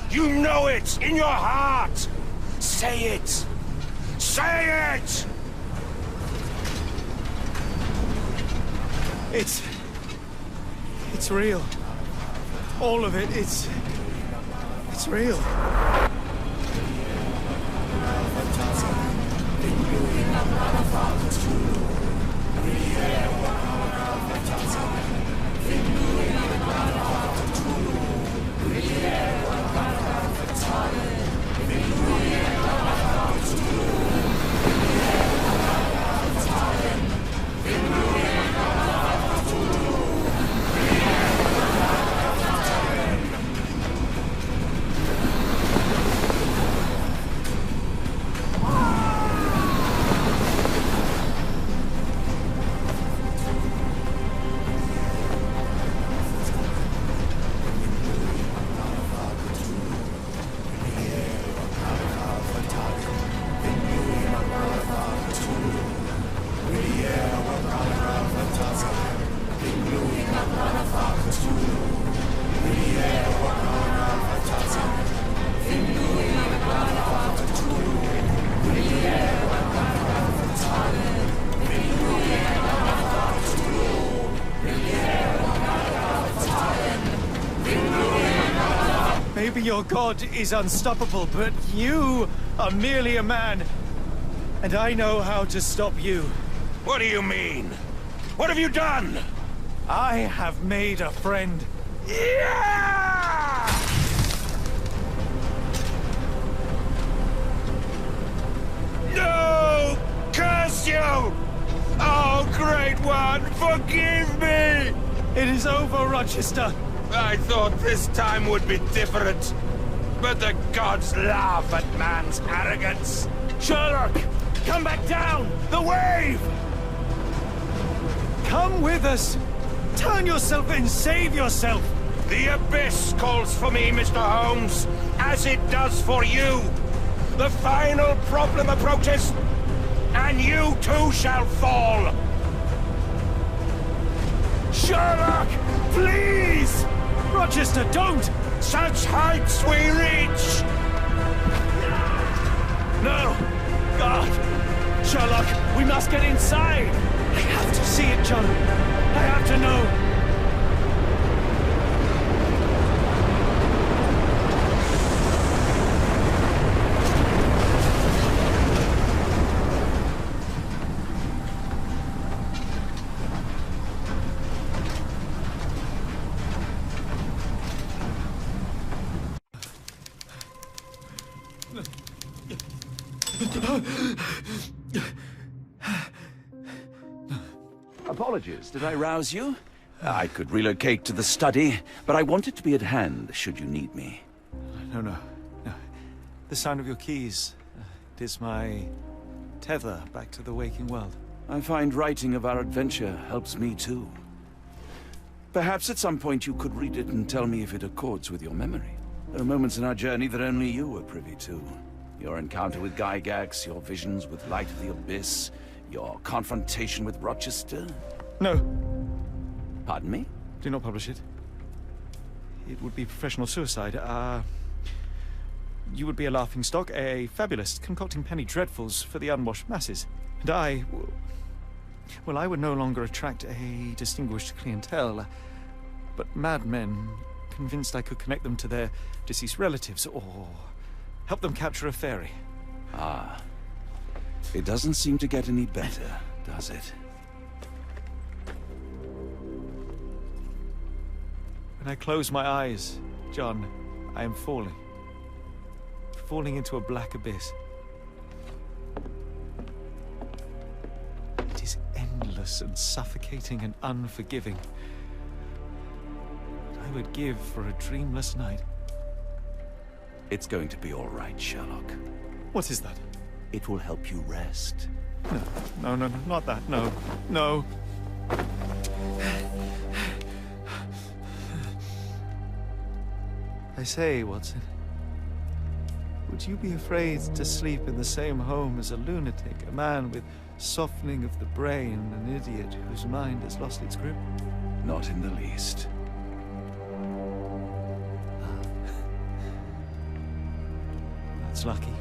You know it in your heart! Say it! Say it! It's real. All of it, it's real. Maybe your god is unstoppable, but you are merely a man. And I know how to stop you. What do you mean? What have you done? I have made a friend. Yeah! No! Curse you! Oh, Great One, forgive me! It is over, Rochester. I thought this time would be different. But the gods laugh at man's arrogance. Sherlock, come back down! The wave! Come with us! Turn yourself in, save yourself! The abyss calls for me, Mr. Holmes, as it does for you. The final problem approaches, and you too shall fall. Sherlock, please! Rochester, don't! Such heights we reach! No! God! Sherlock, we must get inside! I have to see it, John. I have to know. Apologies, did I rouse you? I could relocate to the study, but I wanted to be at hand should you need me. No. The sound of your keys. It is my tether back to the waking world. I find writing of our adventure helps me too. Perhaps at some point you could read it and tell me if it accords with your memory. There are moments in our journey that only you were privy to. Your encounter with Gygax, your visions with Light of the Abyss, your confrontation with Rochester. No. Pardon me? Do not publish it. It would be professional suicide. You would be a laughingstock, a fabulist, concocting penny dreadfuls for the unwashed masses. And I would no longer attract a distinguished clientele, but madmen convinced I could connect them to their deceased relatives, or help them capture a fairy. Ah. It doesn't seem to get any better, does it? When I close my eyes, John, I am falling. Falling into a black abyss. It is endless and suffocating and unforgiving. What I would give for a dreamless night. It's going to be all right, Sherlock. What is that? It will help you rest. No, not that. No. I say, Watson, would you be afraid to sleep in the same home as a lunatic, a man with softening of the brain, an idiot whose mind has lost its grip? Not in the least. That's lucky.